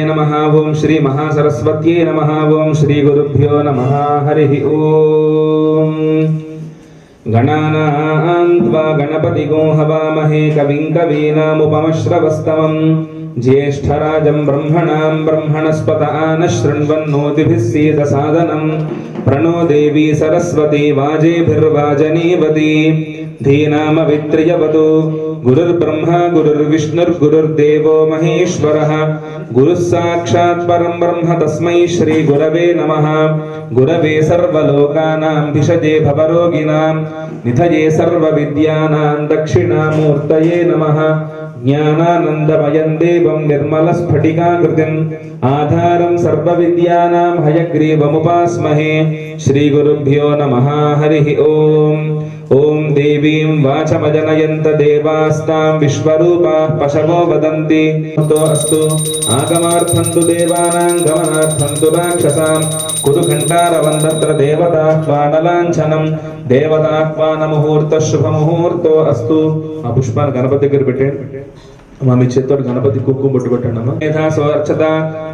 नमः। ओम श्री महासरस्वत्यै नमः। ओम श्री गुरुभ्यो नमः। हरिः ओम। गणानां त्वा गणपतिगो हवामहे कविं कवीनामुपमश्रवस्तमम् ज्येष्ठराजं ब्रह्मणां ब्रह्मणस्पत आनः शृण्वन्नोतिभिः सीदसादनम् प्रणो देवी सरस्वती वाजेभिर्वाजनीवती धीनामवित्र्यवतु। गुरुर्ब्रह्मा गुरुर्विष्णुर्गुरुर्देवो महेश्वरः गुरुः साक्षात् परं ब्रह्म तस्मै श्री गुरवे नमः। गुरवे सर्वलोकानां भिषजे भवरोगिणां निधये सर्वविद्यानां दक्षिणामूर्तये नमः। ज्ञानानन्दमयं देवं निर्मलस्फटिकाकृतिम् आधारं सर्वविद्यानां हयग्रीवमुपास्महे। श्रीगुरुभ्यो नमः। हरिः ओम। ओम देवीं वाचमजनयन्त देवास्तां विश्वरूपाः पशवो वदन्ति तो अस्तु। आगमार्थं तु देवानां गमनार्थं तु राक्षसां कुरु घण्टारवन्दत्र देवताह्वानलाञ्छनं देवताह्वानमुहूर्तः शुभमुहूर्तो अस्तु। आ पुष्पाన్ని గణపతి దగ్గర పెట్టండి. మా మీ చేతితో గణపతి కుంకుమ బొట్టు పెట్టండి అమ్మా. యథా స్వర్చత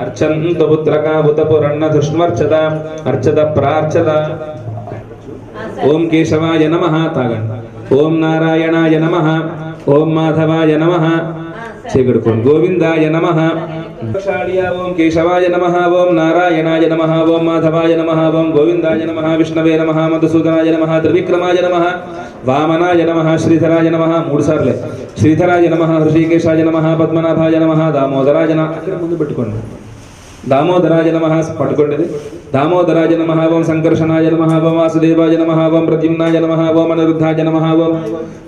అర్చంత పుత్రకా ఉతపురన్న ధృష్ణవర్చత అర్చత ప్రార్చత. ओम केशवाय नमः तागन। ओम नारायणाय नमः। ओम माधवाय नमः। चेगड़कोन गोविंदाय नमः। ओम केशवाय नमः। ओम नारायणाय नमः। ओम माधवाय नमः। ओम गोविंदाय नमः। विष्णवे नमः। मधुसूदनाय नमः। त्रिविक्रमाय नमः। वामनाय नमः। श्रीधराय नमः। मूड सार्ले श्रीधराय नमः। ऋषिकेशाय नमः। पद्मनाभाय नमः। दामोदराय नमः। अక్కడ ముందు పెట్టుకోండి. दामोदराय नमः पట్టుకోండి. दामोदराय नमः। ओम संकर्षणाय नमः। ओम वासुदेवाय नमः। ओम प्रद्युम्नाय नमः। ओम अनिरुद्धाय नमः। ओम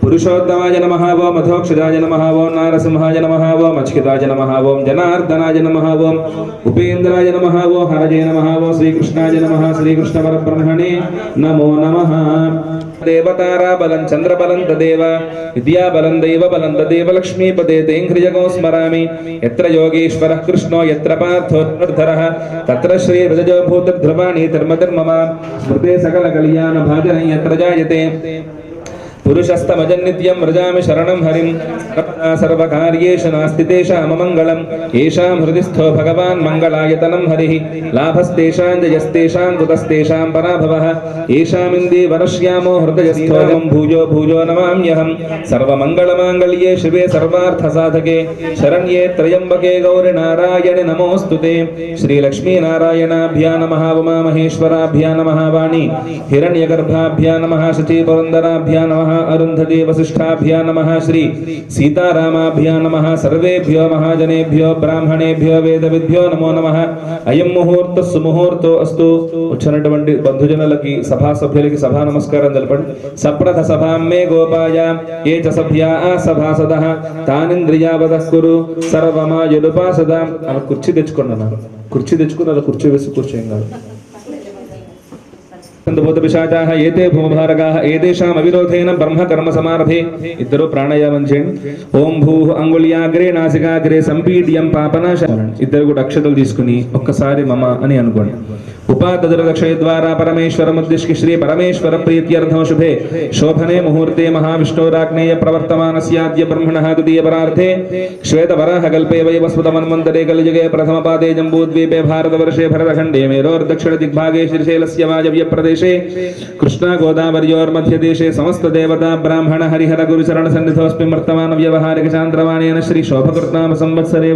पुरुषोत्तमाय नमः। ओम अधोक्षजाय नमः। ओम नारसिंहाय नमः। ओम अच्युताय नमः। ओम जनार्दनाय नमः। ओम उपेन्द्राय नमः। ओम हरये नमः। ओम श्रीकृष्णाय नमः। श्रीकृष्ण परब्रह्मणे नमो नमः। देवतारा बलं चंद्रबलं तदेव विद्याबलं दैवबलं तदेव लक्ष्मीपदे तेङ्घ्रिजगो स्मरामि। यत्र योगेश्वरः कृष्णो यत्र पार्थो धरः तत्र श्री व्रजो भूतध्रुवाणि धर्मधर्ममा स्मृते सकलकल्याण भाजनं यत्र जायते पुरुषस्तमजन्नित्यं व्रजामि शरणं हरिं सर्वकार्येषु नास्ति तेषाम् अमङ्गलम् येषां हृदिस्थो भगवान् मङ्गलायतनं हरिः लाभस्तेषां जयस्तेषां कुतस्तेषां पराभवः येषामिन्दे वरश्यामो हृदयस्थोऽहं भूजो भूजो नमाम्यहं सर्वमङ्गलमाङ्गल्ये शिवे सर्वार्थसाधके शरण्ये त्र्यम्बके गौरि नारायणि नमोऽस्तुते। श्रीलक्ष्मीनारायणाभ्यां नमः। उमामहेश्वराभ्यां नमः। वाणी हिरण्यगर्भाभ्यां नमः। शचीपुरन्दराभ्यां नमः। अरुन्धती वसिष्ठाभ्यां नमः। श्री सीतारामाभ्यां नमः। सर्वेभ्यो महाजनेभ्यो ब्राह्मणेभ्यो वेदविद्भ्यो नमो नमः। अयं मुहूर्त सुमुहूर्तो अस्तु। వచ్చినటువంటి బంధుజనులకి సభా సభ్యులకి సభా నమస్కారం తెలపండి. సప్రథ సభాం మే గోపాయ ఏ చ సభ్యా సభాసదః తానింద్రియావదః కురు సర్వమాయుడుపాసద. అలా కుర్చీ తెచ్చుకున్నాను. కుర్చీ తెచ్చుకుని అలా కుర్చీ వేసి కూర్చోం కాదు. పిశాచాః ఏతే భూమభారగాః ఏతేషాం అవిరోధేన బ్రహ్మ కర్మ సమారభే. ఇద్దరు ప్రాణాయామం చేయండి. ఓం భూః అంగుళ్యాగ్రే నాసికాగ్రే సంపీడ్యం పాపనాశనం. ఇద్దరు కూడా అక్షతలు తీసుకుని ఒక్కసారి మమ అని అనుకోండి. उपाददक्षय द्वारा परमेश्वरमुद्दिश्य श्री परमेश्वर प्रीत्यर्थं शुभे शोभने मुहूर्ते महाविष्णोराग्नेय प्रवर्तमानस्याद्य ब्रह्मणः द्वितीय परार्थे श्वेतवराहकल्पे वैवस्वतमन्वन्तरे कलियुगे प्रथमपादे जम्बूद्वीपे भारतवर्षे भरतखण्डे मेरोर्दक्षिणदिग्भागे श्रीशैलस्य वायव्यप्रदेशे कृष्णागोदावर्योर्मध्यदेशे समस्तदेवता ब्राह्मण हरिहर गुरुचरणसन्निधोऽस्मिन् वर्तमानव्यवहारिकचान्द्रमाणेन श्री शोभकृत्नाम संवत्सरे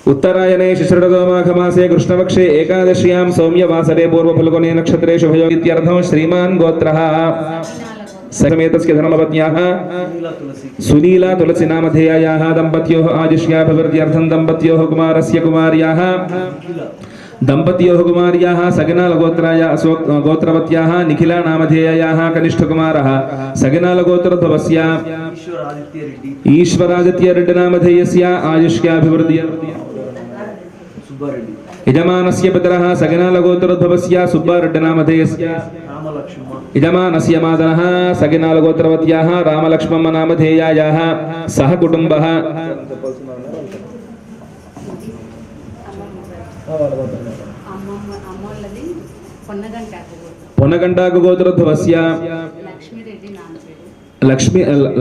उत्तरायणे शिशिरतो माघमासे कृष्णपक्षे एकादश्यां सौम्यवासरे पूर्वफल्गुने नक्षत्रे शुभयोगित्यर्थं श्रीमान् गोत्रः समेतस्य धर्मपत्न्याः सुनीला तुलसी नामधेयायाः दम्पत्योः आयुष्याभिवृद्ध्यर्थं दम्पत्योः कुमारस्य कुमार्याः दम्पत्योः कुमार्याः सगनालगोत्राय गोत्रवत्याः निखिला नामधेयायाः कनिष्ठकुमारः सगनालगोत्रोद्भवस्य ईश्वरादित्य नामधेयस्य आयुष्याभिवृद्ध्यर्थं यजमानस्य पितरः सगनालगोत्रोद्भवस्य सुब्बारेड्डिनामधेयस्य यजमानस्य मातरः सगनालगोत्रवत्याः रामलक्ष्मम्म नामधेयायाः सह कुटुम्बः పొన్నగంటాకు గోత్రోద్భవస్య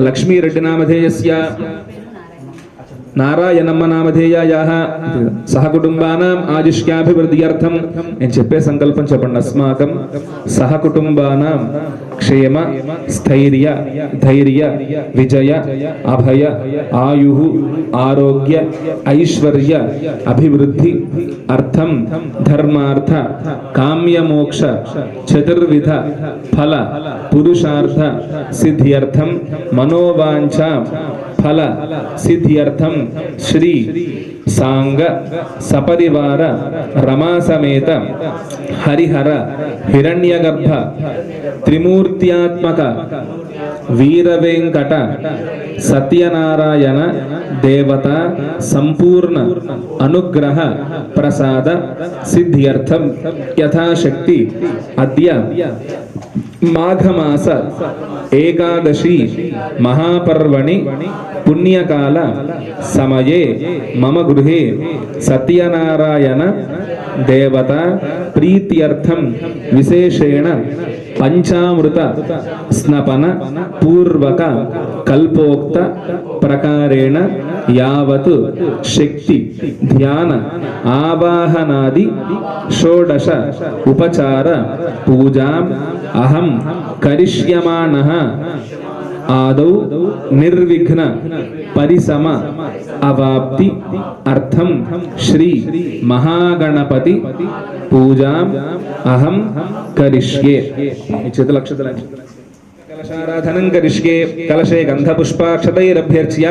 లక్ష్మీ రెడ్డి నామధేయస్య నారాయణమ్మ నామధేయాయాః సహకుటుంబానాం ఆయుష్యాభివృద్ధ్యర్థం నేను చెప్పే సంకల్పం చెప్పండి. అస్మాకం సహకుటుంబానాం క్షేమ స్థైర్య ధైర్య విజయ అభయ ఆయుః ఆరోగ్య ఐశ్వర్య అభివృద్ధి అర్థం ధర్మార్థ కామ్యమోక్ష చతుర్విధ ఫల పురుషార్థ సిద్ధ్యర్థం మనోవాంఛ ఫల సిద్ధ్యర్థం శ్రీ సాంగ సపరివార రమాసమేత హరిహర హిరణ్యగర్భ త్రిమూర్త్యాత్మక వీరవేంకట సత్యనారాయణ దేవత సంపూర్ణ అనుగ్రహ ప్రసాద సిద్ధ్యర్థం యథాశక్తి అద్య మాఘమాస ఏకాదశి మహాపర్వణి పుణ్యకాల సమయే మమ గృహే సత్యనారాయణ దేవత ప్రీత్యర్థం విశేషేణ పంచామృత స్నపన పూర్వక కల్పోక్త ప్రకారేణ యావత్ శక్తి ధ్యాన ఆవాహనాది షోడశ ఉపచార పూజాం అహం కరిష్యమాణః ఆదౌ నిర్విఘ్న పరిసమ అవాప్తి అర్థం శ్రీ మహాగణపతి పూజాం అహం కరిష్యే. ఈ చేతుల అక్షతలు కలశారాధనం కరిష్యే. కలశే గంధ పుష్పాక్షతైరభ్యర్చ్య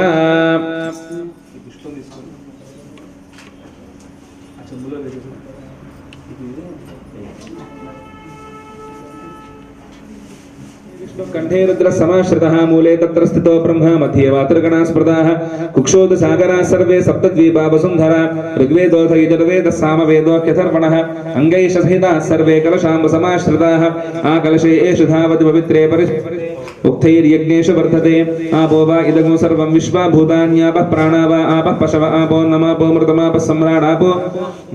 कंठे रुद्र समाश्रितः मूले तत्र स्थितो ब्रह्म मध्ये वातृगणा स्मृताः कुक्षोद सागरा सर्वे सप्तद्वीपा वसुन्धरा ऋग्वेदोऽथ यजुर्वेदः सामवेदोऽख्यथर्वणः अङ्गैः सहिताः सर्वे कलशाम्ब समाश्रिताः आकलशे एषु धावति पवित्रे उक्तैर्यज्ञेषु वर्धते आपो वा इदगो सर्वं विश्वा भूतान्यापः प्राणा वा आपः पशव आपो नमापो मृतमापः सम्राडापो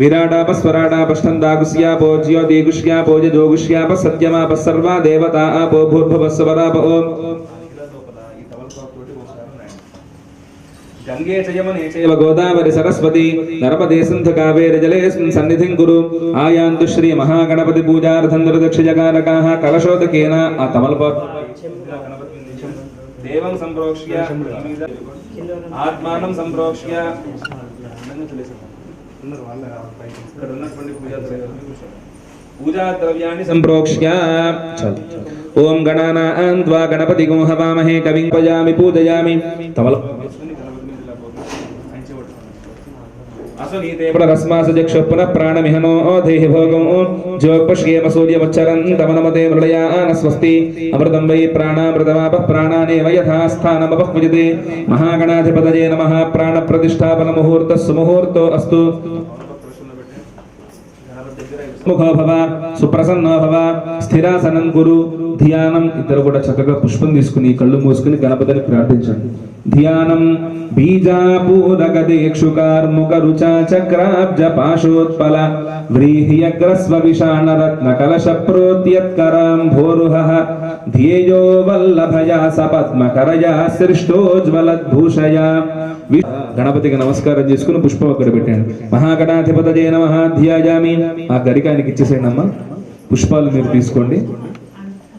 विराडापः स्वराडापष्ठन्दागुष्यापो ज्योतिगुष्यापो यजोगुष्यापः सत्यमापः सर्वा देवता आपो भूर्भुवः स्वराप ओम् गंगे च यमुने चैव गोदावरी सरस्वती नर्मदे सिन्धु कावेरी जलेऽस्मिन् सन्निधिं कुरु आयान्तु श्री महागणपति पूजार्थं निर्दक्षजगारकाः कलशोदकेन देवं संप्रोक्ष्य आत्मानं संप्रोक्ष्य पूजा द्रव्याणि संप्रोक्ष्य ओम गणानां त्वा गणपतिगं हवामहे कविं पयामि पूजयामि तमल असनीते प्ररस्मासजक्षु पुनः प्राणमिहनो देहि भोगं ज्योपश्येम सूर्यवच्चरं तमनमते मृळयान स्वस्ति अमृतं वै प्राणामृतमापः प्राणानेव यथा स्थानमपह्वजते महागणाधिपतये नमः प्राणप्रतिष्ठापन मुहूर्तः सुमुहूर्तो अस्तु मुखो भव सुप्रसन्नो भव స్థిరాసనం కురు ధ్యానం. ఇద్దరు కూడా చక్కగా పుష్పం తీసుకుని కళ్ళు మూసుకుని గణపతిని ప్రార్థించండి. ధ్యానం బీజాపూరగదేక్షుకార్ముక రుచా చక్రాబ్జ పాశోత్పల వ్రీహ్యగ్రస్వ విషాణ రత్న కలశ ప్రోత్యత్కరాం భోరుహః ధ్యేయో వల్లభయా సపద్మకరయా సృష్టోజ్వలద్భూషయా. గణపతికి నమస్కారం చేసుకుని పుష్పం అక్కడ పెట్టండి. మహాగణాధిపతయే నమః ధ్యాయామి. ఆ గరికానికి ఇచ్చేసేయండి అమ్మ. పుష్పాలు మీరు తీసుకోండి.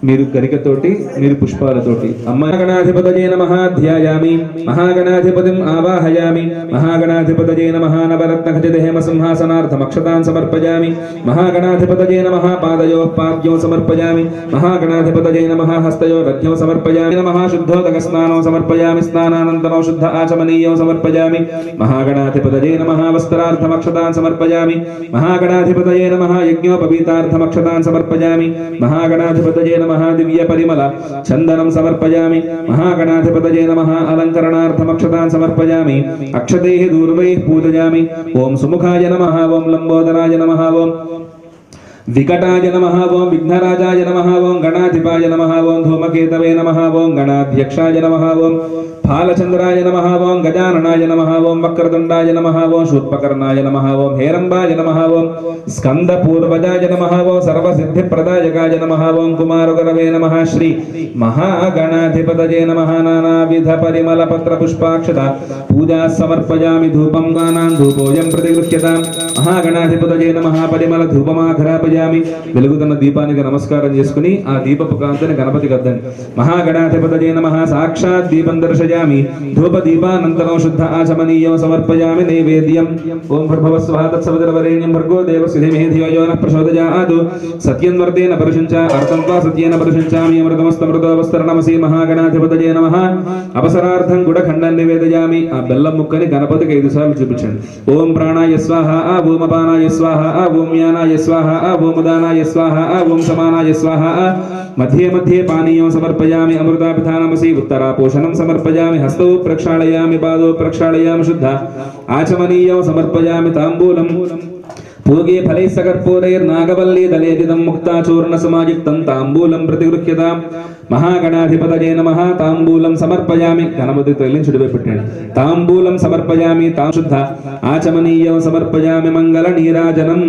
మీరు గరికతోటి మీరు పుష్పాలతోటి మహాగణాధిపతయే నమః ధ్యాయామి. మహాగణాధిపతిం ఆవాహయామి. మహాగణాధిపతయే నమః నవరత్నఖచితహేమ సింహాసనార్థం అక్షతాన్ సమర్పయామి. మహాగణాధిపతయే నమః పాదయోః పాద్యౌ సమర్పయామి. మహాగణాధిపతయే నమః హస్తయోః రజ్ఞౌ సమర్పయామి. నమః శుద్ధోదక స్నానౌ సమర్పయామి. స్నానానంతరం శుద్ధ ఆచమనీయౌ సమర్పయామి. మహాగణాధిపతయే నమః వస్త్రార్థం అక్షతాన్ సమర్పయామి. మహాగణాధిపతయే నమః యజ్ఞోపవీతార్థం అక్షతాన్ సమర్పయామి. మహాగణాధిపతయే నమః దివ్య పరిమళ చందనం సమర్పయామి. మహాగణాధిపతయే నమః అలంకరణార్థం అక్షతాన్ సమర్పయామి. అక్షతైః దూర్వైః పూజయామి. ఓం సుముఖాయ నమః. ఓం లంబోదరాయ నమః. ఓం विकटाय नमः ओं विघ्नराजाय नमः ओं गणाधिपाय नमः ओं धूमकेतवे नमः ओं गणाध्यक्षाय नमः ओं फालचंद्राय नमः ओं गजाननाय नमः ओं वक्रतुंडाय नमः ओं शूर्पकर्णाय नमः ओं हेरंबाय नमः ओं स्कंदपूर्वजाय नमः ओं सर्वसिद्धिप्रदायकाय नमः ओं कुमारगुरवे नमः श्री महागणाधिपतये नमः नानाविध परिमलपत्र पुष्पाक्षता पूजा समर्पयामि धूपं गानां धूपोऽयं प्रतिगृह्यतां महागणाधिपतये नमः परिमल धूपमाघ्रापयामि వెలుగుతున్న దీపానికి నమస్కారం చేసుకుని ఆ దీపపు కాంతిని గణపతికి అద్దండి మహాగణాధిపతయే నమః సాక్షాత్ దీపం దర్శయామి ధూప దీపానంతరం శుద్ధ ఆచమనీయం సమర్పయామి నైవేద్యం ఓం భర్భవస్వః తత్సవితుర్వరేణ్యం భర్గో దేవస్య ధీమహి ధియో యో నః ప్రచోదయాత్ సత్యం వర్తేన పరుషంచ అర్థం వా సత్యేన పరుషంచామి అమృతమస్తమృతోవస్తరణమసి మహాగణాధిపతయే నమః అవసరార్థం గుడఖండం నివేదయామి ఆ బెల్లం ముక్కని గణపతికి 5 సార్లు చూపించండి ఓం ప్రాణాయ స్వాహ ఓం అపానాయ స్వాహ ఓం యానాయ స్వాహ ఓం ఉదానాయ స్వాహ ఓం సమానాయ స్వాహ मध्ये मध्ये पानीयं समर्पयामि अमृतापिधानमसि उत्तरापोषणं समर्पयामि हस्तौ प्रक्षालयामि पादौ प्रक्षालयामि शुद्ध आचमनीयं समर्पयामि ताम्बूलं पूगे फलैः सकर्पूरैर्नागवल्ली दलेदिदं मुक्ताचूर्णसमायुक्तं ताम्बूलं प्रतिगृह्यतां महागणाधिपतये नमः ताम्बूलं समर्पयामि गणपति तैलिंचुडिवै पेट्टंడి ताम्बूलं समर्पयामि तां शुद्ध आचमनीयं समर्पयामि मंगलनीराजनं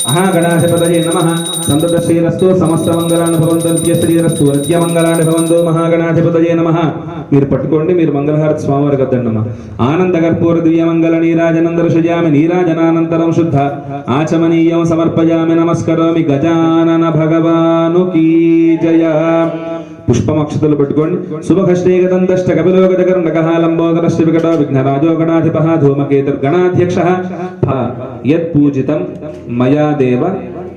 महागणाधिपतये नमः संततश्रीरस्तु समस्तमंगलानि भवन्तु नित्यश्रीरस्तु नित्यमंगलानि भवन्तु महागणाधिपतये नमः మీరు పట్టుకోండి మీరు మంగళహారతి స్వామివారికి అద్దండమ్మ ఆనంద కర్పూర దివ్య మంగళ నీరాజనం దర్శయామి నీరాజనానంతరం శుద్ధ ఆచమనీయం సమర్పయామి నమస్కరోమి గజానన భగవానుకి జయ పుష్పమక్షతలు పెట్టుకోండి శుభకష్టేగదంతష్ట కపిలోగజకర్ణకః లంబోదరశ్చ వికటో విఘ్నరాజో గణాధిపః ధూమకేతుర్గణాధ్యక్షః యత్ పూజితం మయా దేవ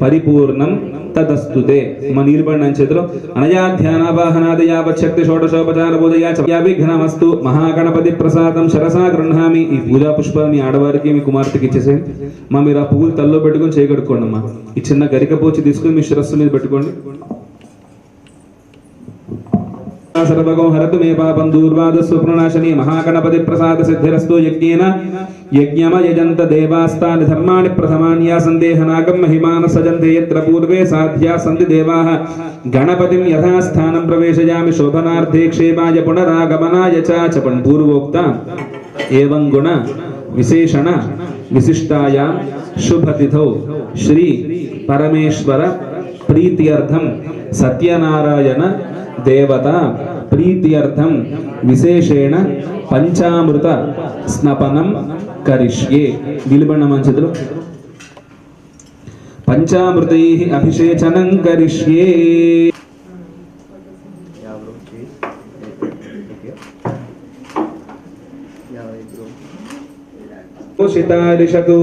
పరిపూర్ణం తదస్తుతే మన నీరుబడిన చేతిలో అనయా ధ్యానావాహనాదయావశక్తి షోడశోపచార పూజయా చ విఘ్నమస్తు మహాగణపతి ప్రసాదం శరసా గృహామి ఈ పూజా పుష్పాలు మీ ఆడవారికి మీ కుమార్తెకి ఇచ్చేసేయండి మా మీరు ఆ పువ్వులు తల్లో పెట్టుకొని చేయగడుకోండి అమ్మా ఈ చిన్న గరిక పోచి తీసుకొని మీ శిరస్సు మీద పెట్టుకోండి सर्वगो हरतु मे पापं दूर्वादस्वप्ननाशनी महागणपति प्रसाद सिद्धिरस्तु यज्ञेन यज्ञमयजन्त देवास्तानि धर्माणि प्रथमान्या सन्देहनागं महिमान सजन्ते यत्र पूर्वे साध्या सन्ति देवाः गणपतिं यथा स्थानं प्रवेशयामि शोभनार्थे क्षेमाय पुनरागमनाय च पूर्वोक्ता एवं गुण विशेषण विशिष्टायां शुभतिथौ श्री परमेश्वर प्रीत्यर्थं सत्यनारायण देवता प्रीत्यर्थं विशेषेण पंचामृत स्नपनं करिष्ये विलबण मंचदलो पंचामृतैः अभिषेचनं करिष्ये शितारिषतु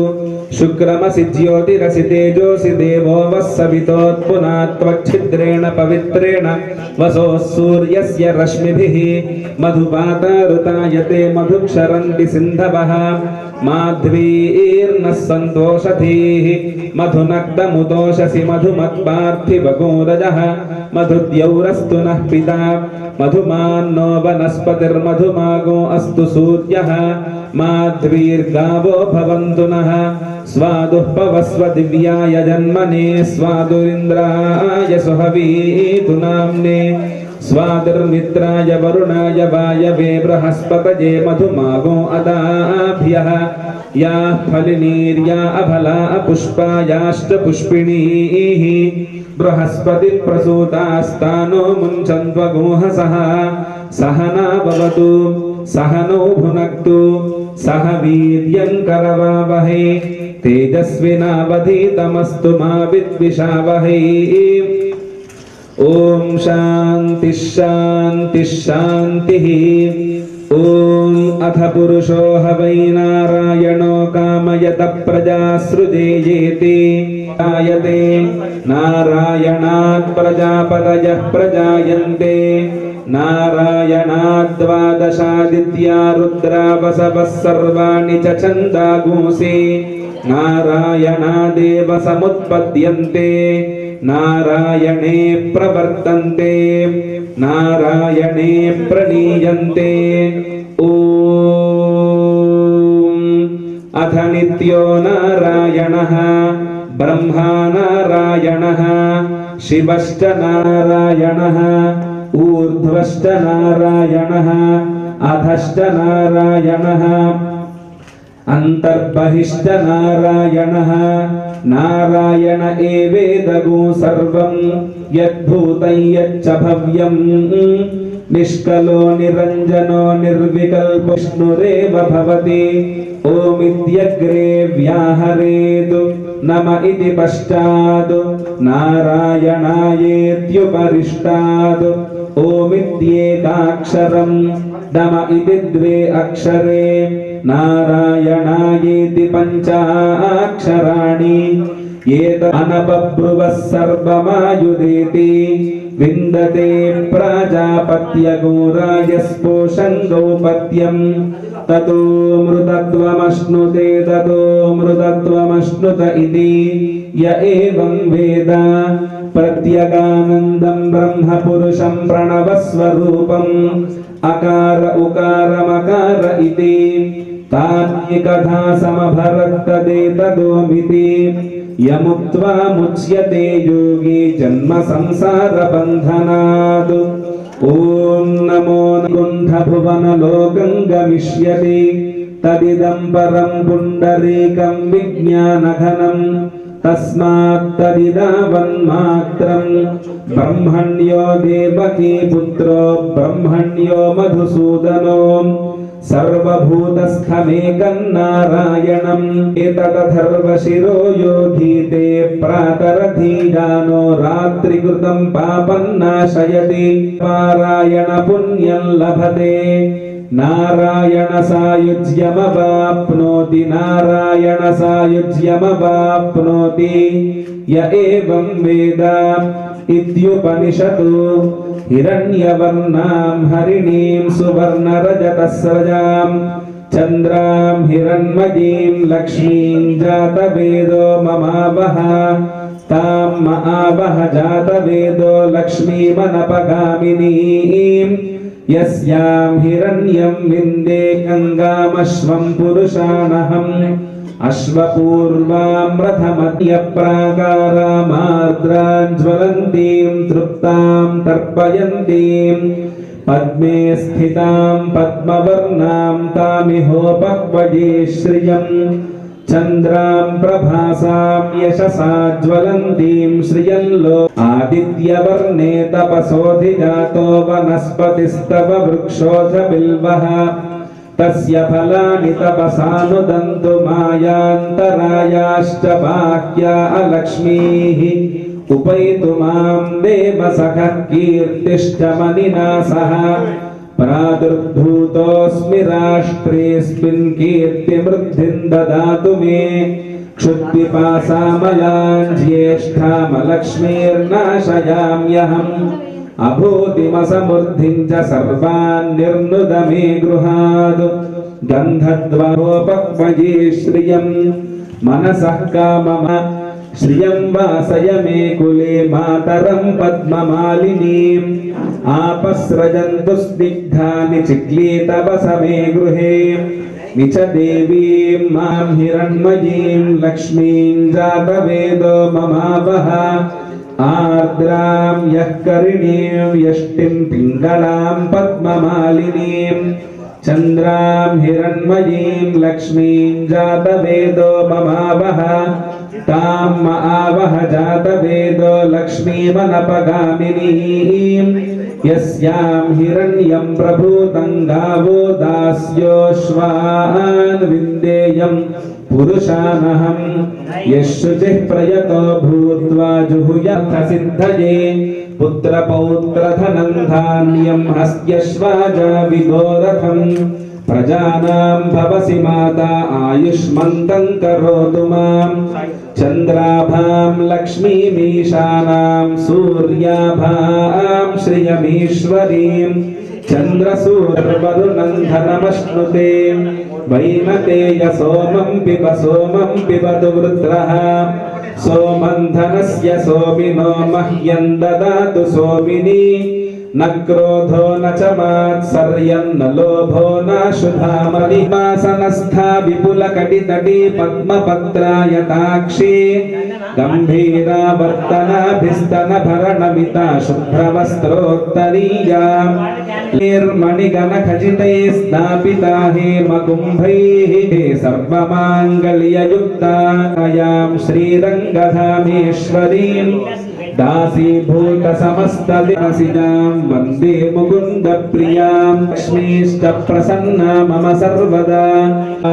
शुक्रमसि ज्योतिरसि तेजोसि देवो वस्सवितोत्पुनात्वच्छिद्रेण पवित्रेण वसोः सूर्यस्य रश्मिभिः मधुपातारुतायते मधुक्षरन्ति सिन्धवः माध्वीर्नः सन्तोषधीः मधुनक्तमुतोषसि मधुमत्पार्थिवगोदजः मधुद्यौरस्तु नः पिता मधुमान्नो वनस्पतिर्मधुमागो अस्तु सूर्यः माध्वीर्गावो भवन्तु नः स्वादुः पवस्व दिव्याय जन्मने स्वादुरिन्द्राय सुहवीतु नाम्ने स्वादुर्मित्राय वरुणाय वायवे बृहस्पतये मधुमागो अदाभ्यः या फलिनीर्या अफला पुष्पायाश्च पुष्पिणीः बृहस्पतिप्रसूतास्तानो मुञ्चन्त्वगोहसः सहना भवतु सहनौ भुनक्तु सह वीर्यं करवावहै तेजस्विनावधीतमस्तु मा विद्विषावहै ओम शांति शांति शांतिः ओम अथ पुरुषो हवै नारायणो कामयत प्रजा सृजेयेति आयते नारायणात् प्रजापतयः प्रजायन्ते नारायणाद्वादशादित्या रुद्रा वसवः सर्वाणि च छन्दागुंसि नारायणादेव समुत्पद्यन्ते नारायणे प्रवर्तन्ते नारायणे प्रणीयन्ते। ओम अथ नित्यो नारायणः ब्रह्मा नारायणः शिवश्च नारायणः ऊर्ध्वश्च नारायणः अधश्च नारायणः अन्तर्बहिश्च नारायणः नारायण एवेदगो सर्वं यद्भूतं यच्च भव्यं निष्कलो निरञ्जनो निर्विकल्पो विष्णुरेव भवति ओमित्यग्रे व्याहरेतु नम इति पश्चात् नारायणायेत्युपरिष्टात् ओमित्येकाक्षरं नम इति द्वे अक्षरे नारायणायेति पञ्चाक्षराणि एत अनपब्रुवः सर्वमायुरेति विन्दते प्राजापत्यगोराजस्पोषं गौपत्यं ततो मृतत्वमश्नुते ततो मृतत्वमश्नुत इति य एवं वेद प्रत्यगानन्दं ब्रह्मपुरुषं प्रणवस्वरूपम् अकार उकारमकार इति तान्यकथा समभरत्तदेतदोमिति यमुक्त्वा मुच्यते योगी जन्म संसार बन्धनात् ॐ नमो कुण्ठभुवनलोकं गमिष्यति तदिदं परं पुण्डरीकं विज्ञानघनं तस्मात् तदिदावन्मात्रं ब्रह्मण्यो देवकी पुत्रो ब्रह्मण्यो मधुसूदनो सर्वभूतस्थमेकं नारायणम् एतदथर्वशिरो योधीते प्रातरधीयानो रात्रिकृतं पापं नाशयति पारायण पुण्यं लभते नारायण सायुज्यमवाप्नोति नारायण सायुज्यमवाप्नोति य एवं वेद इत्युपनिषत् हिरण्यवर्णां हरिणीं सुवर्णरजतस्रजां चन्द्रां हिरण्मयीं लक्ष्मीं जातवेदो ममावह तां महावह जातवेदो लक्ष्मीमनपगामिनीं यस्यां हिरण्यं विन्दे गङ्गामश्वं पुरुषाणहम् अश्वपूर्वां रथमध्यप्राकारामार्द्रां ज्वलन्तीं तृप्तां तर्पयन्तीं पद्मे स्थितां पद्मवर्णां तामिहोपक्वये श्रियं चन्द्रां प्रभासां यशसा ज्वलन्तीं श्रियल्लो आदित्यवर्णे तपसोऽधिजातो वनस्पतिस्तव वृक्षो च बिल्वः तस्य फलानि तपसानुदन्तु मायान्तरायाश्च बाह्या अलक्ष्मीः उपैतु मां देवसखः कीर्तिश्च मनिना सह प्रादुर्भूतोऽस्मि राष्ट्रेऽस्मिन् कीर्तिमृद्धिं ददातु मे क्षुद्विपासामलाञ्ज्येष्ठामलक्ष्मीर्नाशयाम्यहम् अभूतिमसमृद्धिं च सर्वान् निर्नुद मे गृहात् गन्धद्वारोपक्वये श्रियं मनसः कामम श्रियं वासय मे कुले मातरं पद्ममालिनीम् आपस्रजन्तु स्निग्धानि चिक्लीतवस मे गृहे निच देवीं मां हिरण्मयीं लक्ष्मीं जातवेदो ममावह आर्द्रां यः करिणीं यष्टिं पिङ्गलां पद्ममालिनीं चन्द्रां हिरण्मयीं लक्ष्मीं जातवेदो ममावह तां महावह जातवेदो लक्ष्मीमनपगामिनीं यस्यां हिरण्यं प्रभूतं गावो दास्योऽश्वान् विन्देयं पुरुषानहं यशुचिः प्रयतो भूत्वा जुहुयथ सिद्धये पुत्रपौत्रधनं धान्यं हस्त्यश्वाजाविदोरथं प्रजानां भवसि माता आयुष्मन्तं करोतु मां चन्द्राभां लक्ष्मीमीशानां सूर्याभां श्रियमीश्वरीं चन्द्रसूर्यवरुणं धनमश्नुते वैनतेय सोमं पिबतु वृत्रः सोमं धनस्य सोमिनो मह्यं ददातु सोमिनी न क्रोधो न च मात्सर्यं न लोभो न शुभामणिमासनस्था विपुलकटितटी पद्मपत्रायताक्षी गम्भीरावर्तनाभिस्तनभरणमिता शुभ्रवस्त्रोत्तरीया निर्मणिगणखचितैः स्नापिता हेमकुम्भैः सर्वमाङ्गल्ययुक्तायां श्रीरङ्गधामेश्वरीं दासीभूतसमस्तदासिजां वन्दे मुकुन्दप्रियां लक्ष्मीष्टप्रसन्ना मम सर्वदा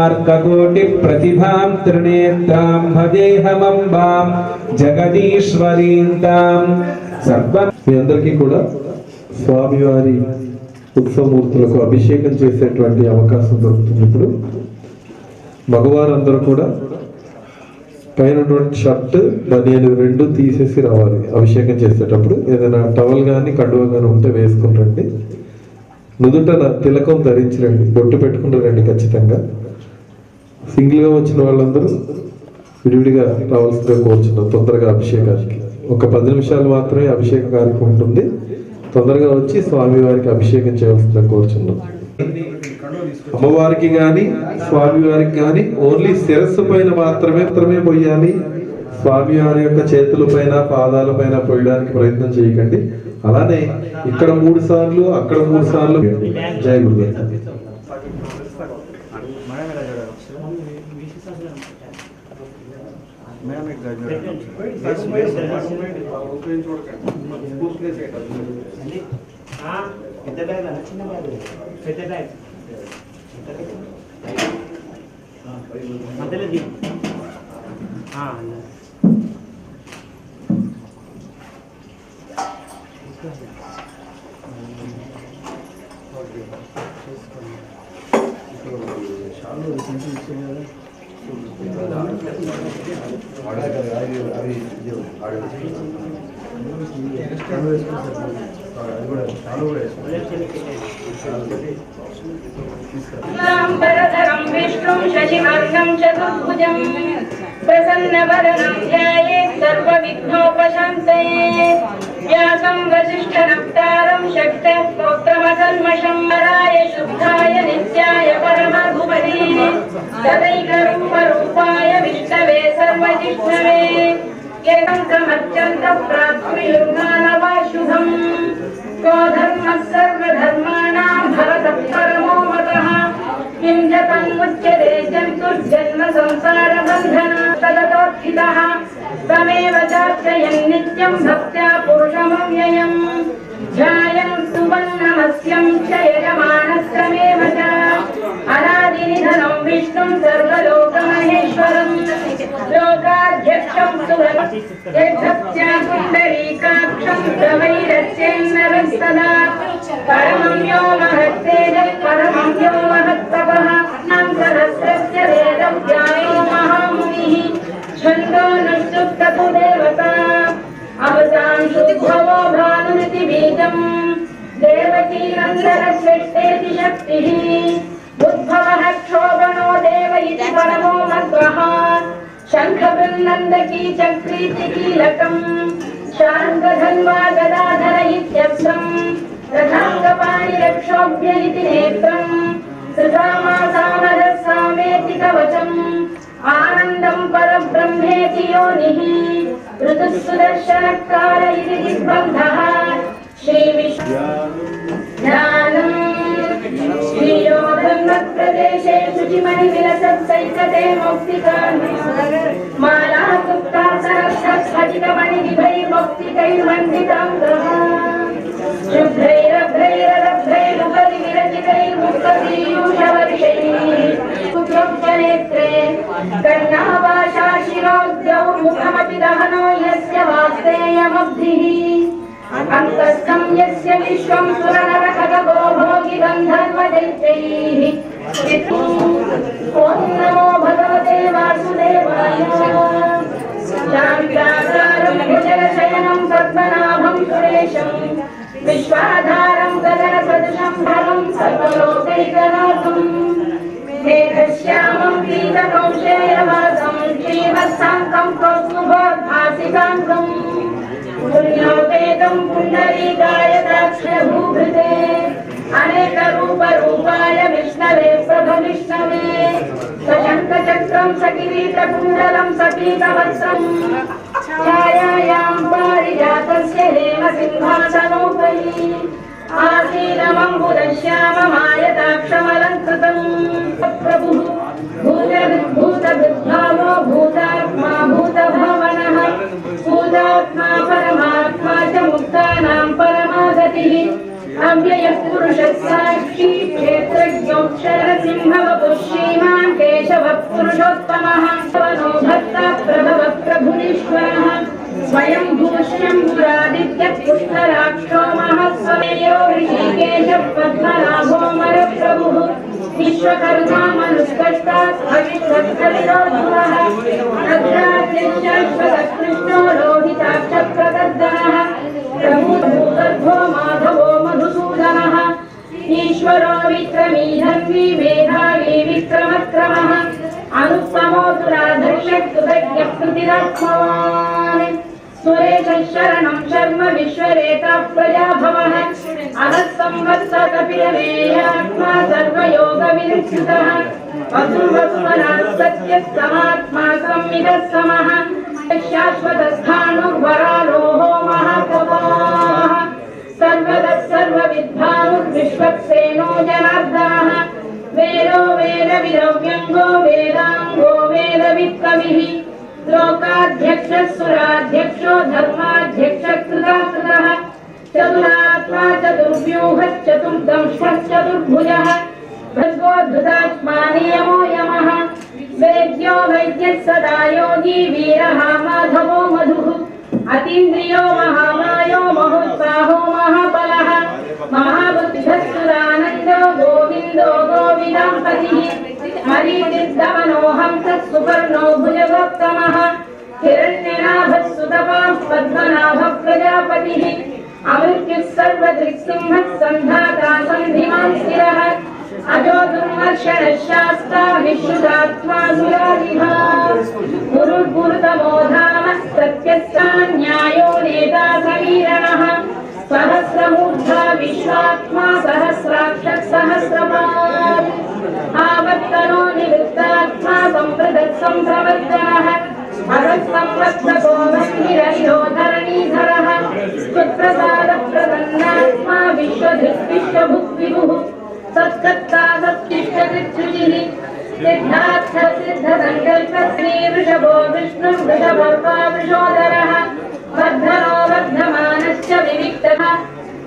आर्ककोटिप्रतिभां त्रिनेत्रां भजेऽहमम्बां जगदीश्वरीं तां सर्व మీ అందరికీ కూడా స్వామివారి ఉత్సవమూర్తులకు అభిషేకం చేసేటువంటి అవకాశం దొరుకుతుంది. ఇప్పుడు మగవారందరూ కూడా పైన షర్ట్ బనియన్ రెండు తీసేసి రావాలి. అభిషేకం చేసేటప్పుడు ఏదైనా టవల్ కానీ కండువ కానీ ఉంటే వేసుకుని రండి. నుదుట తిలకం ధరించి రండి, బొట్టు పెట్టుకుని రండి. ఖచ్చితంగా సింగిల్గా వచ్చిన వాళ్ళందరూ విడివిడిగా రావాల్సిందిగా కోరుచున్నాం. తొందరగా అభిషేకానికి ఒక 10 నిమిషాలు మాత్రమే అభిషేక కార్యక్రమం ఉంటుంది. తొందరగా వచ్చి స్వామివారికి అభిషేకం చేయవలసిందిగా కోరుచున్నాం. అమ్మవారికి కానీ స్వామివారికి కానీ ఓన్లీ శిరస్సు పైన మాత్రమే పొయ్యాలి. స్వామివారి యొక్క చేతుల పైన పాదాల పైన పోయడానికి ప్రయత్నం చేయకండి. అలానే ఇక్కడ 3 సార్లు అక్కడ 3 సార్లు. జై గురుదేవ్. वरदरं विष्णुं शशिवर्णं चतुर्भुजं प्रसन्नवदनं ध्यायेत् सर्वविघ्नोपशान्तये व्यासं वसिष्ठनप्तारं शक्तेः पौत्रमकल्मषं वराय शुद्धाय नित्याय परमधुपते तदैकरूपरूपाय विष्णवे सर्वजिष्णवे एकन्तमत्यन्तप्राप्तियुर्मानवाशुभम् को धर्मः सर्वधर्माणां भरतः परमो मतः किं च तन्मुच्यते जन्तुर्जन्म संसारबन्धनात् तदतोत्थितः तमेव चार्चयन् नित्यं भक्त्या पुरुषमव्ययम् ध्यायन् सुवन्नमस्यं च यजमानस्तमेव च अनादिनिधनं विष्णुं सर्वलोकमहेश्वरम् लोकाध्यक्षं सुभक्त्या पुण्डरीकाक्षं प्रवैरस्येन्नरस्तदा परमं यो महत्तेजः परमं यो महत्तपः सहस्रस्य वेदव्यायो महामुनिः छन्दोनुष्टुप्ततु देवता अवसां शुद्धवो भानुरिति बीजम् देवकी नन्दनश्रेष्ठेति शक्तिः उद्भवः क्षोभनो देव इति परमो मध्वः शङ्खवृन्नन्दकी चक्रीति कीलकम् शार्ङ्गधन्वा गदाधर इत्यस्त्रम् रथाङ्गपाणिरक्षोभ्य इति नेत्रम् श्रुतामासामरः सामेति कवचम् आनन्दम् परब्रह्मेति योनिः ऋतुः सुदर्शनकाल इति दिग्बन्धः श्रीविष्णुज्ञानम् श्रीयोगन्मत्प्रदेशे शुचिमणिविलसत्सैकते मौक्तिकान् मालाः गुप्तासनस्फटिकमणिनिभैर्मौक्तिकैर्मण्डिताङ्गः शुभ्रैरभ्रैररभ्रैरुपरि विरचितैर्मुक्तपीयूषवर्षैः पुत्रोक्तनेत्रे कर्णाभाषा शिरोद्यौ मुखमपि दहनो यस्य वास्तेयमब्धिः अन्तस्थं यस्य विश्वं सुरनरखगो भोगि गन्धर्वदैत्यैः ॐ नमो भगवते वासुदेवाय शान्ताकारं भुजगशयनं पद्मनाभं सुरेशं विश्वाधारं गगनसदृशं भवं सर्वलोकैकनाथं मेघश्यामं पीतकौशेयवासं श्रीवत्साङ्कं कौस्तुभोद्भासिकाङ्गम् पुण्योपेतं पुण्डरीकाय दाक्षभू विष्णवे सशङ्खचक्रं सकिरीटकुण्डलं सपीतवस्त्रं छायायां पारिजातस्य हेमसिंहासनोपरि आसीनमम्बुदश्याममायताक्षमलङ्कृतम् प्रभुः भूतभृद्भावो भूतात्मा भूतभावनः भूतात्मा परमात्मा च मुक्तानां परमागतिः अव्ययः पुरुषः साक्षी क्षेत्रज्ञोऽक्षरसिंहवपुः श्रीमान् केशवः पुरुषोत्तमः वनो भक्ता प्रभवः प्रभुरीश्वरः स्वयं भूष्यम्बुरादित्यः पुष्कराक्षो महस्वमेयो ऋषिकेशः पद्मनाभोऽमरप्रभुः विश्वकर्मा मनुष्कष्टात् भविष्यत्कलिरोद्धवः अग्राद्यश्शाश्वतकृष्णो लोहिताक्षप्रदर्दनः प्रभूतभूगर्भो माधवो मधुसूदनः ईश्वरो विक्रमीधन्वी मेधावी विक्रमक्रमः अनुत्तमो दुराधर्षकृतज्ञकृतिरात्मवान् सुरेशः शरणं शर्म विश्वरेता प्रजाभवः अनस्संवत्सरकपिलवेयात्मा सर्वयोगविनिश्चितः वसुवस्वनात् सत्यः समात्मा संविदः समः शाश्वतस्थाणुर्वरारोहो महाप्रभाः सर्वदः सर्वविद्भानुर्विश्वक्सेनो जनार्दनः वेदो वेदविदव्यङ्गो वेदाङ्गो वेदवित्कविः लोकाध्यक्षः सुराध्यक्षो धर्माध्यक्षः कृताकृतः चतुरात्मा चतुर्व्यूहः चतुर्दंष्टः चतुर्भुजः भर्गोद्धतात्मा नियमो यमः वेद्यो वैद्यः सदा योगी वीरः माधवो मधुः अतीन्द्रियो महामायो महोत्साहो महाबलः महाबुद्धः सुरानन्दो गोविन्दो गोविदाम्पतिः मरीचिर्दमनो हंसः सुपर्णो भुजगोत्तमः हिरण्यनाभः सुतपाः पद्मनाभः प्रजापतिः अमृत्युः सर्वदृक्सिंहः सन्धाता सन्धिमान् स्थिरः अजो दुर्मर्षणः शास्ता विश्रुतात्मा सुराधिपः गुरुर्गुरुतमो धामः सत्यस्था न्यायो नेता समीरणः सहस्रमूर्धा विश्वात्मा सहस्राक्षः सहस्रपात् आवर्तनो निवृत्तात्मा सम्प्रदत् सम्प्रवर्तनः अरसंवत्सको वह्निरहिरो धरणीधरः सुप्रसादप्रसन्नात्मा विश्वधृक् विश्वभुक्विभुः सत्कर्ता सत्तिष्ठकृच्छुचिः सिद्धार्थ सिद्धसङ्कल्प श्रीवृषभो विष्णुर्वृषभर्वा वृषोदरः वर्धनो वर्धमानश्च विविक्तः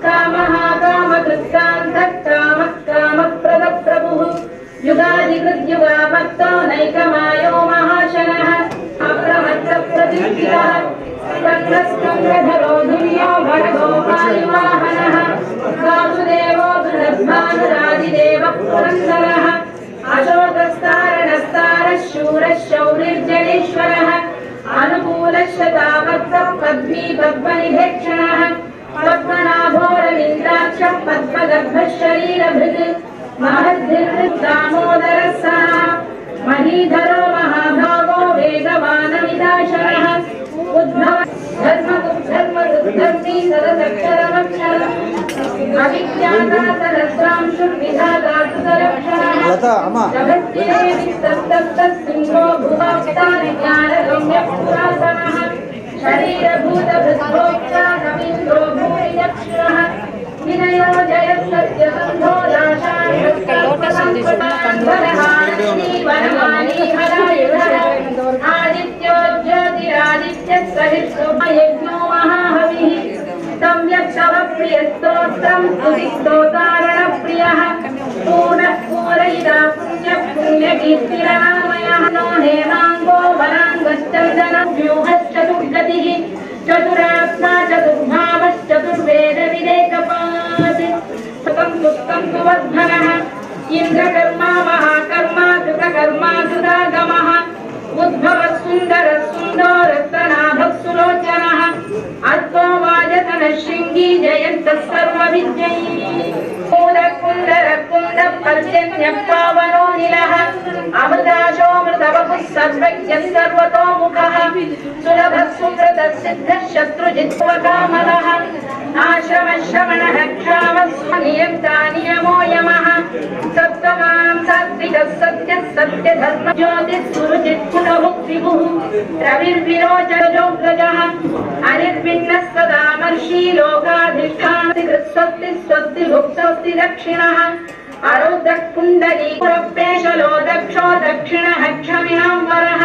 कामः कामकृत्कान्तः कामः कामप्रदः प्रभुः युगादिकृद्युगामत्तो नैकमायो महाशनः अप्रमत्तप्रतिष्ठितः स्कन्दस्कन्दधरो धुर्यो भर्गो वायुवाहनः वासुदेवो बृहद्भानुरादिदेवः पुरन्दरः अशोकस्तारणस्तारः शूरः शौरिर्जनेश्वरः अनुकूलः शतावर्तः पद्मी पद्मनिभेक्षणः पद्मनाभोरविन्दाक्षः पद्मगर्भः शरीरभृत् महद्भिर्दामोदरः सः महीधरो महाभागो वेगवानमिदाशरः उद्भव धर्मदुर्धर्मी सदक्षरमक्षरः अविज्ञाता सहस्रांशुर्विधाता सुतरक्षरः जगत्सिंहो भुवाक्तानि ज्ञानगम्यः पुरातनः शरीरभूतभृद्भोक्ता रवीन्द्रो भूरिदक्षिणः विनयो जयः सत्यसन्धो आदित्यो ज्योतिरादित्यः सहिष्णुयज्ञो महाहविः तं यक्षवप्रियस्तोत्रं स्तुतिस्तोतारणप्रियः पूर्णः पूरयिता पुण्यः पुण्यकीर्तिरनामयः नो हेमाङ्गो वराङ्गश्चर्दनव्यूहश्चतुर्गतिः चतुरात्मा चतुर्भावश्चतुर्वेदविदेकपात् सुतं सुवर्धनः इन्द्रकर्मा महाकर्मा कृतकर्मा कृतागमः उद्भवः सुन्दरः सुन्दरस्तनाभः सुलोचनः अद्वो वाजतनः शृङ्गी जयन्तः सर्वविद्यैः कुण्डः पर्जन्यः पावनो निलः अमृताशोऽमृतवपुः सर्वज्ञः सर्वतोमुखः सुलभः सुकृतः सिद्धः शत्रुजित्वकामदः आश्रमः श्रवणः क्षामः स्वनियन्तः नियमो यमः सत्त्ववान् सात्विकः सत्यः सत्यधर्म ज्योतिस्सुरुचित्कुलमुक्तिभुः रविर्विरोचनजोग्रजः अनिर्भिन्नः सदा मर्षि लोकाधिष्ठानति कृत्स्वस्ति स्वस्ति भुक्तस्ति दक्षिणः आरुद्रः कुण्डलीपुरप्रेशलो दक्षो दक्षिणः क्षमिणाम्बरः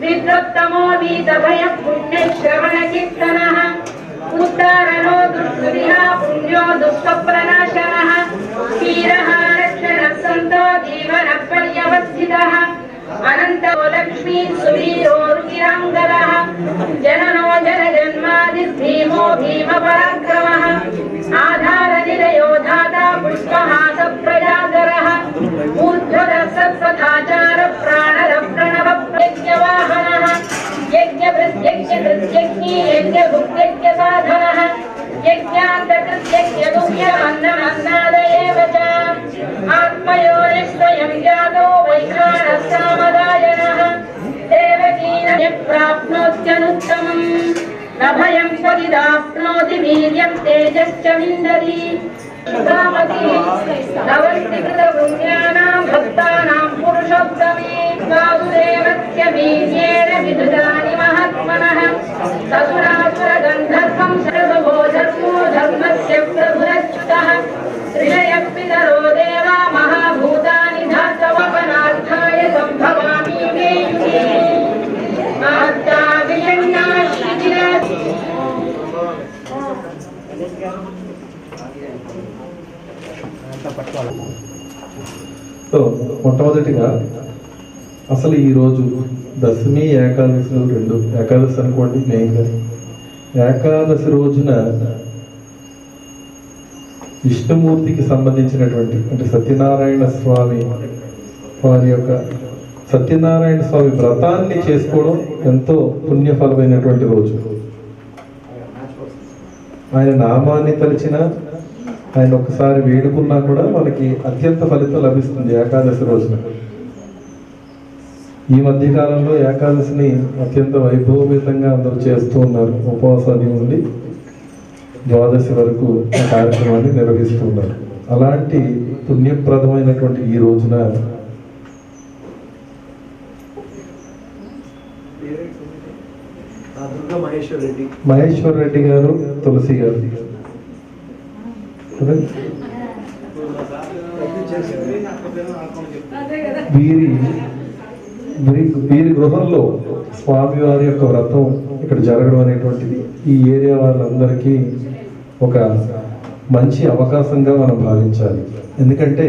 विद्वत्तमो वीतभयः पुण्यश्रवणकीर्तनः उद्धारणो दुष्कृतिः पुण्यो दुष्स्वप्ननाशनः वीरः रक्षणः सन्तो जीवनपर्यवस्थितः अनन्तो लक्ष्मी सुवीरो रुचिराङ्गदः जननो जनजन्मादिर्भीमो भीमपराक्रमः आधारनिलयो धाता पुष्पहासप्रजागरः ऊर्ध्वरः सत्पथाचार प्राणरः प्रणव यज्ञवाहनः यज्ञभृत्यज्ञभृत्यज्ञी यज्ञभुक्त्यज्ञसाधनः यज्ञान्तकृत्यज्ञगुह्यमन्नमन्नादयेव च आत्मयोनिस्वयं जातो वैखानः सामदायनः देवकीनं प्राप्नोत्यनुत्तमम् न भयं स्वदिदाप्नोति वीर्यं तेजश्च विन्दति नवस्ति कृतपुण्यानां भक्तानां पुरुषोत्तमे वासुदेवस्य वीर्येण विदुतानि महात्मनः ससुरासुरगन्धर्वं सर्वभो धर्मो धर्मस्य प्रभुरच्युतः ऋषयः पितरो देवा महाभूतानि धातवपनार्थाय सम्भवामि युगे युगे आद्या विषण्णाश्रितिरा సో మొట్టమొదటిగా అసలు ఈరోజు దశమి ఏకాదశి రెండు ఏకాదశి అనుకోండి మెయిన్గా ఏకాదశి రోజున విష్ణుమూర్తికి సంబంధించినటువంటి అంటే సత్యనారాయణ స్వామి వారి యొక్క సత్యనారాయణ స్వామి వ్రతాన్ని చేసుకోవడం ఎంతో పుణ్యఫలమైనటువంటి రోజు. ఆయన నామాన్ని తలిచిన ఆయన ఒకసారి వేడుకున్నా కూడా మనకి అత్యంత ఫలితం లభిస్తుంది ఏకాదశి రోజున. ఈ మధ్య కాలంలో ఏకాదశిని అత్యంత వైభవపేతంగా అందరూ చేస్తూ ఉన్నారు. ఉపవాసాన్ని ఉండి ద్వాదశి వరకు ఆ కార్యక్రమాన్ని నిర్వహిస్తూ ఉన్నారు. అలాంటి పుణ్యప్రదమైనటువంటి ఈ రోజున మహేశ్వర్ రెడ్డి గారు, తులసి గారు వీరి గృహంలో స్వామివారి యొక్క వ్రతం ఇక్కడ జరగడం అనేటువంటిది ఈ ఏరియా వాళ్ళందరికీ ఒక మంచి అవకాశంగా మనం భావించాలి. ఎందుకంటే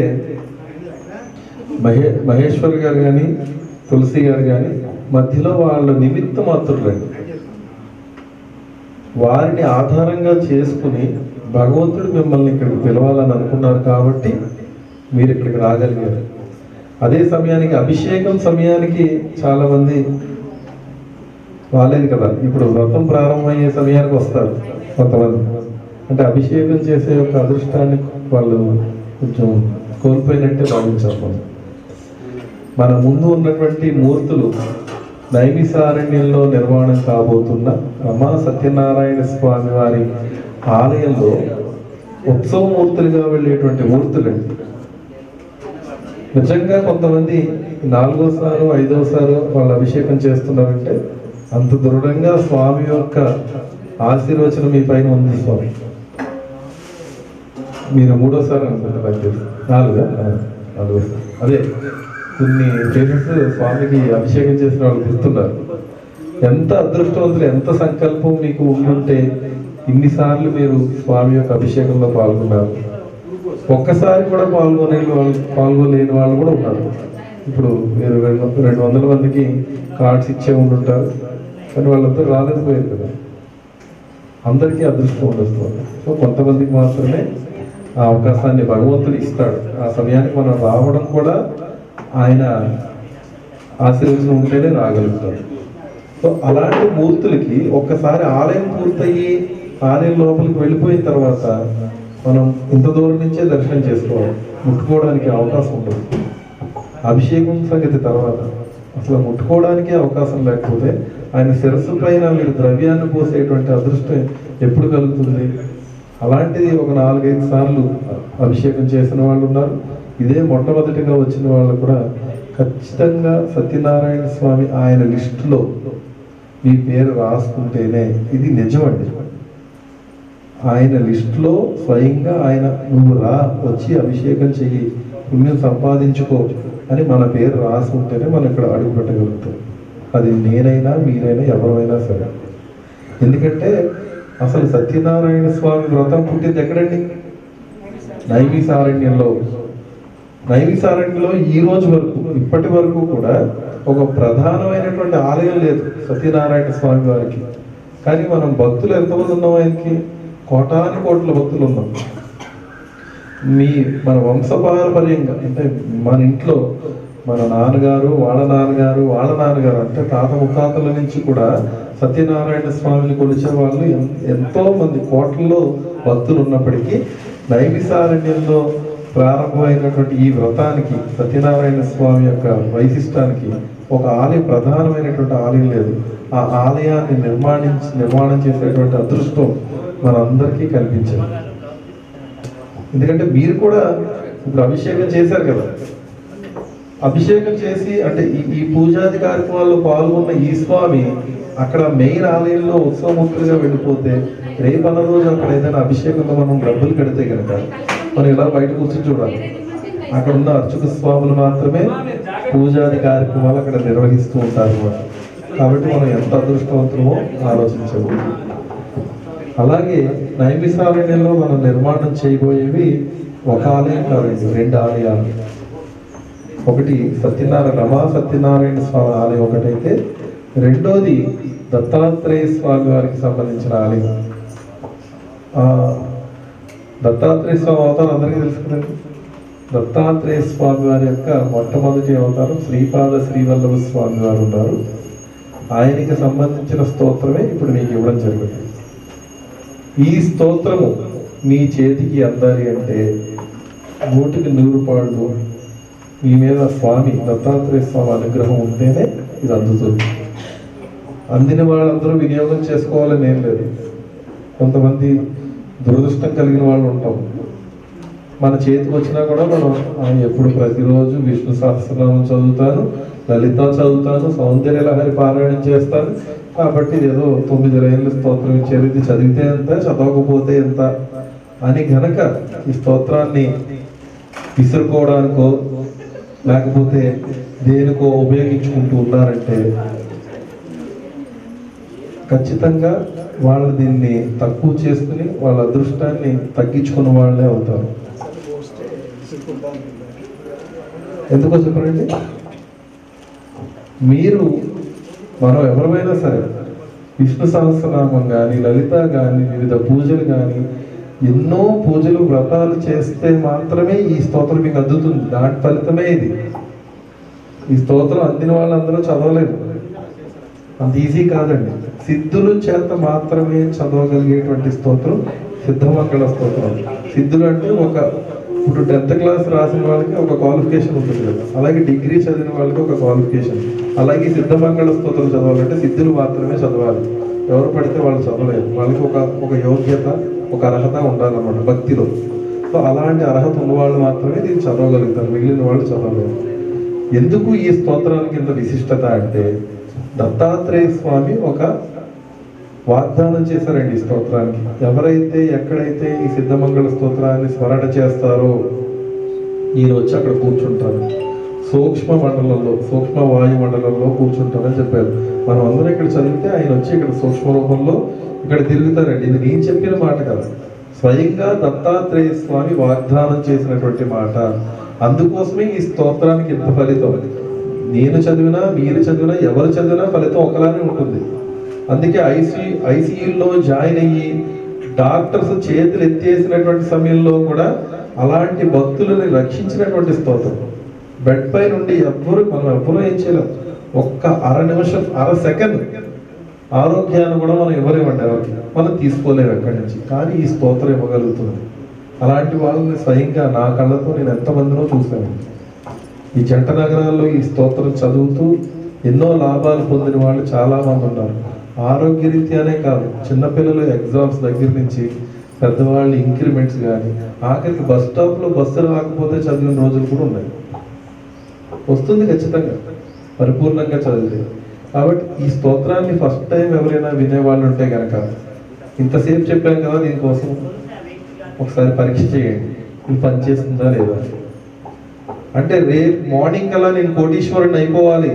మహేశ్వర్ గారు కానీ తులసి గారు కానీ మధ్యలో వాళ్ళ నిమిత్త మాత్రులండి. వారిని ఆధారంగా చేసుకుని భగవంతుడు మిమ్మల్ని ఇక్కడికి పిలవాలని అనుకున్నారు కాబట్టి మీరు ఇక్కడికి రాగలిగారు. అదే సమయానికి అభిషేకం సమయానికి చాలా మంది రాలేదు కదా. ఇప్పుడు వ్రతం ప్రారంభమయ్యే సమయానికి వస్తారు కొంతమంది. అంటే అభిషేకం చేసే యొక్క అదృష్టాన్ని వాళ్ళు కొంచెం కోల్పోయినట్టే భావించాము. మన ముందు ఉన్నటువంటి మూర్తులు నైమిసారణ్యంలో నిర్మాణం కాబోతున్న రమా సత్యనారాయణ స్వామి వారి ఆలయంలో ఉత్సవమూర్తులుగా వెళ్ళేటువంటి మూర్తులండి. నిజంగా కొంతమంది 4వసారో 5వసారో వాళ్ళు అభిషేకం చేస్తున్నారంటే అంత దృఢంగా స్వామి యొక్క ఆశీర్వచనం మీ పైన ఉంది. స్వామి మీరు 3వసారి అనుకుంటారు, 4వసారి అదే కొన్ని పేరెంట్స్ స్వామికి అభిషేకం చేసిన వాళ్ళు గుర్తున్నారు. ఎంత అదృష్టవంతులు, ఎంత సంకల్పం మీకు ఉంటే ఇన్నిసార్లు మీరు స్వామి యొక్క అభిషేకంలో పాల్గొన్నారు. ఒక్కసారి కూడా పాల్గొలేని వాళ్ళు కూడా ఉన్నారు. ఇప్పుడు మీరు 200 మందికి కార్డ్స్ ఇచ్చే ఉండుంటారు, కానీ వాళ్ళందరూ రాలేకపోయారు కదా. అందరికీ అదృష్టం ఉండదు. సో కొంతమందికి మాత్రమే ఆ అవకాశాన్ని భగవంతుడు ఇస్తాడు. ఆ సమయానికి మనం రావడం కూడా ఆయన ఆశీర్వచనం ఉంటేనే రాగలుగుతాడు. సో అలాంటి మూర్తులకి ఒక్కసారి ఆలయం పూర్తయ్యి ఆలయం లోపలికి వెళ్ళిపోయిన తర్వాత మనం ఇంత దూరం నుంచే దర్శనం చేసుకోవాలి, ముట్టుకోవడానికి అవకాశం ఉండదు. అభిషేకం సంగతి తర్వాత అసలు ముట్టుకోవడానికి అవకాశం లేకపోతే ఆయన శిరస్సు పైన మీరు ద్రవ్యాన్ని పోసేటువంటి అదృష్టం ఎప్పుడు కలుగుతుంది? అలాంటిది ఒక 4-5 సార్లు అభిషేకం చేసిన వాళ్ళు ఉన్నారు. ఇదే మొట్టమొదటిగా వచ్చిన వాళ్ళు కూడా ఖచ్చితంగా సత్యనారాయణ స్వామి ఆయన లిస్టులో మీ పేరు రాసుకుంటేనే ఇది నిజమండి. ఆయన లిస్టులో స్వయంగా ఆయన నువ్వు రా వచ్చి అభిషేకం చెయ్యి పుణ్యం సంపాదించుకో అని మన పేరు రాసుకుంటేనే మనం ఇక్కడ అడుగు పెట్టగలుగుతాం. అది నేనైనా మీరైనా ఎవరైనా సరే. ఎందుకంటే అసలు సత్యనారాయణ స్వామి వ్రతం పుట్టింది ఎక్కడండి? నైమిసారణ్యంలో. నైమిసారణ్యంలో ఈ రోజు వరకు ఇప్పటి వరకు కూడా ఒక ప్రధానమైనటువంటి ఆలయం లేదు సత్యనారాయణ స్వామి వారికి. కానీ మనం భక్తులు ఎంతమంది ఉన్నాం ఆయనకి? కోటాను కోట్ల భక్తులు ఉన్నాం. మన వంశపారంపర్యంగా అంటే మన ఇంట్లో మన నాన్నగారు వాళ్ళ నాన్నగారు వాళ్ళ నాన్నగారు అంటే తాత ముత్తాతల నుంచి కూడా సత్యనారాయణ స్వామిని కొలిచే వాళ్ళు ఎంతో మంది కోట్లలో భక్తులు ఉన్నప్పటికీ నైమిసారణ్యంలో ప్రారంభమైనటువంటి ఈ వ్రతానికి సత్యనారాయణ స్వామి యొక్క వైశిష్టానికి ఒక ఆలయం ప్రధానమైనటువంటి ఆలయం లేదు. ఆ ఆలయాన్ని నిర్మాణం చేసేటువంటి అదృష్టం మనందరికీ కల్పించారు. ఎందుకంటే మీరు కూడా ఇప్పుడు అభిషేకం చేశారు కదా, అభిషేకం చేసి అంటే ఈ పూజాది కార్యక్రమాల్లో పాల్గొన్న ఈ స్వామి అక్కడ మెయిన్ ఆలయంలో ఉత్సవమూర్తులుగా వెళ్ళిపోతే రేపన్న రోజు అక్కడ ఏదైనా అభిషేకంలో మనం డబ్బులు కడితే కనుక మనం ఇలా బయట కూర్చొని చూడాలి. అక్కడ ఉన్న అర్చక స్వాములు మాత్రమే పూజాది కార్యక్రమాలు అక్కడ నిర్వహిస్తూ ఉంటారు అన్నమాట. కాబట్టి మనం ఎంత అదృష్టవంతులమో ఆలోచించము. అలాగే నైమిసారణ్యంలో మనం నిర్మాణం చేయబోయేవి ఒక ఆలయం కాదండి, 2 ఆలయాలు. ఒకటి రమా సత్యనారాయణ స్వామి ఆలయం ఒకటైతే, రెండోది దత్తాత్రేయ స్వామి వారికి సంబంధించిన ఆలయం. దత్తాత్రేయ స్వామి అవతారం అందరికీ తెలుసు కదండి. దత్తాత్రేయ స్వామి వారి యొక్క మొట్టమొదటి అవతారం శ్రీపాద శ్రీవల్లభ స్వామి వారు ఉన్నారు. ఆయనకి సంబంధించిన స్తోత్రమే ఇప్పుడు మీకు ఇవ్వడం జరుగుతుంది. ఈ స్తోత్రము మీ చేతికి అందాలి అంటే 100కి 100 పాళ్ళు మీ మీద స్వామి దత్తాత్రేయ స్వామి అనుగ్రహం ఉంటేనే ఇది అందుతుంది. అందిన వాళ్ళందరూ వినియోగం చేసుకోవాలని ఏం లేదు. కొంతమంది దురదృష్టం కలిగిన వాళ్ళు ఉంటాం. మన చేతికి వచ్చినా కూడా మనం ఎప్పుడు ప్రతిరోజు విష్ణు సహస్రనామం చదువుతాను, లలిత చదువుతాను, సౌందర్య లహరి పారాయణం చేస్తాను, కాబట్టి ఏదో 9 లైన్ల స్తోత్రం ఇచ్చేది, ఇది చదివితే ఎంత చదవకపోతే ఎంత అని గనక ఈ స్తోత్రాన్ని విసురుకోవడానికో లేకపోతే దేనికో ఉపయోగించుకుంటూ ఉన్నారంటే ఖచ్చితంగా వాళ్ళు దీన్ని తక్కువ చేసుకుని వాళ్ళ అదృష్టాన్ని తగ్గించుకున్న వాళ్ళే అవుతారు. ఎందుకో చెప్పండి, మనం ఎవరైనా సరే విష్ణు సహస్రనామం కానీ లలిత కానీ వివిధ పూజలు కానీ ఎన్నో పూజలు వ్రతాలు చేస్తే మాత్రమే ఈ స్తోత్రం మీకు అందుతుంది. దాని ఫలితమే ఇది. ఈ స్తోత్రం అందిన వాళ్ళందరూ చదవలేదు, అంత ఈజీ కాదండి. సిద్ధుల చేత మాత్రమే చదవగలిగేటువంటి స్తోత్రం సిద్ధమంగళ స్తోత్రం. సిద్ధులు అంటే ఇప్పుడు 10th క్లాస్ రాసిన వాళ్ళకి ఒక క్వాలిఫికేషన్ ఉంటుంది కదా, అలాగే డిగ్రీ చదివిన వాళ్ళకి ఒక క్వాలిఫికేషన్. అలాగే సిద్ధమంగళ స్తోత్రం చదవాలంటే సిద్ధులు మాత్రమే చదవాలి, ఎవరు పడితే వాళ్ళు చదవలేదు. వాళ్ళకి ఒక యోగ్యత, ఒక అర్హత ఉండాలన్నమాట భక్తిలో. సో అలాంటి అర్హత ఉన్న వాళ్ళు మాత్రమే దీన్ని చదవగలుగుతారు, మిగిలిన వాళ్ళు చదవలేరు. ఎందుకు ఈ స్తోత్రానికి ఇంత విశిష్టత అంటే దత్తాత్రేయ స్వామి ఒక వాగ్దానం చేశారండి ఈ స్తోత్రానికి. ఎవరైతే ఎక్కడైతే ఈ సిద్ధమంగళ స్తోత్రాన్ని స్మరణ చేస్తారో ఈయన వచ్చి అక్కడ కూర్చుంటారు, సూక్ష్మ వాయు మండలంలో కూర్చుంటారని చెప్పారు. మనం అందరం ఇక్కడ చదివితే ఆయన వచ్చి ఇక్కడ సూక్ష్మ రూపంలో ఇక్కడ తిరుగుతారండి. ఇది నేను చెప్పిన మాట కాదు, స్వయంగా దత్తాత్రేయ స్వామి వాగ్దానం చేసినటువంటి మాట. అందుకోసమే ఈ స్తోత్రానికి ఇంత ఫలితం. నేను చదివినా మీరు చదివినా ఎవరు చదివినా ఫలితం ఒకలానే ఉంటుంది. అందుకే ఐసీయూలో జాయిన్ అయ్యి డాక్టర్స్ చేతులు ఎత్తేసినటువంటి సమయంలో కూడా అలాంటి భక్తులని రక్షించినటువంటి స్తోత్రం. బెడ్ పై నుండి మనం ఎవ్వరూ ఏం చేయలేం. ఒక్క అర నిమిషం, అర సెకండ్ ఆరోగ్యాన్ని కూడా మనం ఇవ్వలేమండి, ఎవరికి మనం తీసుకోలేము ఎక్కడి నుంచి. కానీ ఈ స్తోత్రం ఇవ్వగలుగుతుంది. అలాంటి వాళ్ళని స్వయంగా నా కళ్ళతో నేను ఎంతమందినో చూశాను. ఈ జంట నగరాల్లో ఈ స్తోత్రం చదువుతూ ఎన్నో లాభాలు పొందిన వాళ్ళు చాలా మంది ఉన్నారు. ఆరోగ్యరీత్యానే కాదు, చిన్నపిల్లలు ఎగ్జామ్స్ దగ్గర నుంచి పెద్దవాళ్ళు ఇంక్రిమెంట్స్ కానీ, ఆఖరికి బస్ స్టాప్లో బస్సు రాకపోతే చదివిన రోజులు కూడా ఉన్నాయి. వస్తుంది ఖచ్చితంగా పరిపూర్ణంగా చదివితే. కాబట్టి ఈ స్తోత్రాన్ని ఫస్ట్ టైం ఎవరైనా వినేవాళ్ళు ఉంటే కనుక, ఇంతసేపు చెప్పాం కదా దీనికోసం ఒకసారి పరీక్ష చేయండి, ఇది పనిచేస్తుందా లేదా. అంటే రేపు మార్నింగ్ కల్లా నేను కోటీశ్వరుని అయిపోవాలి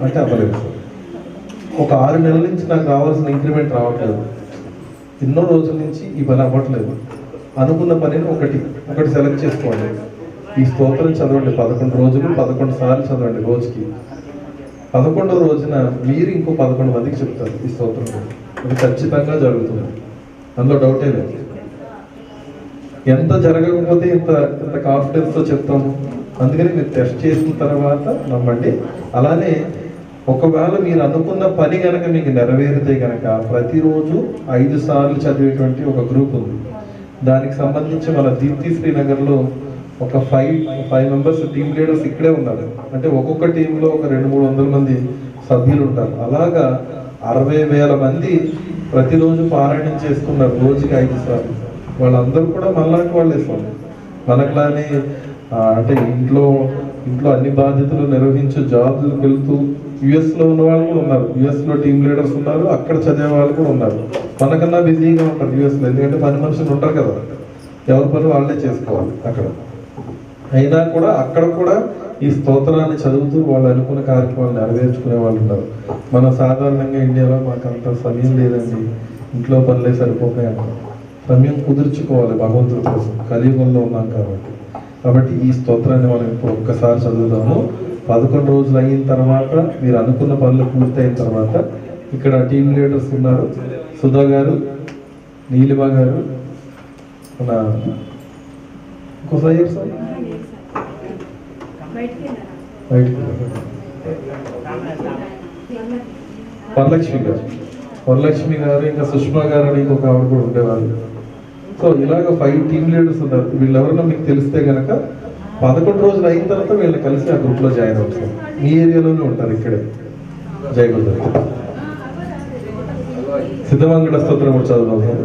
అంటే అవ్వలేదు. ఒక 6 నెలల నుంచి నాకు రావాల్సిన ఇంక్రిమెంట్ రావట్లేదు, ఎన్నో రోజుల నుంచి ఈ పని అవ్వట్లేదు. అనుకున్న పనిని ఒకటి సెలెక్ట్ చేసుకోండి. ఈ స్తోత్రం చదవండి 11 రోజులు, 11 సార్లు చదవండి రోజుకి. 11వ రోజున మీరు ఇంకో 11 మందికి చెప్తారు ఈ స్తోత్రం. అది ఖచ్చితంగా జరుగుతుంది, అందులో డౌటే లేదు. ఎంత జరగకపోతే ఇంత కాన్ఫిడెన్స్తో చెప్తాము. అందుకని మీరు టెస్ట్ చేసిన తర్వాత నమ్మండి. అలానే ఒకవేళ మీరు అనుకున్న పని కనుక మీకు నెరవేరితే కనుక ప్రతిరోజు 5 సార్లు చదివేటువంటి ఒక గ్రూప్ ఉంది. దానికి సంబంధించి మన దీప్తి శ్రీనగర్లో ఒక 5 మెంబర్స్ టీమ్ లీడర్స్ ఇక్కడే ఉన్నారు. అంటే ఒక్కొక్క టీంలో ఒక 200-300 మంది సభ్యులు ఉంటారు. అలాగా 60,000 మంది ప్రతిరోజు పారాయణం చేసుకున్నారు రోజుకి 5 సార్లు. వాళ్ళందరూ కూడా మనలాంటి వాళ్ళే స్వామి. మనకులానే అంటే ఇంట్లో అన్ని బాధ్యతలు నిర్వహించు జాబులకు వెళ్తూ యుఎస్లో ఉన్న వాళ్ళు కూడా ఉన్నారు. యుఎస్లో టీమ్ లీడర్స్ ఉన్నారు, అక్కడ చదివే వాళ్ళు కూడా ఉన్నారు. మనకన్నా బిజీగా ఉంటారు యుఎస్లో, ఎందుకంటే పని మనుషులు ఉంటారు కదా, ఎవరి పని వాళ్ళే చేసుకోవాలి అక్కడ. అయినా కూడా అక్కడ కూడా ఈ స్తోత్రాన్ని చదువుతూ వాళ్ళు అనుకున్న కార్యక్రమాలు నెరవేర్చుకునే వాళ్ళు ఉన్నారు. మన సాధారణంగా ఇండియాలో మాకు అంత సమయం లేదండి, ఇంట్లో పనులే సరిపోతాయంట. సమయం కుదుర్చుకోవాలి భగవంతుడి కోసం, కలియుగంలో ఉన్నాం కాబట్టి ఈ స్తోత్రాన్ని మనం ఇప్పుడు ఒక్కసారి చదువుదాము. 11 రోజులు అయిన తర్వాత మీరు అనుకున్న పనులు పూర్తయిన తర్వాత ఇక్కడ టీమ్ లీడర్స్ ఉన్నారు. సుధా గారు, నీలిమ గారు, మన ఇంకోసారి వరలక్ష్మి గారు ఇంకా సుష్మా గారు అని ఇంకొక ఆవిడ కూడా ఉండేవాళ్ళు. సో ఇలాగ 5 టీమ్ లీడర్స్ ఉన్నారు. వీళ్ళెవరన్నా మీకు తెలిస్తే కనుక 11 రోజులు అయిన తర్వాత వీళ్ళని కలిసి ఆ గ్రూప్లో జాయిన్ అవుతారు. మీ ఏరియాలోనే ఉంటారు, ఇక్కడే. జై గురుదత్త. సిద్ధమంగళ స్తోత్రం కూడా చదువుతాం.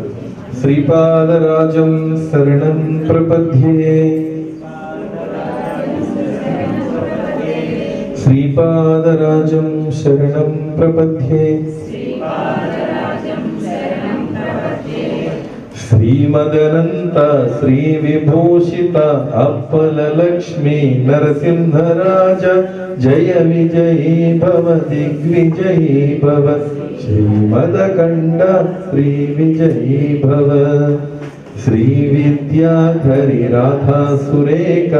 శ్రీపాదరాజం శరణం ప్రపద్యే, శ్రీపాదరాజం శరణం ప్రపద్యే, శ్రీమదనంత శ్రీ విభూషిత అప్పల లక్ష్మీ నరసింహరాజ జయ విజయీ భవ దిగ్విజయీ భవ, శ్రీమదకండ శ్రీ విజయీ భవ, శ్రీ విద్యాధరి రాధా సురేఖ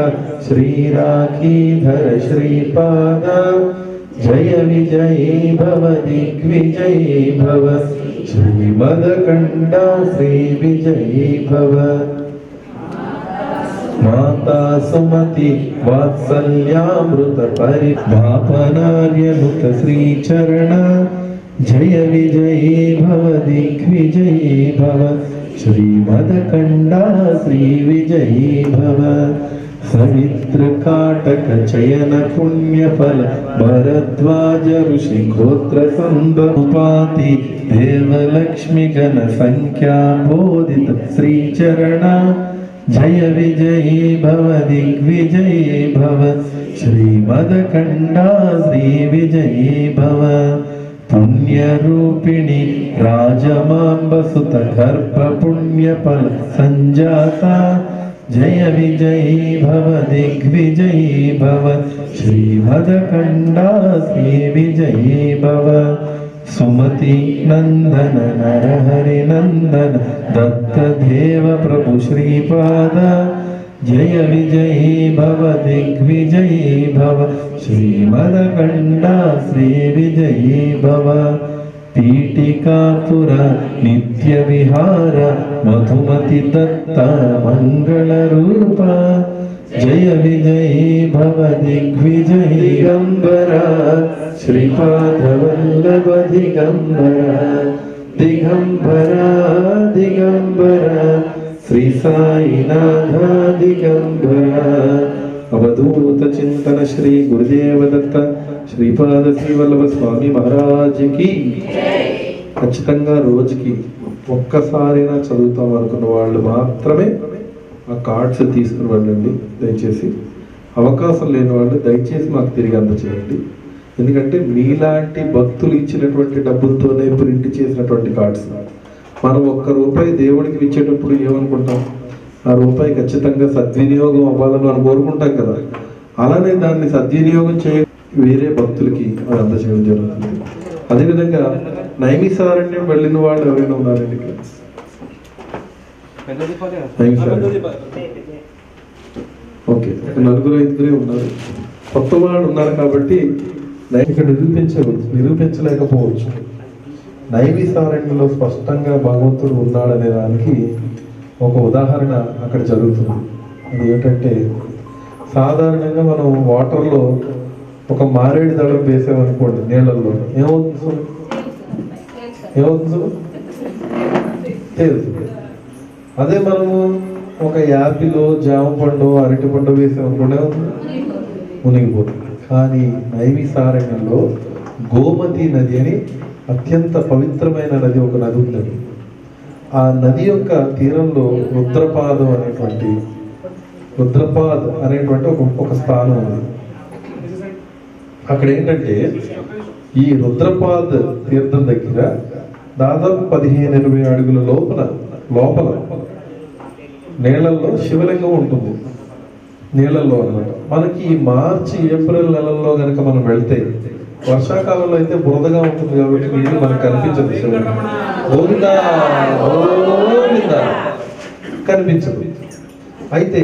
శ్రీ రాఖీధర శ్రీపాద జయ విజయీ భవ దిగ్విజయీ భవ, శ్రీమదకండ శ్రీ విజయీ భవ. మాతా సుమతి వాత్సల్యామృత పరిపాపనార్యనుత శ్రీచరణ జయ విజయీ భవ దిగ్విజయీ భవ, శ్రీమదకండ శ్రీ విజయీ భవ. సవిత్ర కాటక చయన పుణ్యఫల భరద్వాజ ఋషి గోత్ర సంభపాతి దేవలక్ష్మి గణ సంఖ్యా బోధిత శ్రీచరణ జయ విజయీ భవ దిగ్విజయీ భవ, శ్రీమదకండ శ్రీ విజయీ భవ. పుణ్యరూపిణి రాజమాంబసుత గర్భ పుణ్యఫల సంజాత జయ విజయీ భవ దిగ్విజయీ భవ, శ్రీమదకండ శ్రీ విజయీ భవ. సుమతి నందన నరహరి నందన దత్తదేవ ప్రభు శ్రీపాద జయ విజయీ భవ దిగ్విజయీ భవ, శ్రీమదకండ శ్రీ విజయీ భవ. పీఠికాపుర నిత్య విహార మధుమతి దత్త మంగళ రూప జయ విజయీ భవ దిగ్విజయీ దిగంబర, శ్రీపాద వల్లభ దిగంబర, దిగంబర దిగంబర, శ్రీ సాయినాథ దిగంబర. అవధూత చింతన శ్రీ గురుదేవ దత్త శ్రీపాద శ్రీ వల్లభ స్వామి మహారాజ్కి ఖచ్చితంగా రోజుకి ఒక్కసారైనా చదువుతాం అనుకున్న వాళ్ళు మాత్రమే ఆ కార్డ్స్ తీసుకుని వెళ్ళండి దయచేసి. అవకాశం లేని వాళ్ళు దయచేసి మాకు తిరిగి అందచేయండి. ఎందుకంటే మీలాంటి భక్తులు ఇచ్చినటువంటి డబ్బులతోనే ప్రింట్ చేసినటువంటి కార్డ్స్. మనం ₹1 దేవుడికి ఇచ్చేటప్పుడు ఏమనుకుంటాం, ఆ రూపాయి ఖచ్చితంగా సద్వినియోగం అవ్వాలని మనం కోరుకుంటాం కదా. అలానే దాన్ని సద్వినియోగం వేరే భక్తులకి అది అందచేయడం జరుగుతుంది. అదేవిధంగా నైమిసారణ్యం వెళ్ళిన వాళ్ళు ఎవరైనా ఉన్నారండి? ఓకే, నలుగురు 5 ఉన్నారు. కొత్త వాళ్ళు ఉన్నారు కాబట్టి ఇక్కడ నిరూపించలేకపోవచ్చు. నైమిసారణ్యంలో స్పష్టంగా భగవంతుడు ఉన్నాడనే దానికి ఒక ఉదాహరణ అక్కడ జరుగుతుంది. అది ఏంటంటే, సాధారణంగా మనం వాటర్లో ఒక మారేడు దళం వేసామనుకోండి నీళ్ళల్లో, ఏమవుతుంది? తేలుతుంది. అదే మనము ఒక యాపిల్, జామ పండు, అరటి పండు వేసామనుకోండి, ఏమవుతుంది? మునిగిపోతుంది. కానీ నైమిసారణ్యంలో గోమతి నది అని అత్యంత పవిత్రమైన నది, ఒక నది ఉందండి. ఆ నది యొక్క తీరంలో రుద్రపాద్ అనేటువంటి ఒక స్థానం ఉంది. అక్కడ ఏంటంటే, ఈ రుద్రపాద్ తీర్థం దగ్గర దాదాపు 15-20 అడుగుల లోపల నీళ్లలో శివలింగం ఉంటుంది. నీళ్లలో అన్నమాట. మనకి మార్చి, ఏప్రిల్ నెలల్లో కనుక మనం వెళ్తే, వర్షాకాలంలో అయితే బురదగా ఉంటుంది కాబట్టి నీళ్ళు మనకు కనిపించదు. శివలింగం కనిపించదు. అయితే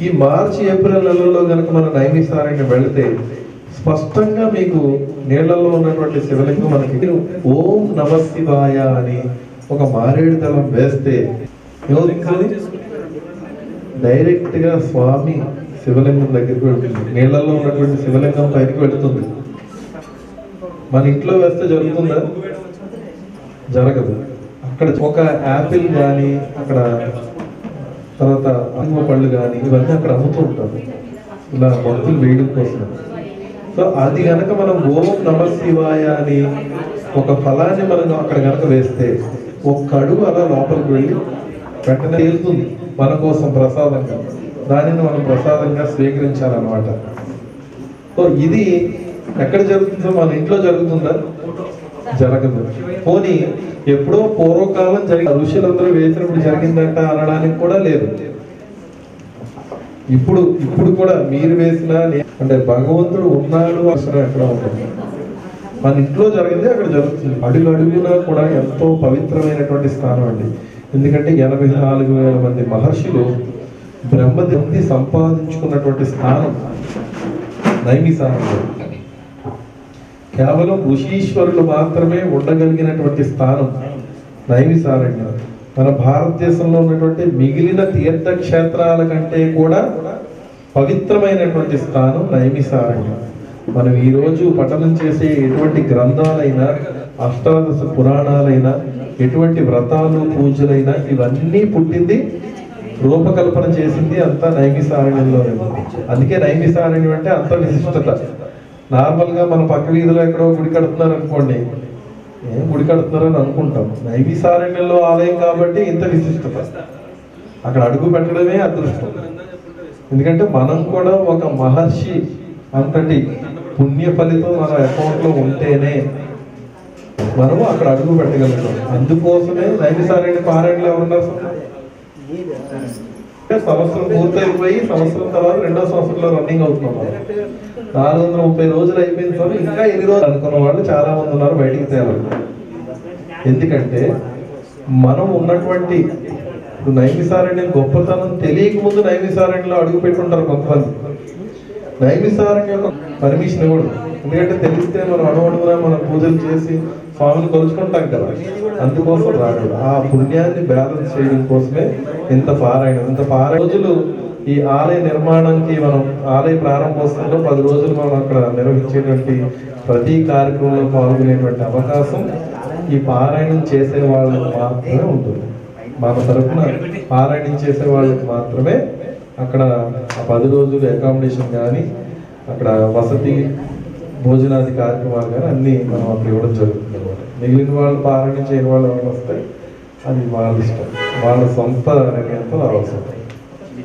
ఈ మార్చి, ఏప్రిల్ నెలల్లో కనుక మనం నైమిసారణ్యం వెళితే స్పష్టంగా మీకు నీళ్లలో ఉన్నటువంటి శివలింగం మనకి ఓం నమ శివాయ అని ఒక మారేడు దళం వేస్తే డైరెక్ట్ గా స్వామి శివలింగం దగ్గరికి వెళ్తుంది. నీళ్లలో ఉన్నటువంటి శివలింగం పైకి వెళుతుంది. మన ఇంట్లో వేస్తే జరుగుతుందా? జరగదు. అక్కడ ఒక యాపిల్ కానీ, అక్కడ తర్వాత అమ్మ పళ్ళు కానీ ఇవన్నీ అక్కడ అమ్ముతూ ఉంటారు, ఇలా భక్తులు వేయడం కోసం. సో అది కనుక మనం ఓం నమ శివాయ అని ఒక ఫలాన్ని మనం అక్కడ కనుక వేస్తే, ఒక్క అడుగు అలా లోపలికి వెళ్ళి వెంటనే తేలుతుంది మన కోసం ప్రసాదంగా. దానిని మనం ప్రసాదంగా స్వీకరించాలన్నమాట. సో ఇది ఎక్కడ జరుగుతుందో, మన ఇంట్లో జరుగుతుందా? జరగదు. పోనీ ఎప్పుడో పూర్వకాలం ఋషులందరూ వేసినప్పుడు జరిగిందంట అనడానికి కూడా లేదు. ఇప్పుడు కూడా మీరు వేసిన అంటే భగవంతుడు ఉన్నాడు అసలు ఎక్కడ ఉంటుంది. మన ఇంట్లో జరిగింది అక్కడ జరుగుతుంది. అడుగునా కూడా ఎంతో పవిత్రమైనటువంటి స్థానం అండి. ఎందుకంటే 84,000 మంది మహర్షులు బ్రహ్మదేవుని సంపాదించుకున్నటువంటి స్థానం నైమిసారణ్యం. కేవలం ఋషీశ్వరులు మాత్రమే ఉండగలిగినటువంటి స్థానం నైమిసారణ్యం. మన భారతదేశంలో ఉన్నటువంటి మిగిలిన తీర్థక్షేత్రాల కంటే కూడా పవిత్రమైనటువంటి స్థానం నైమిసారణ్యం. మనం ఈరోజు పఠనం చేసే ఎటువంటి గ్రంథాలైనా, అష్టాదశ పురాణాలైనా, ఎటువంటి వ్రతాలు, పూజలైనా ఇవన్నీ పుట్టింది, రూపకల్పన చేసింది అంతా నైమిసారణ్యంలోనే. అందుకే నైమిసారణ్యం అంటే అంత విశిష్టత. నార్మల్గా మన పక్క వీధిలో ఎక్కడో గుడి కడుతున్నారు అనుకోండి, ఏం గుడి కడుతున్నారని అనుకుంటాం. నైమిసారణ్యంలో ఆలయం కాబట్టి ఇంత విశిష్టత. అక్కడ అడుగు పెట్టడమే అదృష్టం. ఎందుకంటే మనం కూడా ఒక మహర్షి అంతటి పుణ్య ఫలితం మన అకౌంట్లో ఉంటేనే మనము అక్కడ అడుగు పెట్టగలుగుతాం. అందుకోసమే నైమిసారణ్య పారాయణలు ఎవరున్నారు? సంవత్సరం పూర్తయిపోయి సంవత్సరం తర్వాత 2వ సంవత్సరంలో రన్నింగ్ అవుతున్నాం. 430 రోజులు అయిపోయిన తర్వాత ఇంకా 8 రోజులు అనుకున్న వాళ్ళు చాలా మంది ఉన్నారు. బయటికి తేవాలి. ఎందుకంటే మనం ఉన్నటువంటి నైమిసారణ్యం గొప్పతనం తెలియక ముందు నైమిసారణ్యంలో అడుగు పెట్టుకుంటారు కొంతమంది. నైమిసారణ్యం యొక్క పర్మిషన్ ఇవ్వడు. ఎందుకంటే తెలిస్తే మనం అడవడుగా మనం పూజలు చేసి స్వామిని కొలుచుకుంటాం కదా, అందుకోసం రాడు. ఆ పుణ్యాన్ని బ్యాలెన్స్ చేయడం కోసమే ఇంత పారాయణ రోజులు. ఈ ఆలయ నిర్మాణానికి మనం ఆలయ ప్రారంభోత్సవంలో 10 రోజులు మనం అక్కడ నిర్వహించేటువంటి ప్రతి కార్యక్రమంలో పాల్గొనేటువంటి అవకాశం ఈ పారాయణం చేసే వాళ్ళకి మాత్రమే ఉంటుంది. మన తరఫున పారాయణం చేసే వాళ్ళకి మాత్రమే అక్కడ ఆ 10 రోజులు అకామిడేషన్ కానీ, అక్కడ వసతి, భోజనాది కార్యక్రమాలు కానీ అన్నీ మనం అక్కడ ఇవ్వడం జరుగుతుంది అనమాట. మిగిలిన వాళ్ళు పారాయణం చేయని వాళ్ళు ఎవరైనా వస్తే అది వాళ్ళ ఇష్టం, వాళ్ళ సొంత నిర్ణయంతో రావాల్సి ఉంటుంది.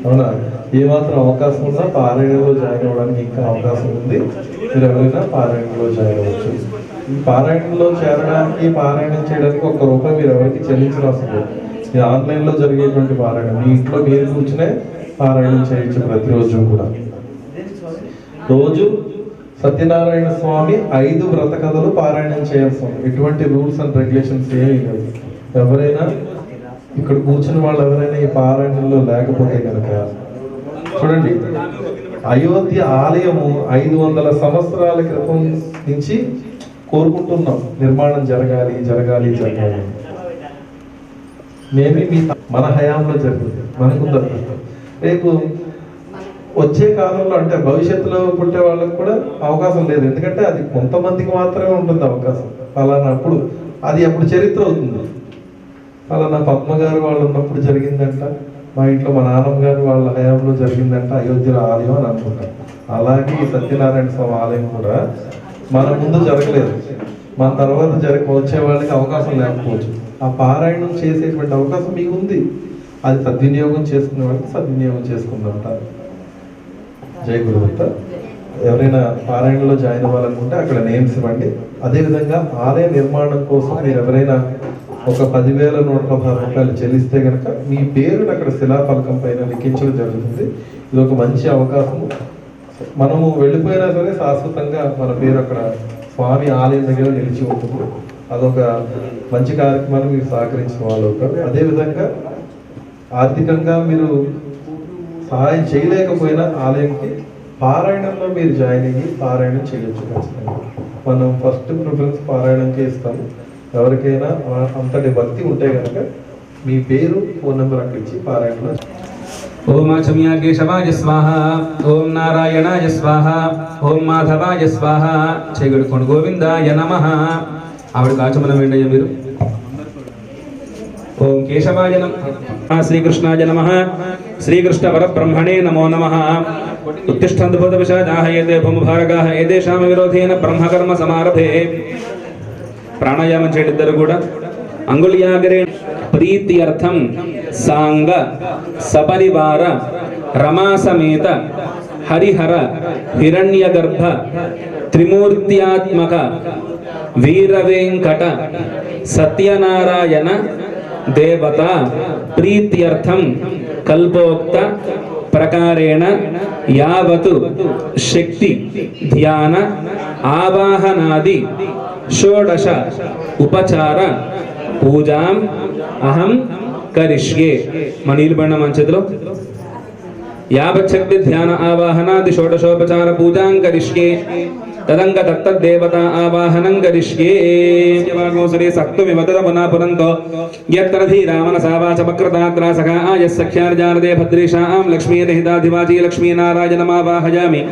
అవునా? ఏమాత్రం అవకాశం ఉన్నా పారాయణలో జాయిన్ అవ్వడానికి ఇంకా అవకాశం ఉంది. మీరు ఎవరైనా పారాయణలో జాయిన్ అవ్వచ్చు. ఈ పారాయణంలో చేరడానికి, పారాయణం చేయడానికి ₹1 మీరు ఎవరికి చెల్లించవలసిన లేదు. ఇది ఆన్లైన్లో జరిగేటువంటి పారాయణం. మీ ఇంట్లో మీరు కూర్చునే పారాయణం చేయొచ్చు ప్రతిరోజు కూడా. రోజు సత్యనారాయణ స్వామి 5 వ్రత కథలు పారాయణం చేయాల్సి ఉంది. ఎటువంటి రూల్స్ అండ్ రెగ్యులేషన్స్ ఏమీ లేవు. ఎవరైనా ఇక్కడ కూర్చుని వాళ్ళు ఎవరైనా ఈ పారాయణంలో లేకపోతే కనుక చూడండి, అయోధ్య ఆలయము 500 సంవత్సరాల క్రితం నుంచి కోరుకుంటున్నాం నిర్మాణం జరగాలి జరగాలి జరగాలి. మేబీ మన హయాంలో జరుగుతుంది, మనకుంది అదృష్టం. రేపు వచ్చే కాలంలో అంటే భవిష్యత్తులో పుట్టే వాళ్ళకి కూడా అవకాశం లేదు. ఎందుకంటే అది కొంతమందికి మాత్రమే ఉంటుంది అవకాశం. ఫలానా అప్పుడు అది అప్పుడు చరిత్ర అవుతుంది. ఫలానా పద్మ గారు వాళ్ళు ఉన్నప్పుడు జరిగిందంట, మా ఇంట్లో మా నాన్నమ్మ గారు వాళ్ళ హయాంలో జరిగిందంట అయోధ్యలో ఆలయం అని అనుకుంటాం. అలాగే ఈ సత్యనారాయణ స్వామి ఆలయం కూడా మన ముందు జరగలేదు, మన తర్వాత వచ్చే వాళ్ళకి అవకాశం లేకపోవచ్చు. ఆ పారాయణం చేసేటువంటి అవకాశం మీకు ఉంది. అది సద్వినియోగం చేసుకునే వాళ్ళకి సద్వినియోగం చేసుకుందంటారు. జై గురుదత్త. ఎవరైనా పారాయణలో జాయిన్ అవ్వాలనుకుంటే అక్కడ నేమ్స్ ఇవ్వండి. అదేవిధంగా ఆలయ నిర్మాణం కోసం మీరు ఎవరైనా ఒక ₹10,116 చెల్లిస్తే కనుక మీ పేరును అక్కడ శిలాఫలకం పైన లిఖించడం జరుగుతుంది. ఇది ఒక మంచి అవకాశము. మనము వెళ్ళిపోయినా సరే శాశ్వతంగా మన పేరు అక్కడ స్వామి ఆలయం దగ్గర నిలిచి ఉంటుంది. అదొక మంచి కార్యక్రమాన్ని మీరు సహకరించిన వాళ్ళు అవుతారు. అదేవిధంగా ఆర్థికంగా మీరు సహాయం చేయలేకపోయినా ఆలయంకి పారాయణంలో మీరు జాయిన్ అయ్యి పారాయణం చేయొచ్చు. ఖచ్చితంగా మనం ఫస్ట్ ప్రిఫరెన్స్ పారాయణంకే ఇస్తాము. ఎవరికైనా అంతటి భక్తి ఉంటే కనుక మీ పేరు, ఫోన్ నెంబర్ అక్కడ ఇచ్చి పారాయణలో. ఓం ఆచమ్య కేశవాయ స్వాహ, ఓం నారాయణాయ స్వాహ, ఓం మాధవాయ స్వాహ. చేయగడుకోండి. గోవిందాయ నమః. ఆవిడకి ఆచమనం ఏంటయ్యా మీరు? ఓం కేశవాయ నమః, శ్రీకృష్ణాయ నమః, శ్రీకృష్ణ పరబ్రహ్మణే నమో నమః. ఉత్తిష్టంతు భూతవిషాదాః ఏతే భూమభారగాః ఏతేషాం విరోధేన బ్రహ్మకర్మ సమారభే. ప్రాణాయామం చేయండి ఇద్దరు కూడా. అంగుళ్యాగ్రే ప్రీత్యర్థం సాంగ సపరివార రమాసమేత హరిహర హిరణ్యగర్భ త్రిమూర్త్యాత్మక వీరవేంకట సత్యనారాయణ దేవత ప్రీత్యర్థం కల్పోక్త ప్రకారేణ యావతు శక్తి ధ్యాన ఆవాహనాది షోడశ ఉపచార పూజాం అహం కరిష్యే. మన నీళ్ళు మంచిదిలో యావచ్చక్తి ధ్యాన ఆవాహనాది షోడశోపచార పూజాం కరిష్యే. తదంగ తత్తద్దేవతా ఆవాహనం కరిష్యే. శ్రీ సక్తుమివదద పునాపురంతో యత్ర ధీరామన సావాచమకృతాత్రా సఖా ఆయస్సఖ్యార్జానదే భద్రేషాం లక్ష్మీరహితాధివాచీ లక్ష్మీనారాయణమావాహయామి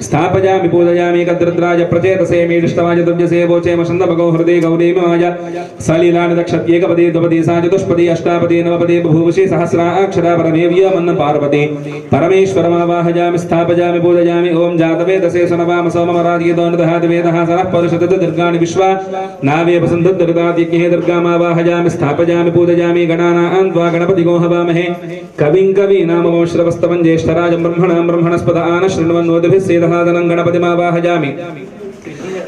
స్థాపయామి పూజయామి కద్రుద్రాయ ప్రచేతసే మీడిష్టవాయ దుర్జసే వోచేమ షందభగో హృదే గౌరీమాయ సలీలాని దక్షత్యేకపదే ద్వపదే సా చతుష్పదే అష్టాపదే నవపదే బభూవశే సహస్రాక్షరా పరమేవ్యమన్న పార్వతే పరమేశ్వరమావాహయామి స్థాపయామి పూజయామి. ఓం జాతవేదసే సునవామ సోమమరాజయతో దహాదివేదః సనః పరుషతద దుర్గాణి విశ్వ నావే వసంతు దుర్గాదిజ్ఞే దుర్గామావాహయామి స్థాపయామి పూజయామి. గణానాం త్వా గణపతిగో హవామహే కవిం కవీనామో శ్రవస్తవం జ్యేష్ఠరాజం బ్రహ్మణాం బ్రహ్మణస్పద ఆన శృణ్వన్నోతిభిः సేదహాదనం గణపతిమావాహయామి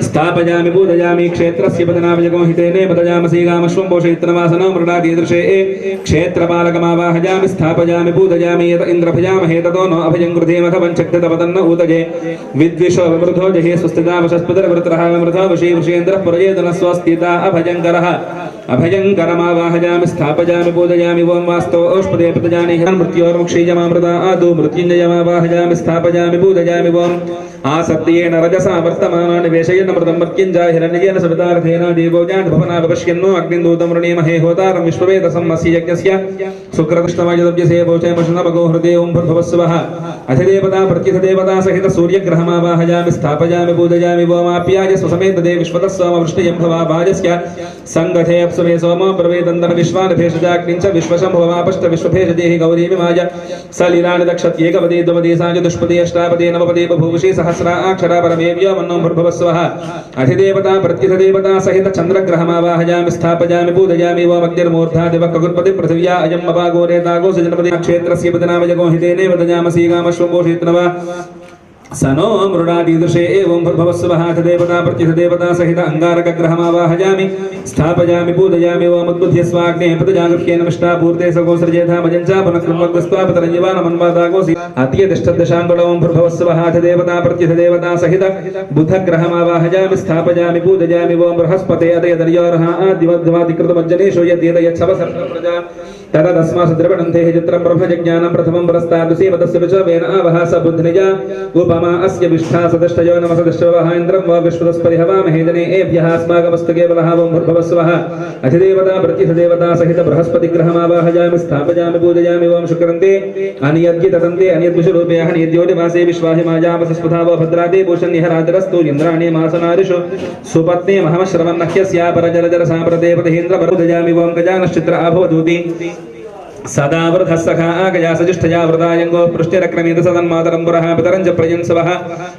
స్థాపయామి పూజయామి. క్షేత్రస్య పదనామజగోహితేనే పదయామసి గామశ్వం పోషయిత్రవాసనో మృడాదీదృశే క్షేత్రపాలకమావాహయామి స్థాపయామి పూజయామి. యత ఇంద్రభయామహే తతో నో అభయం కృధేమఖ పంచక్తితపతన్న ఊతజే విద్విషో విమృధో జహే స్వస్తిదా వశస్పతిర్వృత్రః విమృధో వశీ వృషేంద్రః పురయేతన స్వస్తితా అభయంకరః అభయంకరమావాహయామి స్థాపయామి పూజయామి. ఓం వాస్తో ఓష్పదే ప్రజాని మృత్యోర్ముక్షీయమామృతాదు మృత్యుంజయమావాహయామి స్థాపయామి పూజయామి. ఓం ఆసత్యేన రజసా వర్తమానాని వేషయేన మృతం మర్త్యుంజయ హిరణ్యేన సవితార్థేన దేవోజాన్ భవనాభ పశ్యన్నో అగ్నిదూతం వృణీమహే హోతారం విశ్వవేదసం అస్య యజ్ఞస్య శుక్రకృష్ణమయదవ్యసే భోచయమశనభగో హృదే ఓం భూర్భువస్సువః అధిదేవతా ప్రత్యధిదేవతా సహిత సూర్యగ్రహమావాహయామి స్థాపయామి పూజయామి. ఓం ఆప్యాయ స్వసమేత దే విశ్వతస్వామ వృష్ణయం భవా భాజస్య సంగతే वत्सवे सोमो प्रवेदन्दन विश्वान् भेषजाग्निञ्च विश्वशम्भुवमापष्ट विश्वभेषजेहि गौरी विमाज सलीलानि दक्षत्येकपदे द्विपदे साज दुष्पदे अष्टापदे नवपदे बभूवुषि सहस्रा अक्षरा परमेव्य मन्नो भूर्भुवस्वः अधिदेवता प्रत्यधिदेवता सहित चन्द्रग्रहमावाहयामि स्थापयामि पूजयामि वो अग्निर्मूर्धा दिवः ककुर्पति पृथिव्या अयम् अपागोरे तागो सजनपदे क्षेत्रस्य पदनामजगो हितेने वदजामसि गामश्वपोषित्नवा सनो मृडादीदृशे एवं भूर्भुवस्वः देवता प्रत्यधिदेवता सहित अंगारकग्रहमावाहयामि स्थापयामि पूजयामि ओमुद्बुध्यस्वाग्ने पदजागृह्येन मिष्टापूर्ते सगोसृजेथा मजञ्चा पुनःकृन्वग्स्त्वापतरञ्जवानमन्वादागोसि अत्यतिष्ठदशाङ्गुलवं भूर्भुवस्वः देवता प्रत्यधिदेवता सहित बुधग्रहमावाहयामि स्थापयामि पूजयामि ओं बृहस्पते अदयदर्योरः आदिवद्वादिकृतमज्जनेषु यद्येतयच्छवसर्गप्रजा तदस्मासु द्रवणन्तेः चित्रं ब्रह्मजज्ञानं प्रथमं पुरस्तादुसीवतस्य विचवेन आवहा स बुद्धिनिजा उपमा अस्य विष्ठा सदष्टयो नमसदष्टवः इन्द्रं वा विश्वदस्परिहवामहे जने एभ्यः अस्माकमस्तु केवलः वं भूर्भुवस्वः अधिदेवता प्रत्यधिदेवता सहित बृहस्पतिग्रहमावाहयामि स्थापयामि पूजयामि ओं शुक्रन्ते अनियद्यतन्ते अनियद्विषरूपे अनियद्योनिवासे विश्वाहिमाजामसस्पथावो भद्रादे भूषण्यहराजरस्तु इन्द्राणि मासनारिषु सुपत्ने महमश्रवन्नह्यस्या परजरजरसाम्प्रदेवतेन्द्र पूजयामि ओं गजानश्चित्र अभवदूति सदा वृद्धः सखा आगया सजिष्ठया वृदायङ्गो पृष्टिरक्रमीत सदन्मातरं पुरः पितरं च प्रयन्सवः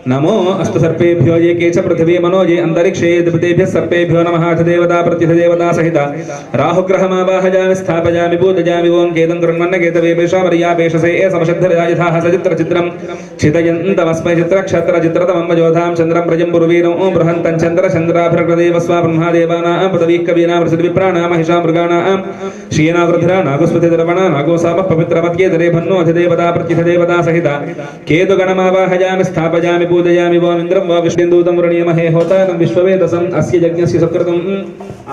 नमो अस्तु सर्पेभ्यो ये के च पृथिवी मनो ये अन्तरिक्षे द्वितेभ्यः सर्पेभ्यो नमः देवता प्रत्यधिदेवता सहित राहुग्रहमावाहयामि स्थापयामि पूजयामि ओं केतं कृण्वन्न केतवेपेशामर्यापेशसे ए समशद्धरायथाः सचित्रचित्रं चितयन्तमस्मै चित्रक्षत्रचित्रतमं वजोधां चन्द्रं प्रजं पुरुवीरं ओं बृहन्तं चन्द्रचन्द्राभिर्गदेव स्वा ब्रह्मादेवानां पदवीः कवीनां प्रसिद्धिविप्राणां महिषां मृगाणां श्येनावृद्धिरा नागोस्पतिर्वण नागोसाप पवित्रमत्ये दरे भन्नो अधिदेवता प्रत्यधिदेवता सहित केतुगणमावाहयामि स्थापयामि पूजयामि वो इन्द्रं वा विष्णुदूतं वृणीमहे होतानं विश्ववेदसम् अस्य यज्ञस्य सुकृतम्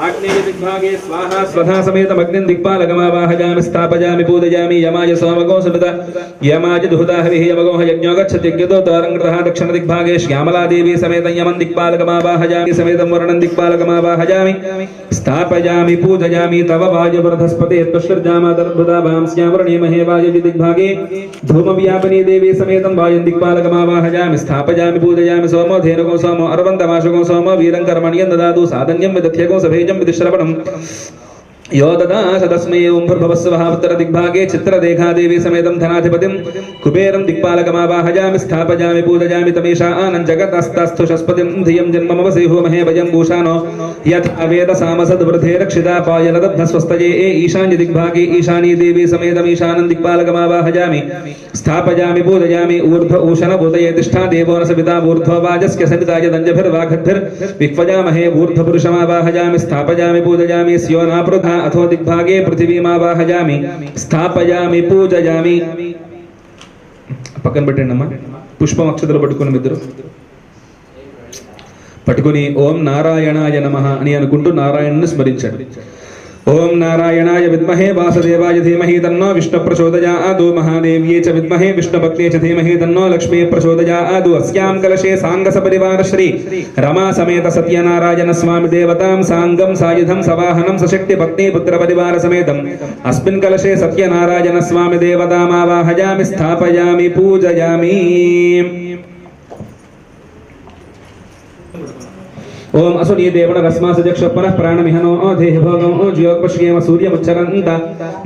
आग्नेय दिग्भागे स्वाहा स्वधा समेतम् अग्निं दिक्पालकमावाहयामि स्थापयामि पूजयामि यमाय सोमगो समित यमाय दुहुता हविः यमगो यज्ञो गच्छति यज्ञतो तारङ्कृतः दक्षिण दिग्भागे श्यामला देवी समेतं यमं दिक्पालकमावाहयामि समेतं वर्णं दिक्पालकमावाहयामि स्थापयामि पूजयामि तव वायुवर्धस्पते त्वष्टर्जामादर्भुता वांस्यावृणीमहे वायुजि दिग्भागे धूमव्यापिनी देवी समेतं वायुं दिक्पालकमावाहयामि स्थापयामि पूजयामि सोमो धेनुको सोमो अर्वन्तमाशुको सोमो वीरं कर्मण्यं ददातु साधन्यं विदध्यको सभेजं विदिश्रवणम् यो ददाश तस्मै ओं भूर्भुवस्वः उत्तरदिग्भागे चित्रदेखादेवी समेतं धनाधिपतिं कुबेरं दिक्पालकमावाहयामि स्थापयामि पूजयामि तमेषा आनन् जगतस्तस्थु शस्पतिं धियं जन्ममवसि होमहे भजं भूषाणो यथा वेदसामसद्वृद्धे रक्षिता पायलदब्धस्वस्तये ईशान्य दिग्भागे ईशानी देवी समेतं ईशानं दिक्पालकमावाहयामि स्थापयामि पूजयामि ऊर्ध्व ऊषणभूतये तिष्ठा देवो न सविता ऊर्ध्व वाजस्य सविताय दञ्जभिर्वाघद्भिर्विक्वजामहे ऊर्ध्वपुरुषमावाहयामि स्थापयामि पूजयामि स्योनापृथा अथो दिग्भागे पृथिवीमावाहयामि स्थापयामि पूजयामि పక్కన పెట్టండి అమ్మా పుష్పం అక్షతలు పట్టుకొని ఇద్దరు పట్టుకొని ఓం నారాయణాయ నమః అని అనుకుంటూ నారాయణుని స్మరించండి ఓం నారాయణాయ విద్మహే వాసుదేవాయ ధీమహి తన్నో విష్ణు ప్రచోదయాత్ మహాదేవ్యే చ విద్మహే విష్ణుభక్తే చ ధీమహి తన్నో లక్ష్మీ ప్రచోదయాత్ అస్యాం కలశే సాంగ సపరివార శ్రీ రమా సమేత సత్యనారాయణ స్వామి దేవతాం సాంగం సాయుధం సవాహనం సశక్తి భక్తి పుత్ర పరివార సమేతం అస్మిన్ కలశే సత్యనారాయణ స్వామి దేవతామావాహయామి స్థాపయామి పూజయామి ओम असुनी देवण रस्मासजक्ष पुनः प्राणमिहनो देह भोगं ज्योत्पश्येम सूर्यमुच्चरन्त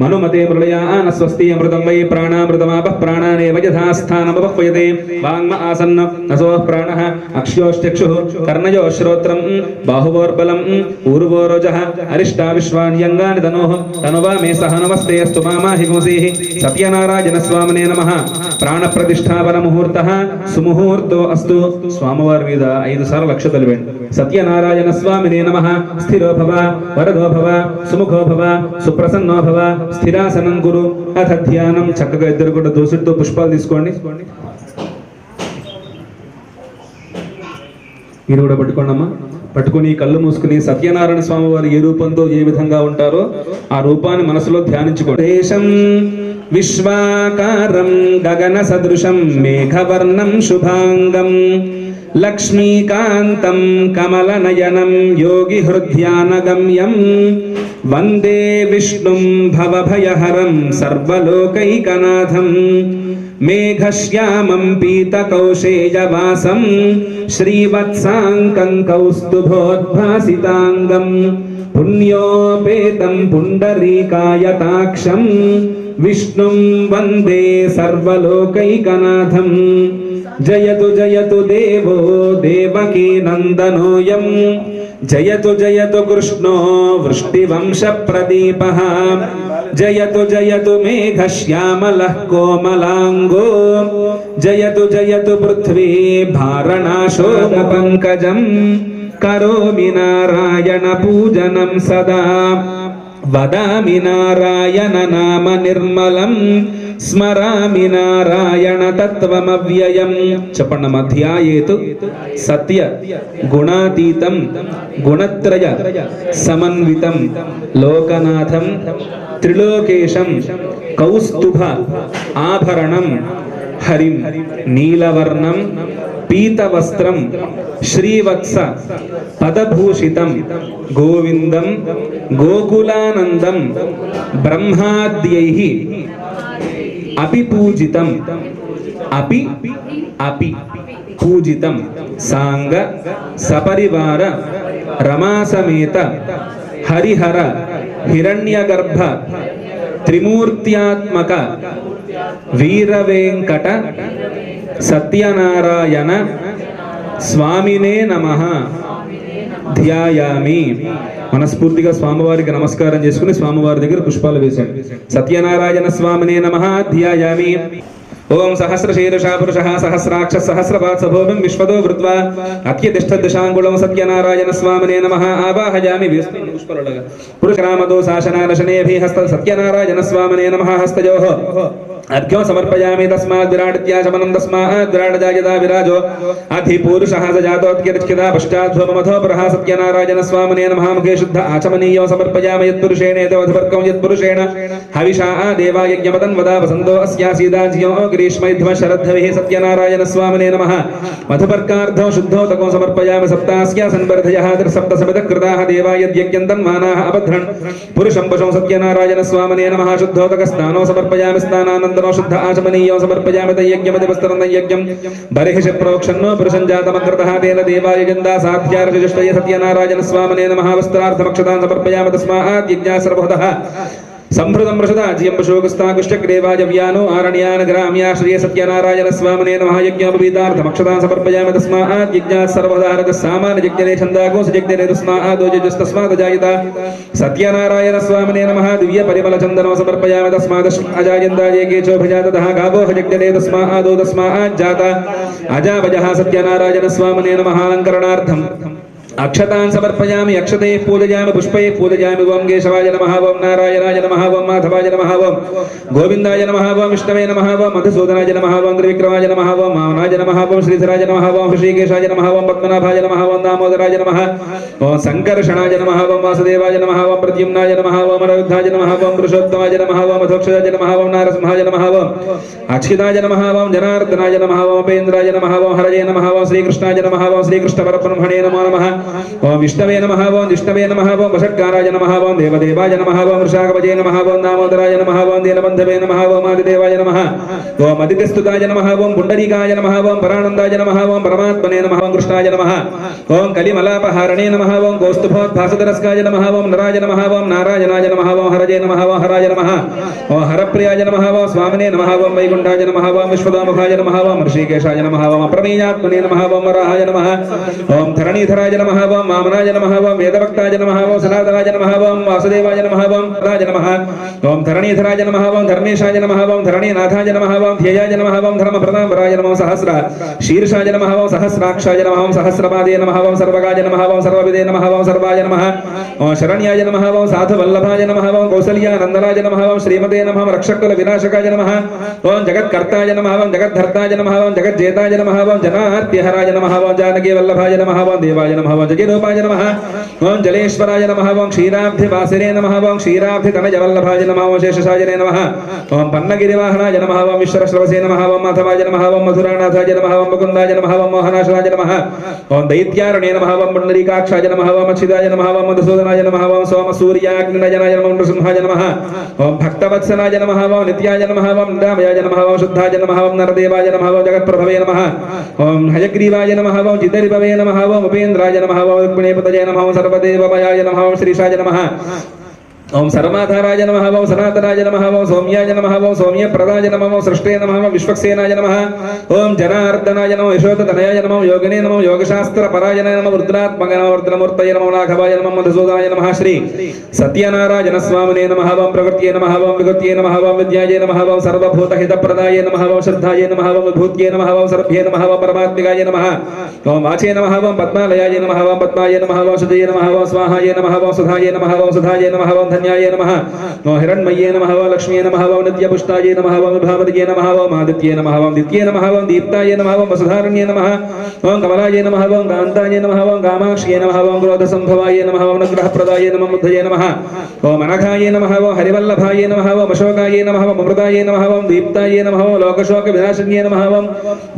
मनुमते मृळयान स्वस्ति अमृतं वै प्राणामृतमापः प्राणानेव यथा स्थानमपह्वयते वाङ्म आसन्न असोः प्राणः अक्ष्योश्चक्षुः कर्णयो श्रोत्रं बाहुवोर्बलम् ऊर्वोरोजः अरिष्टा विश्वान्यङ्गानि तनोः तनुवा मे सह नमस्ते अस्तु मामाहि गोसीः सत्यनारायणस्वामिने नमः प्राणप्रतिष्ठापनमुहूर्तः सुमुहूर्तो अस्तु स्वामिवारि మీద 5 సార్లు లక్షతలు వేయండి సత్యనారాయణ స్వామినే నమః స్థిరో భవ వరదో భవ సుముఖో భవ సుప్రసన్నో భవ స్థిరాసనం గురు అథ ధ్యానం చక్కగా ఇద్దరు కూడా దోసుడితో పుష్పాలు తీసుకోండి మీరు కూడా పట్టుకోండమ్మా పట్టుకొని కళ్ళు మూసుకుని సత్యనారాయణ స్వామి వారు ఏ రూపంతో ఏ విధంగా ఉంటారో ఆ రూపాన్ని మనసులో ధ్యానించుకోండి దేశం విశ్వాకారం గగన సదృశం మేఘవర్ణం శుభాంగం లక్ష్మీకాంతం కమలనయనం యోగి హృద్యానగమ్యం వందే విష్ణుం భవభయహరం సర్వలోకైకనాథం మేఘశ్యామం పీతకౌశేయవాసం శ్రీవత్సాంకం కౌస్తుభోద్భాసితాంగం పుణ్యోపేతం పుండరీకాయతాక్షం విష్ణుం వందే సర్వలోకైకనాథం. జయతు జయతు దేవో దేవకీ నందనోయం, జయతు జయతు కృష్ణో వృష్టివంశ ప్రదీపః, జయతు జయతు మేఘశ్యామలః కోమలాంగో, జయతు జయతు పృథ్వీ భారణాశో పంకజం. కరోమి నారాయణ పూజనం సదా, వదామి నారాయణ నామ నిర్మలం, స్మరామి నారాయణ తత్వమవ్యయం. చెప్పండి. అధ్యాయేతు సత్య గుణాతీతం గుణత్రయ సమన్వితం లోకనాథం త్రిలోకేశం కౌస్తుభ ఆభరణం హరిం నీలవర్ణం పీతవస్త్రం శ్రీవత్స పదభూషితం గోవిందం గోకులానందం బ్రహ్మాద్యైః అపి పూజితం అపి అపి పూజితం సాంగ సపరివార రమాసమేత హరిహర హిరణ్యగర్భ త్రిమూర్త్యాత్మక వీరవేంకట సత్యనారాయణ స్వామినే నమః ధ్యాయామి. మనస్ఫూర్తిగా స్వామివారికి నమస్కారం చేసుకుని స్వామివారి దగ్గర పుష్పాలు వేశాడు. సత్యనారాయణ స్వామినే నమః ధ్యాయామి. ఓం సహస్రశీర్షా పురుషః సహస్రాక్ష సహస్రపాత్ సభోమిం విశ్వదో వృత్వా అత్యతిష్ఠదశాంగుళం సత్యనారాయణ స్వామినే నమః ఆవాహయామి. పుష్పలగా పురుషరామదో శాసనానశనేభి హస్త సత్యనారాయణ స్వామినే నమః హస్తయోః అర్ఘ్యం సమర్పయామి. తస్మాత్ విరాడిత్యాచమనం తస్మాత్ విరాడజాయదా విరాజో అధిపూరుషః సజాతోత్కరిష్కిదా పశ్చాద్ధ్వమథో పరః సత్యనారాయణ స్వామినే నమః. ముఖే శుద్ధ ఆచమనీయం సమర్పయామి. యత్పురుషేణేతవధపర్కం యత్పురుషేణ హవిషా దేవాయజ్ఞపదన్ వదా వసంతో అస్యాసీదాజ్ఞో గ్రీష్మైధ్వ శరద్ధవిః సత్యనారాయణ స్వామినే నమః. మధుపర్కార్ధం శుద్ధోదకం సమర్పయామి. సప్తాస్యా సంవర్ధయః సప్త సమితః కృతాః దేవాయజ్ఞంతం మానాః అబధ్రన్ పురుషం పశుం సత్యనారాయణ స్వామినే నమః. శుద్ధోదక స్నానో సమర్పయామి. స్నానానంద శుద్ధ ఆచమనీయం సమర్పయామి. దయ్యజ్ఞమతివస్తరం దయ్యజ్ఞం బర్హిష ప్రోక్షన్నో పురుషం జాతమగ్రతః తేన దేవాయజందా సాధ్యార్షజుష్టయ సత్యనారాయణ స్వామినే నమః. వస్త్రార్థమక్షతాన్ సమర్పయామి. తస్మాత్ యజ్ఞాసర్వహుతః సంభృతం వృషదాజ్యం పశోగస్తాకుష్టగ్రేవాజవ్యానో ఆరణ్యాన్ గ్రామ్యా శ్రీయ సత్యనారాయణ స్వామినే నమః. యజ్ఞోపవీతార్థమక్షతాన్ సమర్పయామి. తస్మాత్ యజ్ఞాత్ సర్వదారక సామాన్య యజ్ఞనే ఛందాగో సయజ్ఞనే తస్మాత్ దోజస్తస్మాత్ జాయత సత్యనారాయణ స్వామినే నమః. దివ్య పరిమళ చందనం సమర్పయామి. తస్మాత్ అజాయందాయే కేశోభజాతః గావో యజ్ఞనే తస్మాత్ తస్మాత్ జాత అజావజః సత్యనారాయణ స్వామినే నమః. అలంకరణార్థం అక్షతాన్ సమర్పయామి. అక్షతే పూజయామి. పుష్పే పూజయామి. ఓం కేశవాయ నమః. ఓం నారాయణాయ నమః. ఓం మాధవాయ నమః. ఓం గోవిందాయ నమః. ఓం విష్ణవే నమః. ఓం మధుసూదనాయ నమః. ఓం త్రివిక్రమాయ నమః. ఓం వామనాయ నమః. ఓం శ్రీధరాయ నమః. ఓం హృషీకేశాయ నమః. ఓం పద్మనాభాయ నమః. ఓం దామోదరాయ నమః. ఓం సంకర్షణాయ నమః. ఓం వాసుదేవాయ నమః. ఓం ప్రద్యుమ్నాయ నమః. ఓం అనిరుద్ధాయ నమః. ఓం పురుషోత్తమాయ నమః. ఓం అధోక్షజాయ నమః. ఓం నారసింహాయ నమః. ఓం అచ్యుతాయ నమః. ఓం జనార్దనాయ నమః. ఓం ఉపేంద్రాయ నమః. ఓం హరయే నమః. ఓం శ్రీకృష్ణాయ నమః. ఓం శ్రీకృష్ణ పరబ్రహ్మణే నమో నమః. ఓం విష్ణవే నమః. ఓం జిష్ణవే నమః. ఓం వషట్కారాయ నమః. ఓం దేవదేవాయ నమః. ఓం వృషాకవజే నమః. ఓం దామోదరాయ నమః. ఓం దీనబంధవే నమః. ఓం ఆదిదేవాయ నమః. ఓం అదితిస్తుతాయ నమః. ఓం పుండరీకాయ నమః. ఓం పరానందాయ నమః. ఓం పరమాత్మనే నమః. ఓం కృష్ణాయ నమః. ఓం కలిమలాపహారణే నమః. ఓం కౌస్తుభోద్భాసదరస్కాయ నమః. ఓం నరాయ నమః. ఓం నారాయణాయ నమః. ఓం హరజే నమః. ఓం హరాయ నమః. ఓం హరప్రియాయ నమః. ఓం స్వామినే నమః. ఓం వైకుంఠాయ నమః. ఓం విశ్వదాముఖాయ నమః. ఓం ఋషికేశాయ నమః. ఓం అప్రమేయాత్మనే నమః. ఓం వరాహాయ నమః. ఓం ధరణీధరాయ నమః. ఓం వామనాయ నమః. ఓం వేదవక్తాయ నమః. ఓం సనాతనాయ నమః. ఓం వాసుదేవాయ నమః. ఓం రాజ నమః. ఓం ధరణీధరాయ నమః. ఓం ధర్మేశాయ నమః. ఓం ధరణీనాథాయ నమః. ఓం ధ్యేయాయ నమః. ఓం ధర్మప్రదాంబరాయ నమః. ఓం సహస్ర శీర్షాయ నమః. ఓం సహస్రాక్షాయ నమః. ఓం సహస్రపాదే నమః. ఓం సర్వగాయ నమః. ఓం సర్వవిదే నమః. ఓం సర్వాయ నమః. ఓం శరణ్యాయ నమః. ఓం సాధువల్లభాయ నమః. ఓం కౌసల్యానందనాయ నమః. ఓం శ్రీమతే నమః. రక్షకుల వినాశకాయ నమః. ఓం జగత్కర్తాయ నమః. ఓం జగద్ధర్తాయ నమః. ఓం జగజ్జేతాయ నమః. ఓం జనార్త్యహరాయ నమః. ఓం జానకీ వల్లభాయ నమః. ఓం దేవాయ నమః. ఓం జగరూపాయ నమః. ఓం జలేశ్వరాయ నమః. ఓం క్షీరాబ్ధి వాసినే నమః. ఓం క్షీరాబ్ధి తనజవల్లభాయ నమః. ఓం శేషశాయనే నమః. ఓం పన్నగిరివాహనాయ నమః. ఓం విశ్వరశ్రవసే నమః. ఓం మాధవాయ నమః. ఓం మధురానాథాయ నమః. ఓం ముకుందాయ నమః. ఓం మోహనాశనాయ నమః. ఓం దైత్యారణే నమః. ఓం పుండరీకాక్షాయ నమః. ఓం అచ్యుతాయ నమః. ఓం మధుసూదనాయ నమః. ఓం సోమ సూర్యాగ్నినయనాయ నమః. ఓం నృసింహాయ నమః. ఓం భక్తవత్సనాయ నమః. ఓం నిత్యాయ నమః. ఓం నిరామయాయ నమః. ఓం శుద్ధాయ నమః. ఓం నరదేవాయ నమః. ఓం జగత్ప్రభవే నమః. ఓం హయగ్రీవాయ నమః. ఓం చిదరిభవే నమః. ఓం ఉపేంద్రాయ నమః. नमः ओम रुक्मिणीपतये नमः ओम सर्वदेवमयाय नमः ओम श्रीशाय नमः ओम सर्वाधाराय नमः ओम सनातनाय नमः ओम सौम्याय नमः ओम सौम्यप्रदाय नमः ओम सृष्टे नमः ओम विश्वक्सेनाय नमः ओम जनार्दनाय नमः यशोधतनयाय नमः योगिने नमः योगशास्त्रपराय नमः रुद्रात्मकाय नमः रुद्रमूर्तये नमः नागवाय नमः मधुसूदनाय नमः श्री सत्यनारायण स्वामिने नमः ओम प्रकृत्ये नमः ओम विगत्ये नमः ओम विद्याय नमः ओम सर्वभूतहितप्रदाय नमः ओम श्रद्धाय नमः ओम विभूत्ये नमः ओम सर्भ्ये नमः ओम परमात्मिकाय नमः ओम वाचे नमः ओम पद्मालयाय नमः ओम पद्माय नमः ओम सुधये नमः ओम स्वाहाय नमः ओम सुधाय नमः ओम सुधाय नमः ओम धन्याय नमः ओम हिरण्मये नमः ओम लक्ष्म्ये नमः ओम नित्यपुष्टाय नमः ओम विभावदये नमः ओम आदित्ये नमः ओम दित्ये नमः ओम दीप्ताय नमः ओम वसुधारण्ये नमः ओम कमलाय नमः ओम कान्ताय नमः ओम कामाक्ष्ये नमः ओम क्रोधसम्भवाय नमः ओम अनुग्रहप्रदाय नमः बुद्धये नमः ओम अनघाय नमः ओम हरिवल्लभाय नमः ओम अशोकाय नमः ओम अमृताय नमः ओम दीप्ताय नमः ओम लोकशोकविनाशिन्ये नमः ओम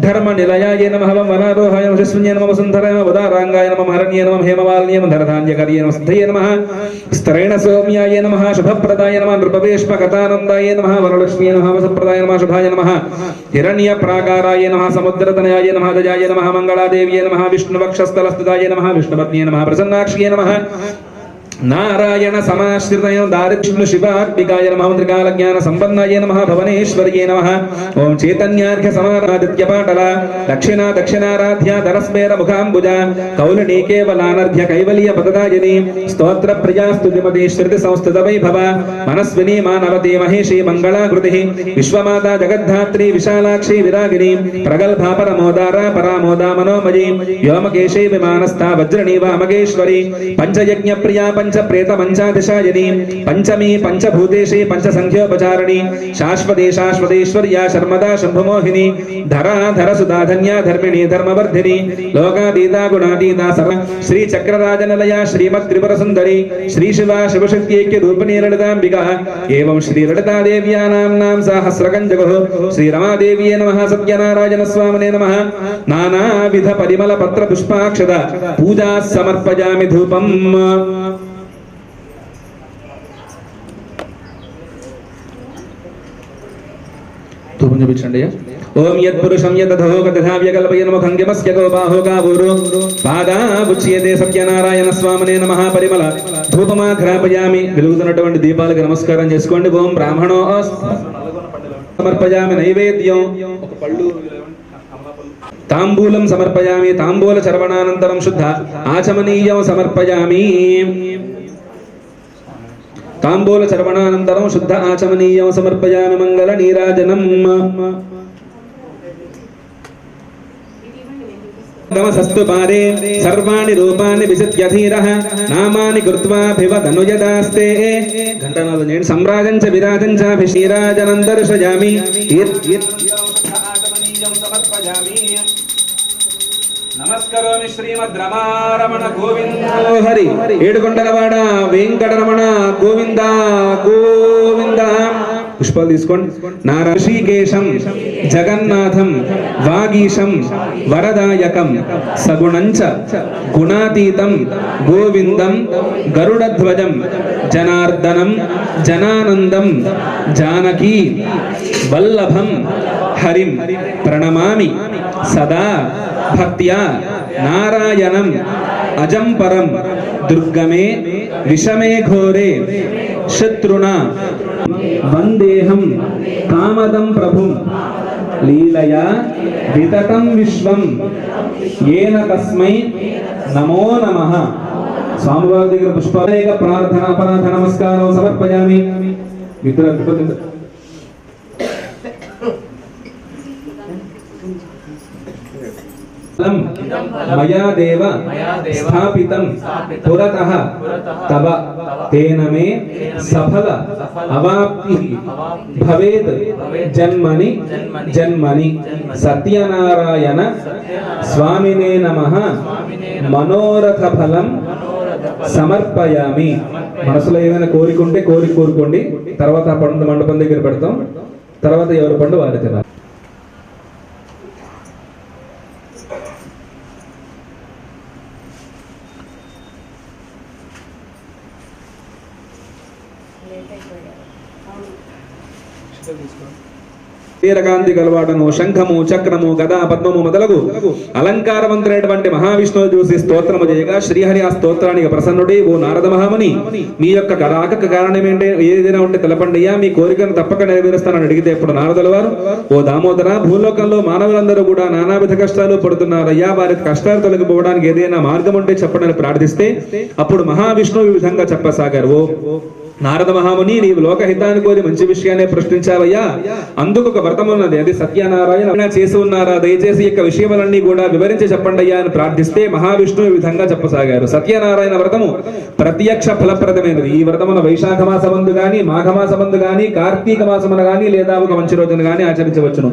धर्मनिलयाय नमः ओम वनारोहाय नमः शिस्वन्ये नमः वसुन्धराय नमः उदाराङ्गाय नमः हरण्ये नमः हेमवाल्ये नमः धरधान्यकार्ये नमः सिद्धये नमः स्तरेण सौम्याय नमः शुभप्रदाय नमः नृपवेश्मगतानन्दाय नमः वरलक्ष्म्ये नमः वसुप्रदाय नमः शुभाय नमः हिरण्यप्राकाराय नमः समुद्रतनयाय नमः दजाय नमः मङ्गलादेव्ये नमः विष्णुवक्षस्थलस्थिताय नमः विष्णुपत्न्ये नमः प्रसन्नाक्ष्ये नमः नारायण समाश्रितय दारिद्र्य शिवात्मिकाय नमः त्रिकालज्ञान संपन्नाय नमः भवनेश्वर्ये नमः ओम चैतन्यार्घ्य समारादित्य पाटल दक्षिणाराध्या धरस्मेर मुखाम्बुजा कौलिनी केवलानर्घ्य कैवल्य पददायिनी स्तोत्र प्रिया स्तुतिमती श्रुति संस्थित वैभव मनस्विनी मानवती महेशी मंगलाकृतिः विश्वमाता जगद्धात्री विशालाक्षी विरागिनी प्रगल्भा परमोदारा परामोदा मनोमयी व्योमकेशी विमानस्था वज्रणी वामकेश्वरी पंचयज्ञ प्रिया पंच प्रेत पंचादिशायिनी पंचमी पंचभूतेशी पंचसंख्योपचारिणी शाश्वतेश्वर्या शर्मदा शंभुमोहिनी धरा धरसुधा धन्या धर्मिणी धर्मवर्धिनी लोकातीता गुणातीता सर्व श्री चक्रराजनिलया श्रीमत् त्रिपुर सुंदरी श्री शिवा शिवशक्त्यैक्य रूपिणी ललितांबिका एवं श्री ललिता देव्या नाम्नां सहस्रकंजगः श्री रमादेव्ये नमः सत्यनारायण स्वामिने नमः नानाविध परिमल पत्र पुष्पाक्षत पूजा समर्पयामि धूपम् धूपं చూపించండి ఓం యత్పురుషం యతథో కథా వ్యకల్పయన్ ముఖంగమస్య గోపాహో గావూరు పాదాబుచ్యతే సత్యనారాయణ స్వామినే నమః పరిమళ ధూపమాఘ్రాపయామి వెలుగుతున్నటువంటి దీపాలకు నమస్కారం చేసుకోండి ఓం బ్రాహ్మణో సమర్పయామి నైవేద్యం ఒక పళ్ళు తాంబూలం సమర్పయామి తాంబూల చర్వణానంతరం శుద్ధ ఆచమనీయం సమర్పయామి तांबूल चर्वणानन्तरं शुद्ध आचमनीयं समर्पयामि मंगल नीराजनम् नमस्तु पारे सर्वाणि रूपाणि विचित्यधीरः नामानि कृत्वाभिवदनुयदास्ते घण्टानादं सम्राजं च विराजं च नीराजनं दर्शयामि आचमनीयं समर्पयामि नमस्करोमि श्रीमद्रमारमण गोविंद हरि ఏడుకొండలవాడ వెంకటరమణ గోవింద గోవింద పుష్పాలు తీసుకోండి నారాశీకేశం జగన్నాథం వాగీశం వరదాయకం సగుణంచ గుణాతీతం గోవిందం గరుడధ్వజం జనార్దనం జనానందం జానకీ వల్లభం హరిం ప్రణమామి సదా భక్త్యా నారాయణం అజం పరం దుర్గమే విషమే ఘోరే శత్రునా వందేహం కామదం ప్రభుం లీలయా వితతం విశ్వం ఏన తస్మై నమో నమః స్వామివారి దగ్గర పుష్పాలేక ప్రార్థన అపరాధ నమస్కారం సమర్పయామి మిత్రులు मया देव स्थापितं पुरतः तव तेन मे सफल अवाप्तिः भवेत् जन्मनि जन्मनि सत्यनारायण स्वामिने नमः मनोरथ फलं సమర్పయామి మనసులో ఏమైనా కోరికుంటే కోరుకోండి తర్వాత పండు మండపం దగ్గర పెడతాం తర్వాత ఎవరు పండు వారి తినాలి తీరకాంతి గలవాడను శంఖము చక్రము గదా పద్మము మొదలగు అలంకారవంతుడైనటువంటి మహావిష్ణువు చూసి స్తోత్రము చేయగా శ్రీహరి ఆ స్తోత్రానికి ప్రసన్నుడి ఓ నారద మహాముని మీ యొక్క రాకకు కారణం ఏంటి ఏదైనా ఉంటే తెలపండియా మీ కోరికను తప్పక నెరవేరుస్తానని అడిగితే ఇప్పుడు నారదుల వారు ఓ దామోదర భూలోకంలో మానవులందరూ కూడా నానావిధ కష్టాలు పడుతున్నారయ్యా వారి కష్టాలు తొలగిపోవడానికి ఏదైనా మార్గం ఉంటే చెప్పడని ప్రార్థిస్తే అప్పుడు మహావిష్ణువు ఈ విధంగా చెప్పసాగారు ఓ నారద మహాముని నీవు లోకహితాన్ని కోరి మంచి విషయాన్ని ప్రశ్నించావయ్యా అందుకు ఒక వ్రతం ఉన్నది అది సత్యనారాయణ చేసి ఉన్నారా దయచేసి యొక్క విషయములన్నీ కూడా వివరించి చెప్పండి అయ్యా అని ప్రార్థిస్తే మహావిష్ణువు ఈ విధంగా చెప్పసాగారు సత్యనారాయణ వ్రతము ప్రత్యక్ష ఫలప్రదమైనది ఈ వ్రతమున వైశాఖ మాసమందు గాని మాఘమాసమందు గాని కార్తీక మాసమున గాని లేదా ఒక మంచి రోజున గాని ఆచరించవచ్చును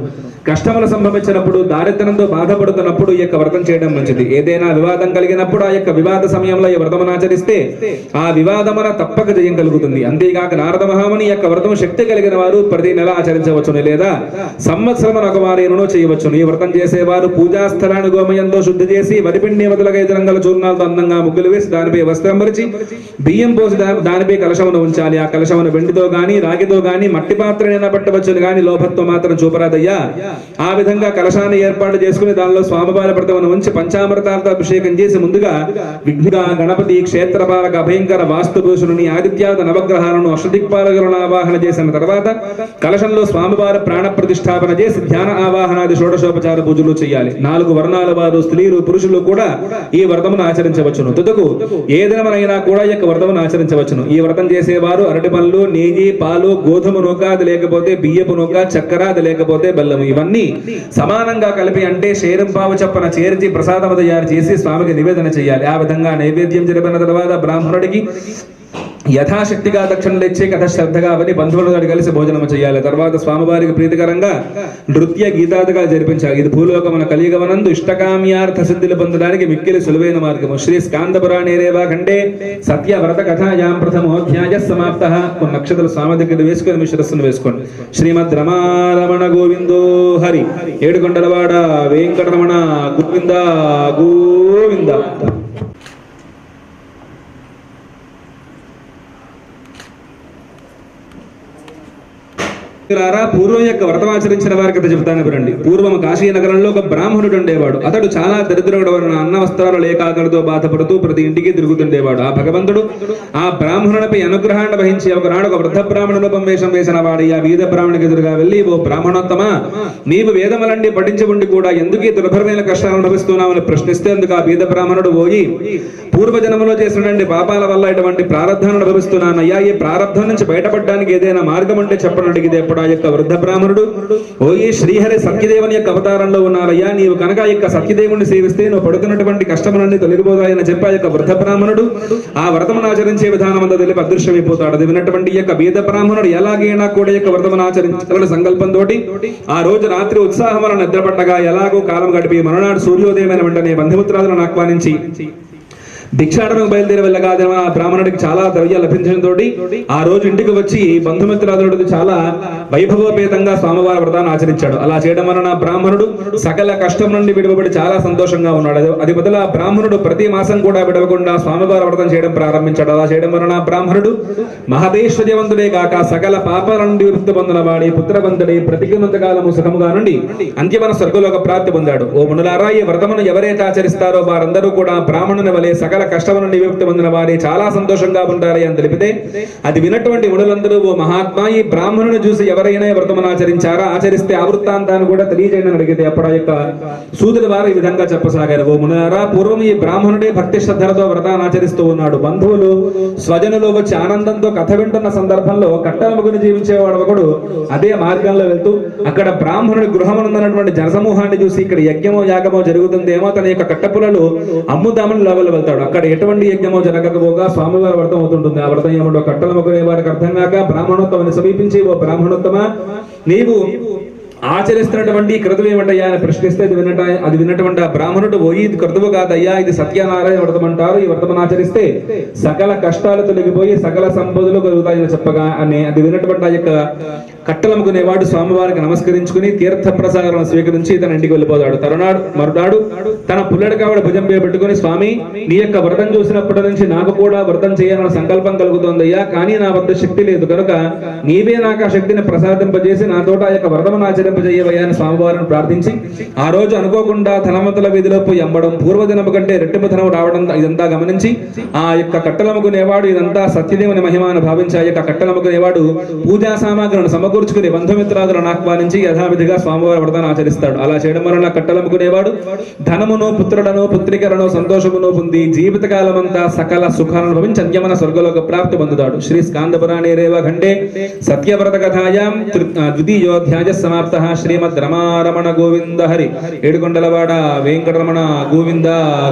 కష్టములు సంభవించినప్పుడు దారిద్ర్యంతో బాధపడుతున్నప్పుడు ఈ యొక్క వ్రతం చేయడం మంచిది ఏదైనా వివాదం కలిగినప్పుడు ఆ యొక్క వివాద సమయంలో ఈ వ్రతమును ఆచరిస్తే ఆ వివాదమున తప్పక జయం కలుగుతుంది అంతేగాక నారద మహాముని యొక్క వ్రతం శక్తి కలిగిన వారు ప్రతి నెల ఆచరించవచ్చును లేదా సంవత్సరం ఒక వారేను చేయవచ్చును ఈ వ్రతం చేసేవారు పూజా స్థలాన్ని గోమయంతో శుద్ధి చేసి వరిపిండి మొదలగా ఇతర రంగుల చూర్ణాలతో అందంగా ముగ్గులు వేసి దానిపై వస్త్రం పరిచి బియ్యం పోసి దానిపై కలశమును ఉంచాలి ఆ కలశమును వెండితో గాని రాగితో గాని మట్టి పాత్రనైనా పట్టవచ్చును గాని లోభత్వం మాత్రం చూపరాదయ్యా ఆ విధంగా కలశాన్ని ఏర్పాటు చేసుకుని దానిలో స్వామివారి వ్రతమును ఉంచి పంచామృతాలతో అభిషేకం చేసి ముందుగా విఘ్న గణపతి క్షేత్రపాలక అభయంకర వాస్తుభూషణుని ఆదిత్యాద నవగ్రహాలను అష్టదిక్పాలకులను ఆవాహన చేసిన తర్వాత కలశంలో స్వామివారి ప్రాణ ప్రతిష్టాపన చేసి ధ్యాన ఆవాహనాది షోడశోపచార పూజలు చేయాలి 4 వర్ణాల వారు స్త్రీలు పురుషులు కూడా ఈ వ్రతమును ఆచరించవచ్చును తుదకు ఏ దినమైనా కూడా ఈ యొక్క వ్రతమును ఆచరించవచ్చును ఈ వ్రతం చేసేవారు అరటి పళ్ళు నెయ్యి పాలు గోధుమ నూక అది లేకపోతే బియ్యపు నూక చక్కెర అది లేకపోతే బెల్లము ఇవన్నీ సమానంగా కలిపి అంటే శేరం పావు చప్పన చేర్చి ప్రసాదము తయారు చేసి స్వామికి నివేదన చేయాలి ఆ విధంగా నైవేద్యం జరిపిన తర్వాత బ్రాహ్మణుడికి యథాశక్తిగా దక్షిణలు ఇచ్చే కథ శ్రద్ధగా అవని బంధువులతో కలిసి భోజనం చేయాలి తర్వాత స్వామివారికి ప్రీతికరంగా నృత్య గీతాదుగా జరిపించాలి ఇది భూలోకమున కలియుగమనందు ఇష్టకామ్యార్థ సిద్ధిలు పొందడానికి మిక్కిలి సులువైన మార్గము శ్రీ స్కాంద పురాణే రేవాఖండే సత్య వ్రత కథాయాం ప్రథమోధ్యాయ సమాప్త కొన్ని నక్షత్రాలు స్వామి దగ్గర వేసుకొని మీ శిరస్సును వేసుకోండి శ్రీమద్ రమారమణ గోవిందో హరి ఏడుకొండలవాడ వెంకటరమణ గోవింద గోవింద పూర్వం యొక్క వ్రతమాచరించిన వారి కథ చెబుతాను వినండి పూర్వం కాశీ నగరంలో ఒక బ్రాహ్మణుడు ఉండేవాడు అతడు చాలా దరిద్రుడు అన్న వస్త్రాలు లేక ఆకలితో బాధపడుతూ ప్రతి ఇంటికి తిరుగుతుండేవాడు ఆ భగవంతుడు ఆ బ్రాహ్మణునిపై అనుగ్రహాన్ని వహించి ఒకనాడు ఒక వృద్ధ బ్రాహ్మణ రూపం వేషం వేసిన వాడు ఆ వేద బ్రాహ్మణునికి ఎదురుగా వెళ్ళి ఓ బ్రాహ్మణోత్తమా నీవు వేదములన్నీ పఠించి ఉండి కూడా ఎందుకు ఈ దుర్భరమైన కష్టాలు అనుభవిస్తున్నామని ప్రశ్నిస్తే అందుకు ఆ వేద బ్రాహ్మణుడు పోయి పూర్వజన్మలో చేసినటువంటి పాపాల వల్ల ఇటువంటి ప్రారంధాన్ని అనుభవిస్తున్నానయ్యా ఈ ప్రారంధం నుంచి బయటపడడానికి ఏదైనా మార్గం అంటే చెప్పని అడిగితే ఆ యొక్క వృద్ధ బ్రాహ్మణుడు ఓ ఈ శ్రీహరి సత్యదేవుని యొక్క అవతారంలో ఉన్నారయ్యా నీవు కనుక ఆ యొక్క సత్యదేవుని సేవిస్తే నువ్వు పడుతున్నటువంటి కష్టములన్నీ తొలగిపోతాయని చెప్పి ఆ యొక్క వృద్ధ బ్రాహ్మణుడు ఆ వ్రతమును ఆచరించే విధానం అంతా తెలిపి అదృశ్యమైపోతాడు అది విన్నటువంటి ఈ యొక్క వేద బ్రాహ్మణుడు ఎలాగైనా కూడా యొక్క వ్రతమును ఆచరించాలని సంకల్పంతో ఆ రోజు రాత్రి ఉత్సాహములను నిద్రపట్టగా ఎలాగో కాలం గడిపి మరునాడు సూర్యోదయమైన వెంటనే బంధుమిత్రాదులను ఆహ్వానించి భిక్షాటనకు బయలుదేరి వెళ్ళగా ఆ బ్రాహ్మణుడికి చాలా ద్రవ్యాలు లభించడంతో ఆ రోజు ఇంటికి వచ్చి బంధుమిత్రాదుడు చాలా వైభవోపేతంగా స్వామివారి వ్రతాన్ని ఆచరించాడు అలా చేయడం వలన బ్రాహ్మణుడు సకల కష్టం నుండి విడవబడి చాలా సంతోషంగా ఉన్నాడు అది బదులు ఆ బ్రాహ్మణుడు ప్రతి మాసం కూడా విడవకుండా స్వామివారి వ్రతం చేయడం ప్రారంభించాడు అలా చేయడం వలన బ్రాహ్మణుడు మహదేశ్వర్యవంతుడే కాక సకల పాపాల నుండి విముక్తి పొందిన వాడి పుత్రవంతుడి ప్రతికినంతకాలము సుఖముగా నుండి అంత్యమన స్వర్గలోక ప్రాప్తి పొందాడు ఓ మునులారా ఈ వ్రతమును ఎవరైతే ఆచరిస్తారో వారందరూ కూడా బ్రాహ్మణుని వలె సకల కష్టం నుండి విముక్తి పొందిన వారి చాలా సంతోషంగా ఉంటారు అని తెలిపితే అది విన్నటువంటి మునులందరూ ఓ మహాత్మా ఈ బ్రాహ్మణుని చూసి ఎవరైనా వ్రతమును ఆచరించారా ఆచరిస్తే ఆ వృత్తాంతాన్ని కూడా తెలియజేయని అడిగితే అప్పుడు ఆ యొక్క సూదుల వారు ఈ విధంగా చెప్పసాగారు ఓ మునులారా పూర్వం ఈ బ్రాహ్మణుడే భక్తి శ్రద్ధలతో వ్రతాన్ని ఆచరిస్తూ ఉన్నాడు బంధువులు స్వజనులు వచ్చి ఆనందంతో కథ వింటున్న సందర్భంలో కట్టెలముకుని జీవించేవాడు ఒకడు అదే మార్గంలో వెళ్తూ అక్కడ బ్రాహ్మణుడి గృహమునందున్నటువంటి జనసమూహాన్ని చూసి ఇక్కడ యజ్ఞమో యాగమో జరుగుతుందేమో తన యొక్క కట్టపులను అమ్ముదామని లోపల వెళ్తాడు అక్కడ ఎటువంటి యజ్ఞమో జరగకపోగా స్వామివారి వ్రతం అవుతుంటుంది ఆ వ్రతం ఏమంటో కట్టెలు మొక్కునే వారికి అర్థం కాక బ్రాహ్మణోత్తమని సమీపించి ఓ బ్రాహ్మణోత్తమ నీవు ఆచరిస్తున్నటువంటి క్రతువు ఏమిటయ్యా అని ప్రశ్నిస్తే అది విన్నటువంటి ఆ బ్రాహ్మణుడు ఓ ఇది క్రతువు కాదయ్యా ఇది సత్యనారాయణ వ్రతం అంటారు ఈ వ్రతం ఆచరిస్తే సకల కష్టాలు తొలగిపోయి సకల సంపదలు కలుగుతాయని చెప్పగా అని అది విన్నటువంటి ఆ యొక్క కట్టెలమ్ముకునేవాడు స్వామివారికి నమస్కరించుకుని తీర్థ ప్రసాదాలను స్వీకరించి తన ఇంటికి వెళ్ళిపోతాడు మరునాడు తన పుల్లడి కావడ భుజం పెట్టుకుని స్వామి నీ యొక్క వ్రతం చూసినప్పటి నుంచి నాకు కూడా వ్రతం చేయాలన్న సంకల్పం కలుగుతోందయ్యా కానీ నా వద్ద శక్తి లేదు కనుక నీవే నాకు ఆ శక్తిని ప్రసాదింపజేసి నా తోట ఆ యొక్క వ్రతమును ఆచరింప ధరింపజేయవయ్యా అని స్వామివారిని ప్రార్థించి ఆ రోజు అనుకోకుండా ధనవంతుల వీధిలో పోయి అమ్మడం, పూర్వదినము కంటే రెట్టింపు ధనం రావడం ఇదంతా గమనించి ఆ యొక్క కట్టెలమ్ముకునేవాడు ఇదంతా సత్యదేవుని మహిమ అని భావించి ఆ యొక్క కట్టెలమ్ముకునేవాడు పూజా సామాగ్రిని సమకూర్చుకుని బంధుమిత్రాదులను ఆహ్వానించి యథావిధిగా స్వామివారి వ్రతాన్ని ఆచరిస్తాడు. అలా చేయడం వలన కట్టెలమ్ముకునేవాడు ధనమును, పుత్రులను, పుత్రికలను, సంతోషమును పొంది జీవితకాలమంతా సకల సుఖాలను అనుభవించి అంత్యమన స్వర్గలోక ప్రాప్తి పొందుతాడు. శ్రీ స్కాందపురాణే రేవ ఖండే సత్యవ్రత కథాయాం ద్వితీయోధ్యాయ సమాప్త. శ్రీమద్ రమారమణ గోవింద హరి. ఏడుకొండలవాడ వెంకటరమణ గోవింద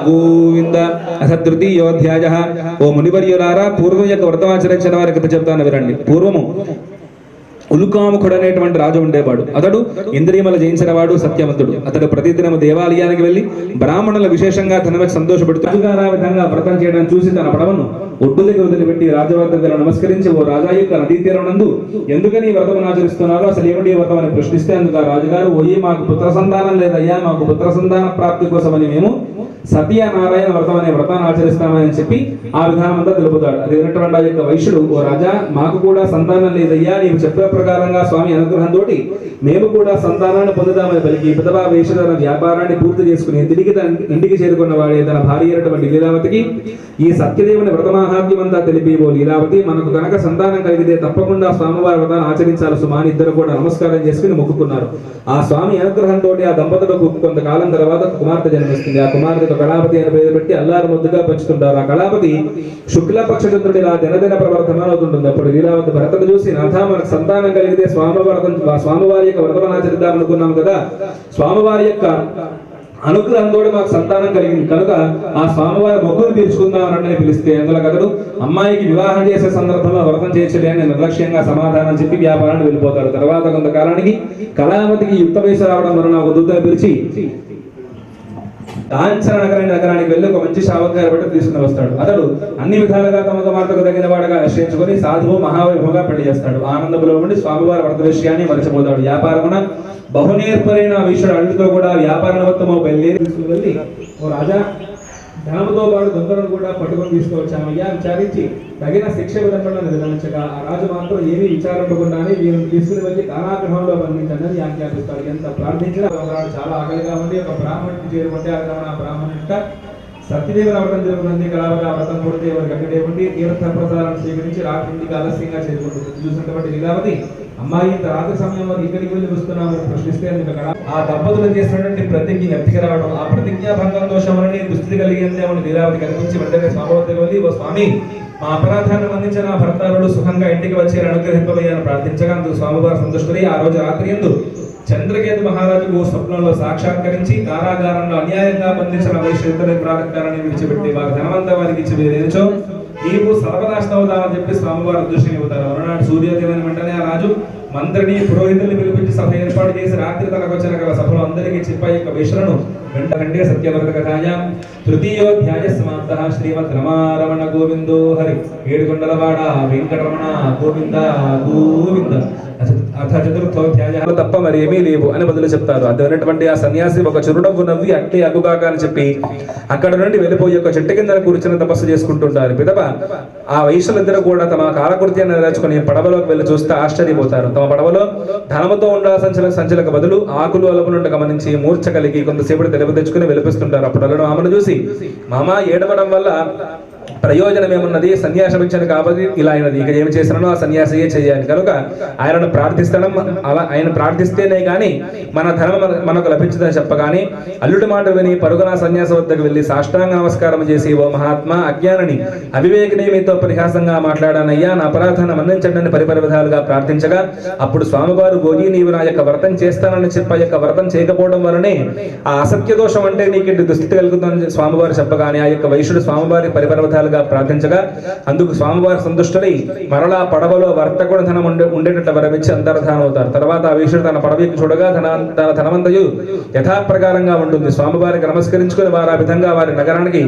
గోవింద. అథ తృతీయోధ్యాయ. ఓ మునివర్యులారా, పూర్వం యొక్క వ్రతమాచరించిన వారి కథ చెప్తాను వినండి. పూర్వము ఉలుకాముఖుడు అనేటువంటి రాజు ఉండేవాడు. అతడు ఇంద్రియములు జయించిన వాడు, సత్యవంతుడు. అతడు ప్రతిదినము దేవాలయానికి వెళ్లి బ్రాహ్మణుల విశేషంగా తనకు సంతోషపెడుతూ విధంగా వ్రతం చేయడం చూసి తన పడవను ఒడ్డు దగ్గర వదిలిపెట్టి రాజవర్ధన నమస్కరించి, ఓ రాజా యొక్క నదీ తీరనందు ఎందుకని ఈ వ్రతం ఆచరిస్తున్నారో, అసలు ఏమిటి వ్రతం అని ప్రశ్నిస్తే అందుకు ఆ రాజుగారు, ఓయి మాకు పుత్ర సంతానం లేదయ్యా, మాకు పుత్ర సంతాన ప్రాప్తి కోసమని మేము సత్యనారాయణ వ్రతం అనే వ్రతాన్ని ఆచరిస్తామని చెప్పి ఆ విధానం అంతా తెలుపుతాడు. అది విన్నటువంటి ఆ యొక్క వైశ్యుడు, ఓ రాజా మాకు కూడా సంతానం లేదయ్యా, నీవు చెప్పే ప్రకారంగా స్వామి అనుగ్రహంతో మేము కూడా సంతానాన్ని పొందుతామని పలికి పిదవా వేష తన వ్యాపారాన్ని పూర్తి చేసుకుని తిరిగి తన ఇంటికి చేరుకున్న వాడే తన భార్య అయినటువంటి లీలావతికి ఈ సత్యదేవుని వ్రతమాహాత్మ్యమంతా తెలిపి, ఓ లీలావతి, మనకు కనుక సంతానం కలిగితే తప్పకుండా స్వామివారి వ్రతాన్ని ఆచరించాలి సుమాని ఇద్దరు కూడా నమస్కారం చేసుకుని మొక్కుకున్నారు. ఆ స్వామి అనుగ్రహంతో ఆ దంపతులకు కొంతకాలం తర్వాత కుమార్తె జన్మిస్తుంది. ఆ కుమార్తె కళాపతి అని పేరు పెట్టి అల్లారు ముద్దుగా పెంచుతుంటారు. ఆ కళాపతి శుక్లపక్ష చంద్రుడి ఇలా దినదిన ప్రవర్తమానం అవుతుంటుంది. అప్పుడు లీలావతి భర్తను చూసి, నాథ మనకు సంతానం కలిగితే స్వామివారి యొక్క వ్రతం ఆచరిద్దాం అనుకున్నాం కదా, స్వామివారి యొక్క అనుగ్రహంతో మాకు సంతానం కలిగింది కనుక ఆ స్వామివారి మొక్కును తీర్చుకుందామని పిలిస్తే అందులో అతడు అమ్మాయికి వివాహం చేసే సందర్భంలో వ్రతం చేయచ్చలే అని నిర్లక్ష్యంగా సమాధానం చెప్పి వ్యాపారాన్ని వెళ్ళిపోతాడు. తర్వాత కొంతకాలానికి కళావతికి యుక్త వయసు రావడం వలన ఒక దూతను పిలిచి కాంచన నగరానికి వెళ్ళి ఒక మంచి శావకాయ బట్టి తీసుకుని వస్తాడు. అతడు అన్ని విధాలుగా తమ కుమార్తెకు తగిన వాడుగా నిశ్చయించుకుని సాధువు మహావైభవంగా పెళ్లి చేస్తాడు. ఆనందంలో ఉండి స్వామివారి వ్రత విషయాన్ని మరచిపోతాడు. వ్యాపారమున బహునేర్పరైన వీషుడు అల్లుతో కూడా వ్యాపార నిమిత్తము బయలుదేరి తీసుకుని వెళ్ళి, ఓ రాజా, ధనముతో పాటు దొంగలను కూడా పట్టుకొని తీసుకువచ్చామయ్యా, విచారించి తగిన శిక్ష విధానం విధానించగా ఆ రాజు మాత్రం ఏమీ విచారించకుండానే వీరిని తీసుకుని వచ్చి కారాగృహంలో బంధించండి ఆజ్ఞాపిస్తాడు. ఎంత ప్రార్థించినా చాలా ఆకలిగా ఉండి ఒక బ్రాహ్మణుడికి చేరుకుంటే ఆ బ్రాహ్మణుడిక సత్యదేవుని వ్రతం జరుగుతుంది. కళావతి ఆ వ్రతం కొడితే ఎవరికి అక్కడే ఉండి తీర్థ ప్రసాదాలను స్వీకరించి రాత్రికి ఆలస్యంగా చేరుకుంటుంది. చూసినటువంటి లీలావతి, అమ్మాయి ఇంత రాత్రి సమయంలో ఇక్కడికి వెళ్ళి వస్తున్నామని ప్రశ్నిస్తే ఆ దంపతులు చేసినటువంటి ప్రతిజ్ఞ వ్యక్తికి రావడం, ఆ ప్రతిజ్ఞా భంగం దోషం వలన దుస్థితి కలిగిందేమని లీలావతి కనిపించి వెంటనే స్వామివద్దకు వెళ్ళి, ఓ స్వామి, మా అపరాధాన్ని మన్నించిన నా భర్తారుడు సుఖంగా ఇంటికి వచ్చి అనుగ్రహింపబోయాలని ప్రార్థించగా అందుకు స్వామివారు సంతుష్టులై ఆ రోజు రాత్రి యందు చంద్రకేతు మహారాజుకు స్వప్నంలో సాక్షాత్కరించి కారాగారంలో అన్యాయంగా బంధించిన వైశ్యుని ప్రారంభాన్ని విడిచిపెట్టి వారి ధనవంతా వారికి ఇచ్చి వేరేచో నీవు సర్వనాశనవుతావని చెప్పి స్వామివారు అదృష్టం ఇవ్వతారు. మరునాడు సూర్యోదయం వెంటనే ఆ రాజు మంత్రిని పురోహితుల్ని పిలిపించి సభ ఏర్పాటు చేసి రాత్రి తనకు వచ్చిన గల సభలో అందరికీ చెప్ప యొక్క వేషలను వెంటనే సత్యవ్రత కథాయాం తృతీయోధ్యాయ సమాప్త. శ్రీమద్ రమారమణ గోవిందో హరి. ఏడుకొండలవాడ వెంకటరమణ గోవింద గోవింద. అథ చతుర్థోధ్యాయ. తప్ప మరి ఏమీ లేవు అని బదులు చెప్తారు. అదైనటువంటి ఆ సన్యాసి ఒక చిరునవ్వు నవ్వి అట్టే అగుగాక అని చెప్పి అక్కడ నుండి వెళ్ళిపోయి ఒక చెట్టు కింద కూర్చుని తపస్సు చేసుకుంటుంటారు. పిదప ఆ వైశ్యులిద్దరూ కూడా తమ కాలకృత్యాన్ని నేర్చుకుని పడవలోకి వెళ్ళి చూస్తే ఆశ్చర్యపోతారు. తమ పడవలో ధనముతో ఉండాల్సిన సంచులకు బదులు ఆకులు అలుపునుండి గమనించి మూర్ఛ కలిగి కొంతసేపటి తెలుపు తెచ్చుకుని వెలిపిస్తుంటారు. అప్పుడు ఆమెను చూసి, మామ, ఏడవడం వల్ల ప్రయోజనం ఏమున్నది? సన్యాసం ఇచ్చాను కాబట్టి ఇలా అయినది. ఇక ఏమి చేసినానో ఆ సన్యాసియే చేయాలి కనుక ఆయనను ప్రార్థిస్తడం, అలా ఆయన ప్రార్థిస్తేనే గాని మన ధనం మనకు లభించదని చెప్పగానే అల్లుడి మాట విని పరుగున సన్యాస వద్దకు వెళ్లి సాష్టాంగ నమస్కారం చేసి, ఓ మహాత్మా, అజ్ఞానిని అవివేకిని మీతో పరిహాసంగా మాట్లాడానయ్యా, నా అపరాధాన్ని మన్నించండి పరిపరి విధాలుగా ప్రార్థించగా అప్పుడు స్వామివారు, గోగి, నీవు నా యొక్క వ్రతం చేస్తానని చెప్ప యొక్క వ్రతం చేయకపోవడం వలనే ఆ అసత్య దోషం అంటే నీకు దుస్థితి కలుగుతుందని స్వామివారు చెప్పగానే ఆ యొక్క వైశ్యుడు స్వామివారి పరిపరి విధాలుగా ప్రార్థించగా అందుకు స్వామివారు సంతుష్టుడై మరలా పడవలో వర్తకుడు ధనం ఉండేటట్టు వరమిచ్చి అంతర్ధానం అవుతారు. తర్వాత ఆ వీషుడు తన పడవకి చూడగా తన ధనవంతయు యథాప్రకారంగా ఉంటుంది. స్వామివారికి నమస్కరించుకుని వారు ఆ విధంగా వారి నగరానికి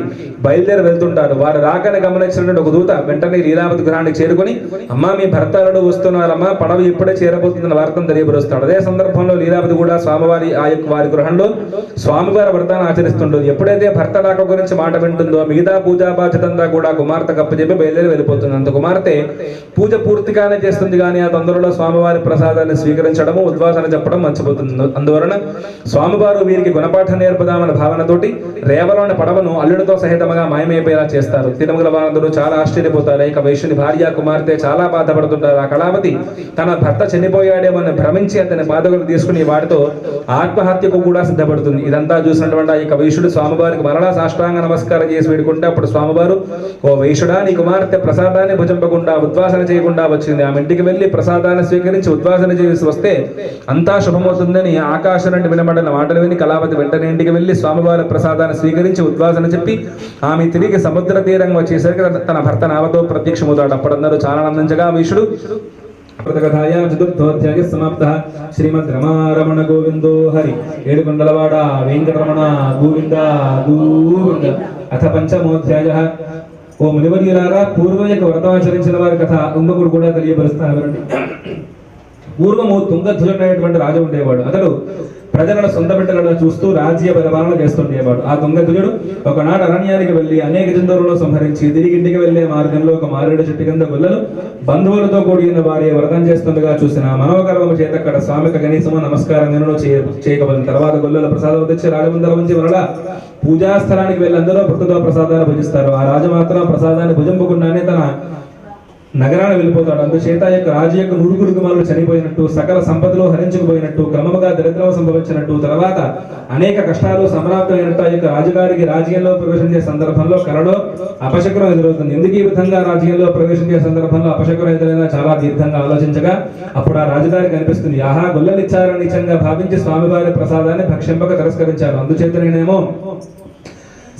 బయలుదేరి వెళ్తుంటారు. వారు రాకని గమనించినటువంటి ఒక దూత వెంటనే లీలావతి గృహానికి చేరుకుని, అమ్మా, మీ భర్తలు వస్తున్నారమ్మా, పడవ ఇప్పుడే చేరబోతుందన్న వార్తను తెలియపరుస్తాడు. అదే సందర్భంలో లీలావతి కూడా స్వామివారి ఆ యొక్క వారి గృహంలో స్వామివారి వ్రతాన్ని ఆచరిస్తుంటుంది. ఎప్పుడైతే భర్త రాక గురించి మాట వింటుందో మిగతా పూజా బాధ్యత అంతా కూడా కుమార్తె కప్పచెప్పి బయలుదేరి వెళ్ళిపోతుంది. అంత కుమార్తె పూజ పూర్తిగానే చేస్తుంది కానీ ఆ తొందరలో స్వామివారి ప్రసాదాన్ని స్వీకరించడము ఉద్వాసన చెప్పడం మర్చిపోతుంది. అందువలన స్వామివారు వీరికి గుణపాఠం నేర్పుదామన్న భావనతోటి రేవలోని పడవను అల్లుడితో సహితంగా మాయమైపోయేలా చేస్తారు. తిరుమల వారందరూ చాలా ఆశ్చర్యపోతారు. ఇక వైశ్యుని భార్య కుమార్తె చాలా బాధపడుతుంటారు. ఆ కళావతి తన భర్త చనిపోయాడేమని భ్రమించి అతని పాదకులు తీసుకుని వాటితో ఆత్మహత్యకు కూడా సిద్ధపడుతుంది. ఇదంతా చూసినటువంటి ఆ యొక్క వైశ్యుడు స్వామివారికి మరలా సాష్టాంగ నమస్కారం చేసి వేడుకుంటే అప్పుడు స్వామివారు, ఓ వైశ్యుడా, నీ కుమార్తె ప్రసాదాన్ని భుజింపకుండా ఉద్వాసన చేయకుండా వచ్చింది. ఆమె ఇంటికి వెళ్లి ప్రసాదాన్ని స్వీకరించి ఉద్వాసన చేసి వస్తే అంతా శుభమవుతుందని ఆకాశం నుండి వినబడిన మాటలు విని కళావతి వెంటనే ఇంటికి వెళ్లి స్వామివారి ప్రసాదాన్ని స్వీకరించి ఉద్వాసన చెప్పి ఆమె తిరిగి సముద్ర తీరంగా వచ్చేసరికి తన భర్త నామతో ప్రత్యక్షమవుతాడు. అప్పుడందరూ చాలా ఆనందించగా వైశ్యుడు కథాయా చతుర్థోధ్యాయ సమాప్తః. శ్రీమద్ రమారమణ గోవిందో హరి. ఏడుకొండలవాడ వెంకటరమణ గోవింద గోవింద. అథ పంచమోధ్యాయః. ఓ మునివర్యులారా, పూర్వం యొక్క వ్రతాచరించిన వారి కథ ఇంకొకరు కూడా తెలియపరుస్తాను. పూర్వము తుంగధ్వజుడైనటువంటి రాజు ఉండేవాడు. అతడు ప్రజలను సొంత బిడ్డలలో చూస్తూ రాజ్య పరిపాలన చేస్తుండేవాడు. ఆ తుంగధ్వజుడు ఒకనాడు అరణ్యానికి వెళ్లి అనేక జంతువులను సంహరించి తిరిగి ఇంటికి వెళ్లే మార్గంలో ఒక మారేడు చెట్టు కింద గొల్లలు బంధువులతో కూడిన వారి వ్రతం చేస్తుండగా చూసిన మనోగర్వము చేత అక్కడ స్వామికి కనీసము నమస్కారం చేయకపోయిన తర్వాత గొల్లలు ప్రసాదం తెచ్చి రాజమందరం నుంచి మరలా పూజాస్థలానికి వెళ్లి అందరూ భక్తుతో ప్రసాదాన్ని భుజిస్తారు. ఆ రాజు మాత్రం ప్రసాదాన్ని భుజింపకుండానే తన నగరాన్ని వెళ్ళిపోతాడు. అందుచేత యొక్క రాజు యొక్క నూరుగురు కుమారులు చనిపోయినట్టు, సకల సంపదలు హరించుకుపోయినట్టు, క్రమముగా దరిద్రం సంభవించినట్టు, తర్వాత అనేక కష్టాలు సమాప్తమైనట్టు ఆ యొక్క రాజుగారికి రాజకీయంలో ప్రవేశించే సందర్భంలో కలలో అపశకునం ఎదురవుతుంది. ఎందుకు ఈ విధంగా రాజకీయంలో ప్రవేశించే సందర్భంలో అపశకునం ఎదురైనా చాలా దీర్ఘంగా ఆలోచించగా అప్పుడు ఆ రాజుగారికి అనిపిస్తుంది, ఆహా, గొల్లనిచ్చారని నిజంగా భావించి స్వామివారి ప్రసాదాన్ని భక్షింపక తిరస్కరించారు. అందుచేత నేనేమో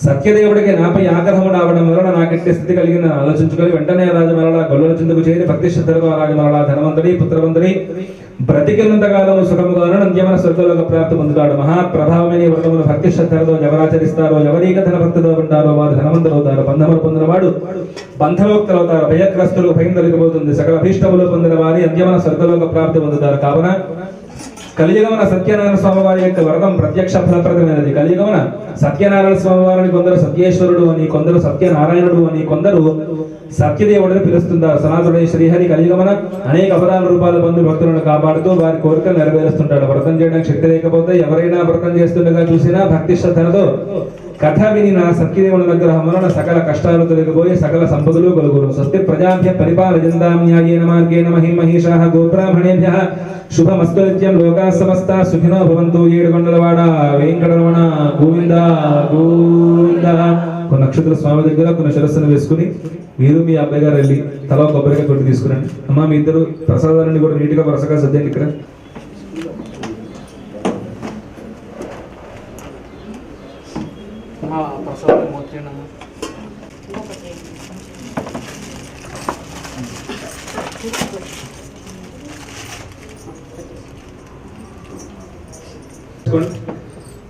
సత్యదేవుడికి నాపై ఆగ్రహం రావడం వలన నాకెట్టి స్థితి కలిగిన ఆలోచించుకొని వెంటనే రాజు మరలా గొల్లల చిందుకు చేరి భక్తి శ్రద్ధలతో రాజు మరలా ధనవంతుడి పుత్రవంతుడి బ్రతికినంతకాలము సుఖముగాను నంద్యమన స్వర్గలోక ప్రాప్తి పొందుతాడు. మహాప్రభావమైన వ్రతమును భక్తి శ్రద్ధలతో ఎవరాచరిస్తారో, ఎవరీక ధన భక్తితో ఉంటారో వారు ధనవంతులవుతారు. బంధములు పొందిన వాడు బంధమోక్తులవుతారు. భయగ్రస్తులు భయం కలిగిపోతుంది. సకల అభీష్టములు పొందిన వారి అంత్యమన స్వర్గలోక ప్రాప్తి పొందుతారు. కావున కలియుగమున సత్యనారాయణ స్వామి వారి యొక్క వ్రతం ప్రత్యక్ష ఫలప్రదమైనది. కలియుగమున సత్యనారాయణ స్వామి వారిని కొందరు సత్యేశ్వరుడు అని, కొందరు సత్యనారాయణుడు అని, కొందరు సత్యదేవుడిని పిలుస్తుంటారు. సనాతుడైన శ్రీహరి కలియుగమున అనేక అవతార రూపాలు పొంది భక్తులను కాపాడుతూ వారి కోరికలు నెరవేరుస్తుంటాడు. వ్రతం చేయడానికి శక్తి లేకపోతే ఎవరైనా వ్రతం చేస్తుండగా చూసినా భక్తి శ్రద్ధలతో కథ విని నా సత్యదేవుని అనుగ్రహం వలన సకల కష్టాలు తొలగిపోయి సకల సంపదలు కలుగును. స్వస్తి ప్రజాభ్య పరిపాలయంతాం న్యాయేన మార్గేణ మహిమహీషాః గోబ్రాహ్మణేభ్యః శుభమస్తు నిత్యం. లోకాః సమస్తాః సుఖినో భవంతు. ఏడుకొండలవాడ వెంకటరమణ గోవింద గోవింద. కొన్ని నక్షత్ర స్వామి దగ్గర కొన్ని శిరస్సును వేసుకుని మీరు మీ అబ్బాయి గారు వెళ్ళి తల కొబ్బరికాయ కొట్టి తీసుకురండి. అమ్మ, మీ ఇద్దరు ప్రసాదాన్ని కూడా నీట్గా వరుసగా సర్దండి. ఇక్కడ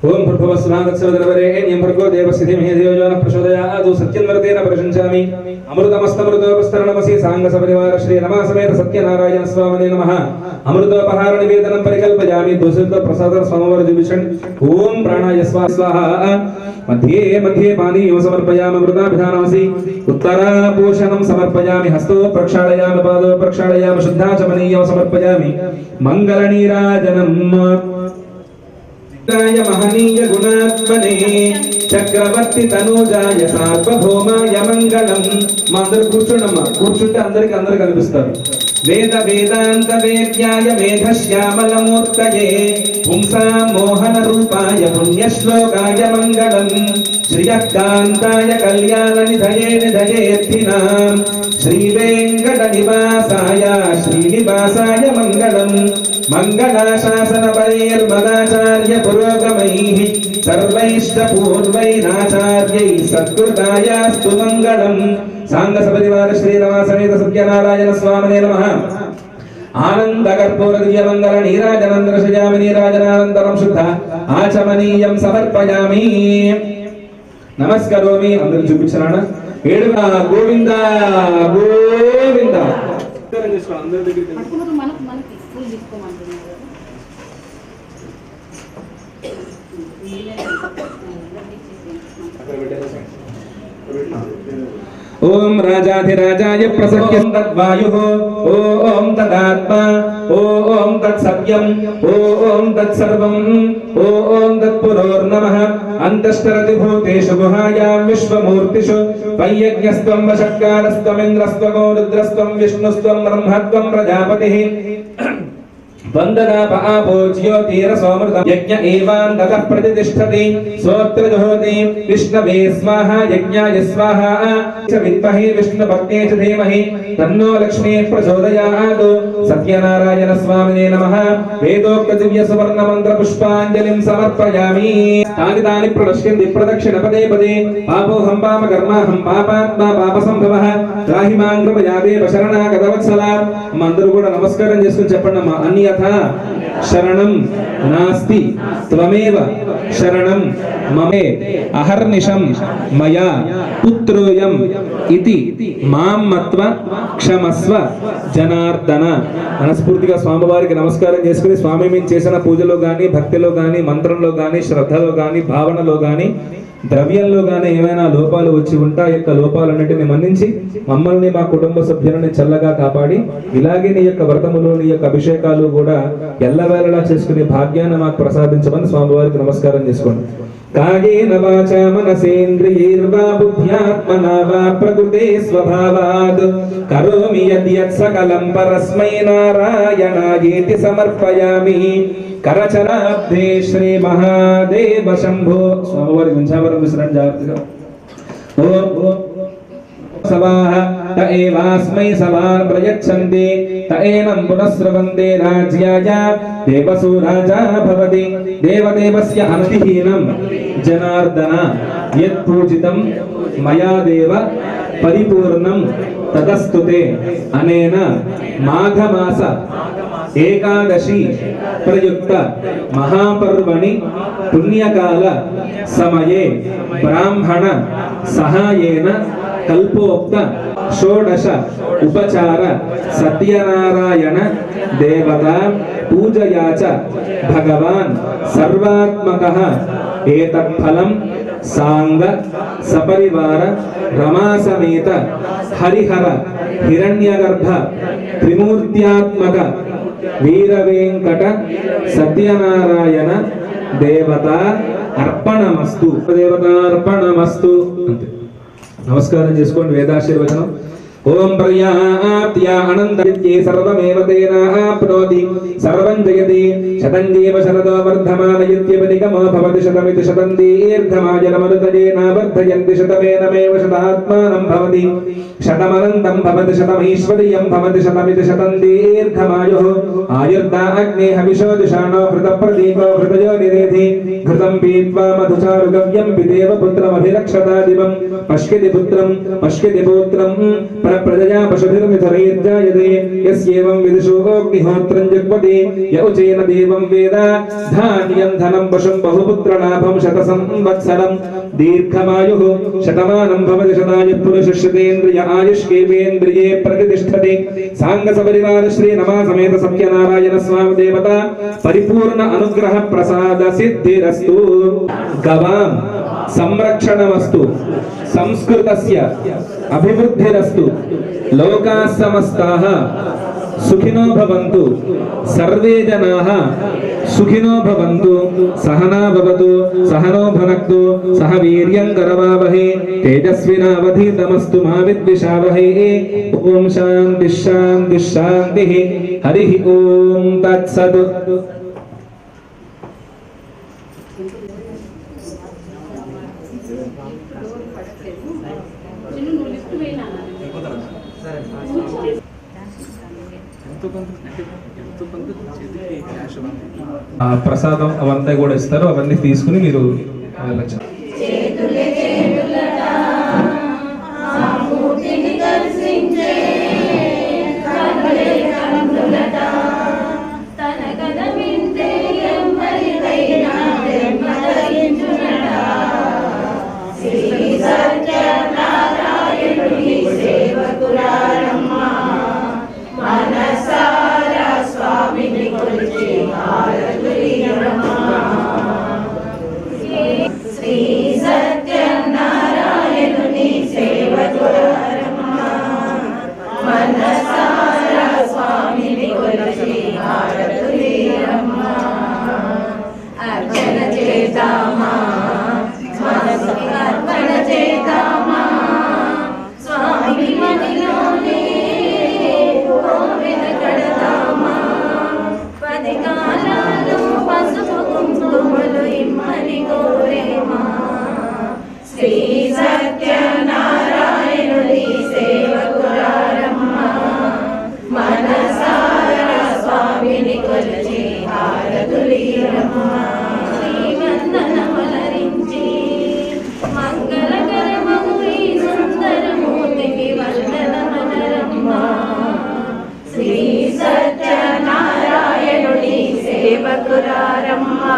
ఓం భర్గవస్వాగత్సవదనవరేణ్యం భర్గో దేవస్థితి మహేదేవజాన ప్రచోదయాదు సత్యన్వర్తేన ప్రశంసామి. అమృతమస్తమృతోపస్తరణమసి సాంగ సపరివార శ్రీ రమా సమేత సత్యనారాయణ స్వామినే నమః. అమృతోపహార నివేదనం పరికల్పయామి. దోషులతో ప్రసాద స్వామివారు చూపించండి. ఓం ప్రాణాయ స్వాహ. మధ్యే మధ్యే పానీయం సమర్పయామి. అమృతాభిధానమసి. ఉత్తరాభూషణం సమర్పయామి. హస్తో ప్రక్షాళయామి. పాదో ప్రక్షాళయామి. శుద్ధాచమనీయం సమర్పయామి. మంగళ నీరాజనం మహనీయ గుణాత్మనే చక్రవర్తి తనూజాయ సార్వభౌమాయ మంగళం. మా అందరు కూర్చోండమ్మా. కూర్చుంటే అందరికి అందరు కనిపిస్తారు. వేద వేదాంత వేద్యాయ మేఘశ్యామలమూర్తయే పుంసాం మోహన రూపాయ పుణ్యశ్లోకాయ మంగళం. శ్రియకాంతాయ కళ్యాణ నిధయే నిధయేర్థినాం శ్రీ వెంకట నివాసాయ శ్రీనివాసాయ మంగళం. మంగళాశాసన పరైర్మదాచార్య పురోగమైః సర్వైష్ట పూర్వైరాచార్యై సత్కృతాయాస్తు మంగళం. సాంగ సపరివార శ్రీరమా సమేత సత్యనారాయణ స్వామినే నమః. ఆనంద కర్పూర దివ్య మంగళ నీరాజనం దర్శయామి. నీరాజనానంతరం శుద్ధ ఆచమనీయం సమర్పయామి. నమస్కరోమి. అందరూ చూపించారా? ఏడుగా గోవింద గోవింద. అందరి దగ్గర ఓం రాజాధిరాజాయ ప్రసఖ్యం తద్వాయుః ఓం తదాత్మా ఓం తత్సవ్యం ఓం తత్సర్వం ఓం తత్పురోర్నమః అంతశ్చరతి భూతేషు గుహాయాం విశ్వమూర్తిషు వైయజ్ఞస్త్వం వషట్కారస్త్వమింద్రస్త్వగో రుద్రస్త్వం విష్ణుస్త్వం బ్రహ్మత్వం ప్రజాపతిః వందనాప ఆపో జ్యోతిరసోమృతం యజ్ఞ ఏవాంతః ప్రతిష్ఠతి స్తోత్ర జుహోతి విష్ణవే స్వాహ యజ్ఞాయ స్వాహ చ విద్మహే విష్ణుభక్తే చ ధీమహి తన్నో లక్ష్మీ ప్రచోదయాత్ సత్యనారాయణ స్వామినే నమః వేదోక్త దివ్య సువర్ణ మంత్ర పుష్పాంజలిం సమర్పయామి తాని ప్రణశ్యంతి ప్రదక్షిణ పదే పదే పాపోహం పాప కర్మాహం పాపాత్మా పాప సంభవః త్రాహి మాం కృపయా దేవ శరణాగత వత్సల అందరూ కూడా నమస్కారం చేసుకుని చెప్పండి అమ్మా అన్యథ శరణం నాస్తి త్వమేవ శరణం మమే అహర్నిశం మయా పుత్రోయం ఇతి మాం మత్వ క్షమస్వ జనార్దన. మనస్ఫూర్తిగా స్వామివారికి నమస్కారం చేసుకుని స్వామి మేము చేసిన పూజలో గాని భక్తిలో గాని మంత్రంలో గాని శ్రద్ధలో గాని భావనలో గాని ద్రవ్యంలో గానీ ఏమైనా లోపాలు వచ్చి ఉంటా యొక్క లోపాలన్నిటిని మన్నించి మమ్మల్ని మా కుటుంబ సభ్యులని చల్లగా కాపాడి ఇలాగే నీ యొక్క వ్రతములు నీ యొక్క అభిషేకాలు కూడా ఎల్లవేళలా చేసుకునే భాగ్యాన్ని మాకు ప్రసాదించమని స్వామివారికి నమస్కారం చేసుకోండి. కాయేన వాచా మనసేంద్రియైర్వా బుద్ధ్యాత్మనా వా ప్రకృతే స్వభావాత్ కరోమి యద్యత్ సకలం పరస్మై నారాయణాయేతి సమర్పయామి. కరచరాబ్దే శ్రీ మహాదేవ శంభో. స్వామివారి గుంజావరం విసరణ జాగ్రత్తగా. ఓం సవాహ త ఏవాస్మై సవాన్ ప్రయచ్చంతి త ఏనం పునఃస్రవంతే రాజ్యాయ దేవసూ రాజా భవతి. దేవదేవస్య అనతిహీనం జనార్దన యత్ పూజితం మయా దేవ పరిపూర్ణం తదస్తుతే. అనేన మాఘమాస ఏకాదశి ప్రయుక్త మహాపర్వణి పుణ్యకాల సమయే బ్రాహ్మణ సహాయేన కల్పోక్త షోడశ ఉపచార సత్యనారాయణ దేవతా పూజయా చ భగవాన్ సర్వాత్మకః ఏతత్ఫలం సాంగ సపరివార రమాసమేత హరిహర హిరణ్యగర్భ త్రిమూర్త్యాత్మక వీరవేంకట సత్యనారాయణ దేవతా అర్పణమస్తు. దేవతార్పణమస్తు. అంతే. నమస్కారం చేసుకోండి. వేదాశీర్వచనం. ఓం పర్యాప్త్యా అనంతరిత్యే సర్వమేవ తేనాప్నోతి సర్వం జయతి శతం జీవ శరదో వర్ధమానయిత్యపనికమో భవతి శతమితి శతం దీర్ఘమాయనమనుతయేనావర్ధయంతి శతమేనమేవ శతాత్మానం భవతి శతమనంతం భవతి శతమైశ్వర్యం భవతి శతమితి శతం దీర్ఘమాయుః. ఆయుర్దా అగ్నే హవిషో దిశానో హృత ప్రదీపో హృతయో నిరేధి ఘృతం పీత్వా మధుచారు గవ్యం పిదేవ పుత్రమభిరక్షతా దివం పశ్యతి పుత్రం పశ్యతి పుత్రం ప్రజయా పశుభిర్మిథురైర్జాయతే యస్యేవం విదుషోऽగ్నిహోత్రం జగ్మతి యౌచేన దేవం వేద ధాన్యం ధనం పశుం బహుపుత్రలాభం శత సంవత్సరం దీర్ఘమాయుః శతమానం భవతి శతాయుః పురుషస్యేంద్రియ ఆయుష్కేవేంద్రియే ప్రతిష్ఠతి. సాంగ సపరివార శ్రీ నమా సమేత సత్యనారాయణ స్వామి దేవత పరిపూర్ణ అనుగ్రహ ప్రసాద సిద్ధిరస్తు. గవాం సంరక్షణమస్తు. సంస్కృతస్య అభివృద్ధిరస్తు. లోకాః సమస్తాః సుఖినో భవంతు. సర్వే జనాః సుఖినో భవంతు. సహనా భవతు సహనో భునక్తు సహ వీర్యం కరవావహై తేజస్వినావధీతమస్తు మా విద్విషావహై. ఓం శాంతి శాంతి శాంతి. హరి ఓం తత్సత్. ప్రసాదం అవంతా కూడా ఇస్తారు. అవన్నీ తీసుకుని మీరు వెళ్ళచ్చు. శ్రీ వద్దకురారమ్మా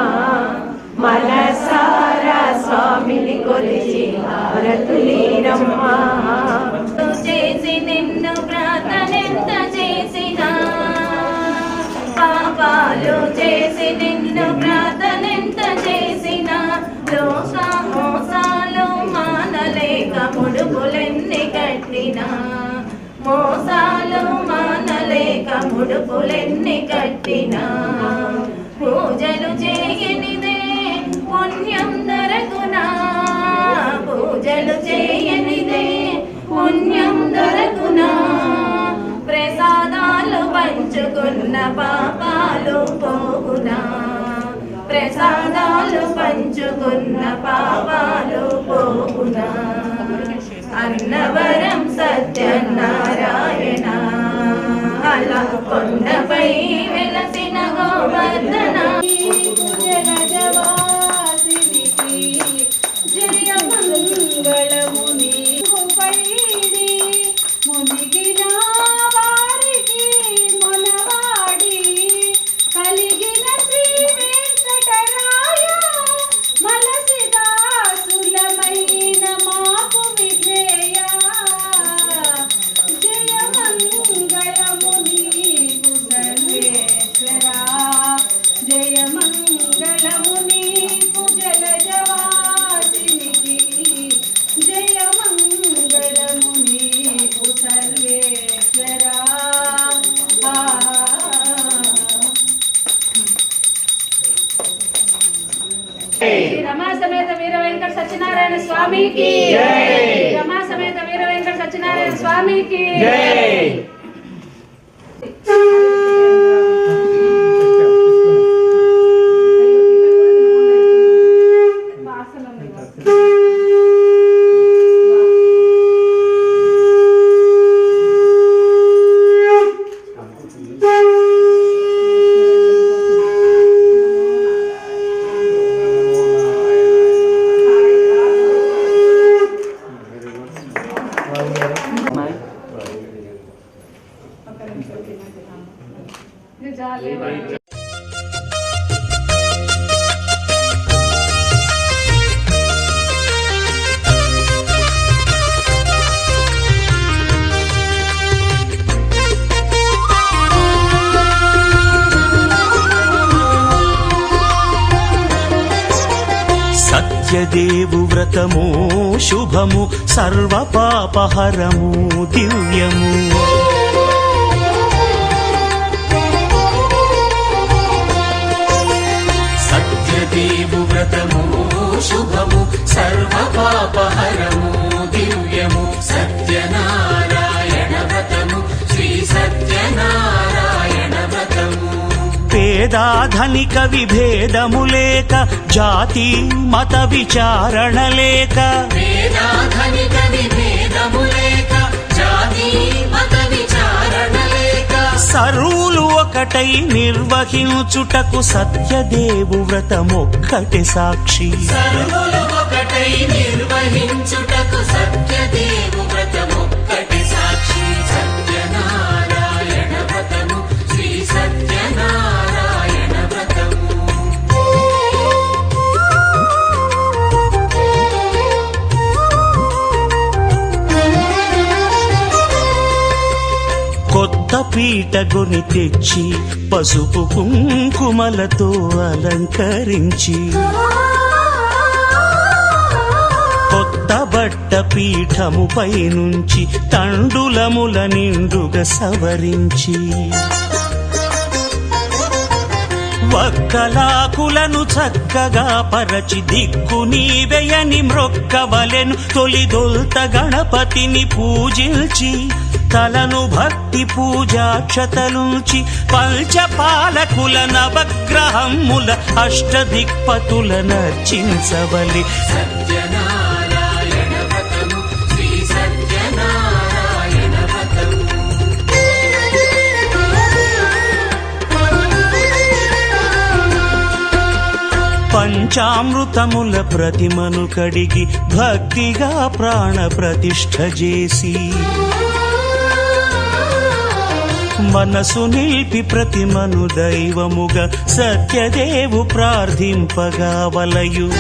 మనసారా స్వామిని కొలిచి హారతులీరమ్మా చేసి నిన్ను ప్రార్థనెంత చేసినా పాపాలు చేసి నిన్ను ప్రార్థనెంత చేసినా మోసాలు మానలేక ముడుపులెన్ని కట్టినా మోసాలు మానలేక ముడుపులెన్ని కట్టినా పూజలు చేయనిదే పుణ్యం దొరకునా పూజలు చేయనిదే పుణ్యం దొరకునా ప్రసాదాలు పంచుకున్న పాపాలు పోగునా ప్రసాదాలు పంచుకున్న పాపాలు పోగునా అన్నవరం సత్యనారాయణ అలా కొండపై వెలసిన గోవర్ధన జలజవాసినికి జయ మంగళముని పైడి మునిగిన వారికి మొనవాడి కలిగిన శ్రీ వెంకటరాయ మలసి దాసులమైన మాకు విజయ జయ మంగళముని సర్వేశ్వరా జయ మంగళముని జలజవాసినికి జయ మంగళముని సర్వేశ్వరా రమా సమేత వీర వెంకట సత్యనారాయణ స్వామికి రమా సమేత వీర వెంకట సత్యనారాయణ స్వామికి సత్యదేవు వ్రతము శుభము సర్వ పాపహరము దివ్యము సత్యదేవు వ్రతము శుభము సర్వ పాపహరము దివ్యము సత్యనారాయణ వ్రతము శ్రీ సత్యనారాయణ వ్రతము పేదాధనిక విభేదము లేక జాతి మత విచారణ లేక పేదాధనిక విభేదము లేక జాతి మత విచారణ లేక సర్వులు ఒకటై నిర్వహించుటకు సత్యదేవు వ్రతమొక్కటి సాక్షి సర్వులు ఒకటై నిర్వహించుటకు సత్యదేవు వ్రతమొక్కటి సాక్షి సత్యనారాయణ వ్రతము శ్రీ సత్యనారాయణ వ్రతము కొత్త పీటగుని తెచ్చి పసుపు కుంకుమలతో అలంకరించి కొత్త బట్ట పీఠముపై నుంచి తండులముల నిండుగా సవరించి వక్కలాకులను చక్కగా పరచి దిక్కు నీవెయని మ్రొక్కవలెను తొలిదొల్త గణపతిని పూజించి తలను భక్తి పూజాక్షతలుంచి పంచపాలకుల నవగ్రహముల అష్టదిక్పతుల నర్చించవలి సత్యనారాయణ వ్రతము శ్రీ సత్యనారాయణ వ్రతము పంచామృతముల ప్రతిమను కడిగి భక్తిగా ప్రాణ ప్రతిష్ఠ చేసి మనసు నిలిపి ప్రతిమను దైవముగా సత్యదేవు ప్రార్థింపగా వలయు.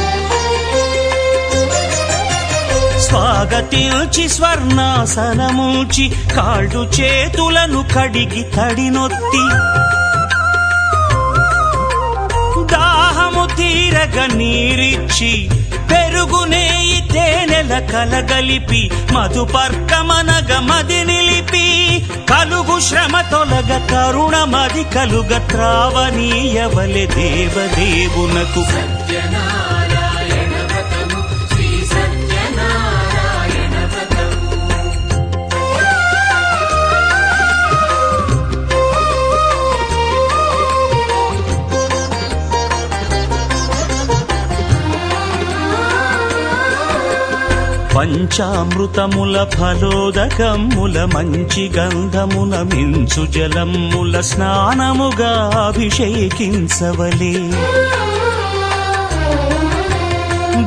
స్వాగతించి స్వర్ణాసనముంచి కాళ్ళు చేతులను కడిగి తడినొత్తి దాహము తీరగ నీరిచ్చి పెరుగు నేయి తేనెల కలగలిపి మధుపర్కమనగ మది నిలిపి కలుగు శ్రమ తొలగ కరుణమది కలుగ త్రావనీయవలె దేవదేవునకు. పంచామృతముల ఫలోదకముల మంచి గంధమున మించు జలముల స్నానముగా అభిషేకించవలే.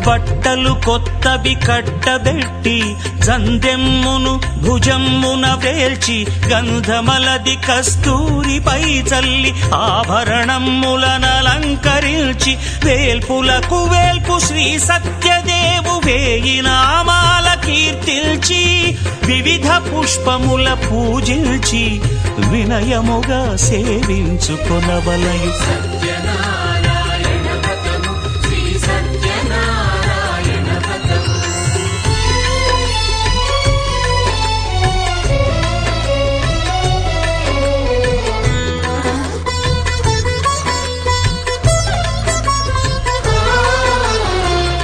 బట్టలు కొత్తవి కట్టబెట్టి జందెమ్మును భుజమ్మున వేల్చి గంధమలది కస్తూరిపై చల్లి ఆభరణములనలంకరించి వేల్పులకు వేల్పు శ్రీ సత్యదేవు వేయి నామాల కీర్తిల్చి వివిధ పుష్పముల పూజించి వినయముగా సేవించుకొనవలయు.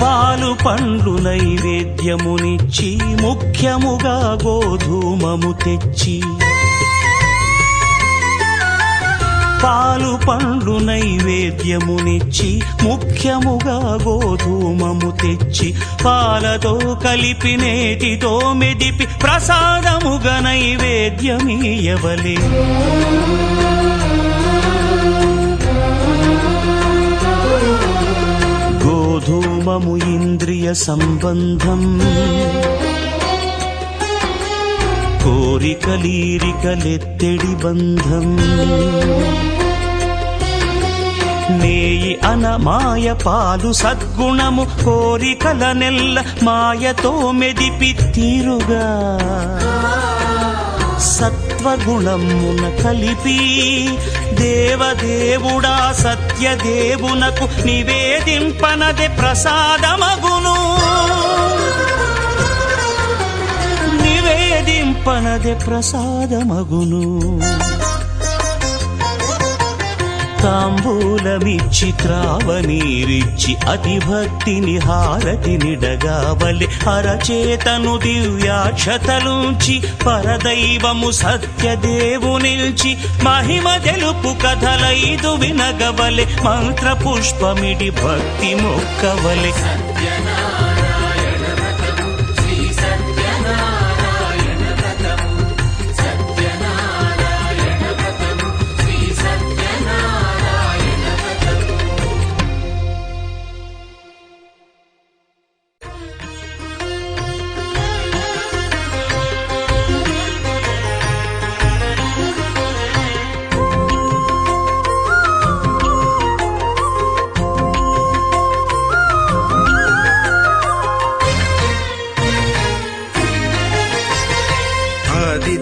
పాలు పండ్లు నైవేద్యమునిచ్చి ముఖ్యముగా గోధూమము తెచ్చి పాలు పండ్లు నైవేద్యమునిచ్చి ముఖ్యముగా గోధూమము తెచ్చి పాలతో కలిపి నేతితో మెదిపి ప్రసాదముగా నైవేద్యమీయవలే. గోధూమము ఇంద్రియ సంబంధం కోరికలీరికలెత్తెడి బంధం నేయి అనమాయ పాలు సద్గుణము కోరికల నెల్ల మాయతో మెదిపి తీరుగా సత్వగుణమున కలిపి దేవదేవుడా సత్యదేవునకు నివేదింపనదే ప్రసాదమగును. నివేదింపనదే ప్రసాదమగును. తాంబూలమిచ్చి త్రావనీరిచ్చి అతి భక్తిని హారతినిడగావలె. అరచేతను దివ్యాక్షతలుంచి పరదైవము సత్యదేవునిల్చి మహిమ తెలుపు కథలైదు వినగవలె. మంత్ర పుష్పమిడి భక్తి మొక్కవలె.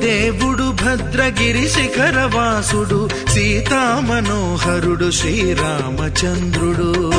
దేవుడు భద్రగిరి శిఖరవాసుడు సీతామనోహరుడు శ్రీరామచంద్రుడు.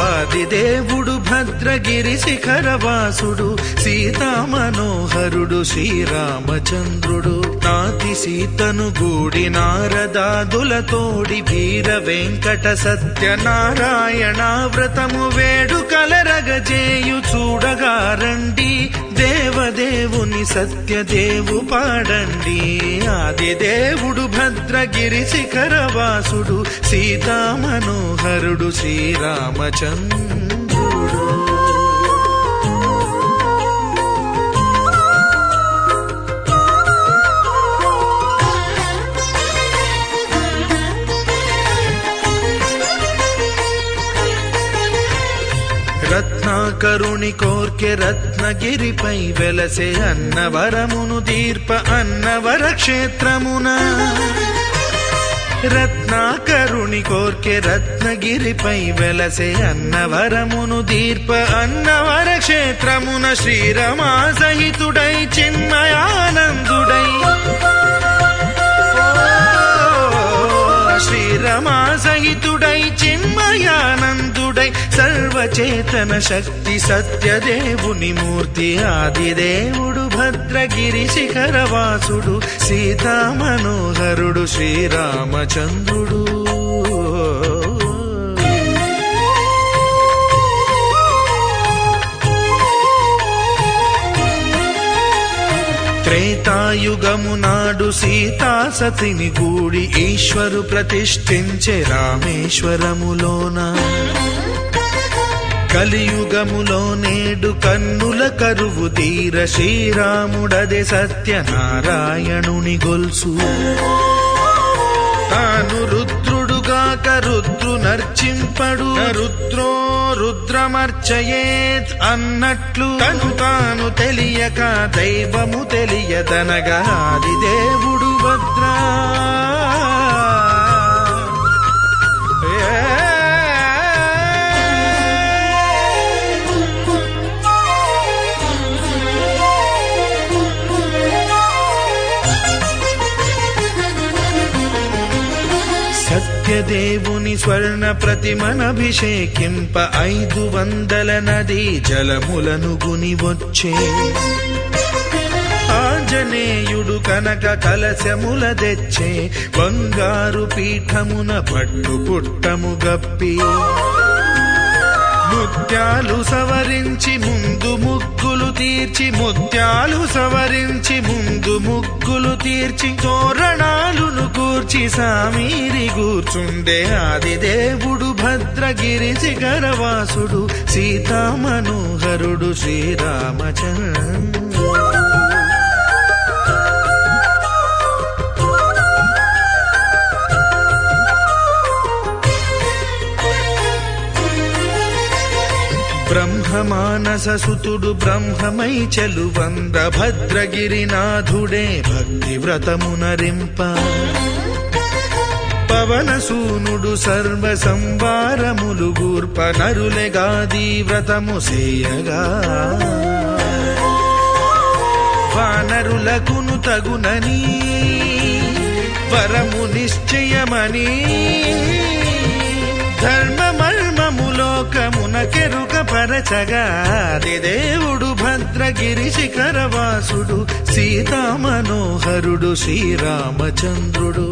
ఆదిదేవుడు భద్రగిరి శిఖరవాసుడు సీతామనోహరుడు శ్రీరామచంద్రుడు. నాతి సీతను గూడి నారదాదులతోడి వీర వెంకట సత్యనారాయణ వ్రతము వేడుకలరగజేయు చూడగా రండి. దేవదేవుని సత్యదేవు పాడండి. ఆదిదేవుడు భద్రగిరి శిఖరవాసుడు సీతామనోహరుడు శ్రీరామచంద్రుడు. రత్నాకరుణ రత్నాకరుని కోర్కె రత్నగిరిపై వెలసే అన్నవరమును దీర్ప అన్నవర క్షేత్రమున రత్నాకరుని కోర్కె రత్నగిరిపై వెలసే అన్నవరమును దీర్ప అన్నవర క్షేత్రమున శ్రీరమా సహితుడై చిన్మయానందుడై శ్రీరమా సహితుడై చిన్మయానందుడై సర్వచేతన శక్తి సత్యదేవుని మూర్తి ఆదిదేవుడు భద్రగిరి శిఖరవాసుడు సీతామనోహరుడు శ్రీరామచంద్రుడు త్రేతాయుగము నాడు సీతా సతిని గూడి ఈశ్వరు ప్రతిష్ఠించే రామేశ్వరములోన కలియుగములో నేడు కన్నుల కరువు తీర శ్రీరాముడదే సత్యనారాయణుని గొల్సు తాను రుద్రుడుగాక రుద్రు నర్చింపడు రుద్రో రుద్రమర్చయేత్ అన్నట్లు తను తాను తెలియక దైవము తెలియదనగా ఆదిదేవుడు భద్రా సత్యదేవుని స్వర్ణ ప్రతిమనభిషేకింప 500 నదీ జలములను గుని వచ్చే ఆంజనేయుడు కనక కలశముల తెచ్చే బంగారు పీఠమున పట్టు పుట్టము గప్పి ముత్యాలు సవరించి ముందు ముగ్గులు తీర్చి ముత్యాలు సవరించి ముందు ముగ్గులు తీర్చి తోరణాలును కూర్చి సామీరి కూర్చుండే ఆదిదేవుడు భద్రగిరి శిఖరవాసుడు సీతామనోహరుడు శ్రీరామచంద్రుడు బ్రహ్మమానస సుతుడు బ్రహ్మమై చెలువంద భద్రగిరినాథుడే భక్తి వ్రతమునరింప పవనసూనుడు సర్వ సంవారములు గూర్ప నరులెగాది వ్రతము సేయగా వానరులకును తగునని వరము నిశ్చయమని ధర్మమర్మములోకమున కెరుక పరచగా దేవుడు భద్రగిరి శిఖరవాసుడు సీతామనోహరుడు శ్రీరామచంద్రుడు.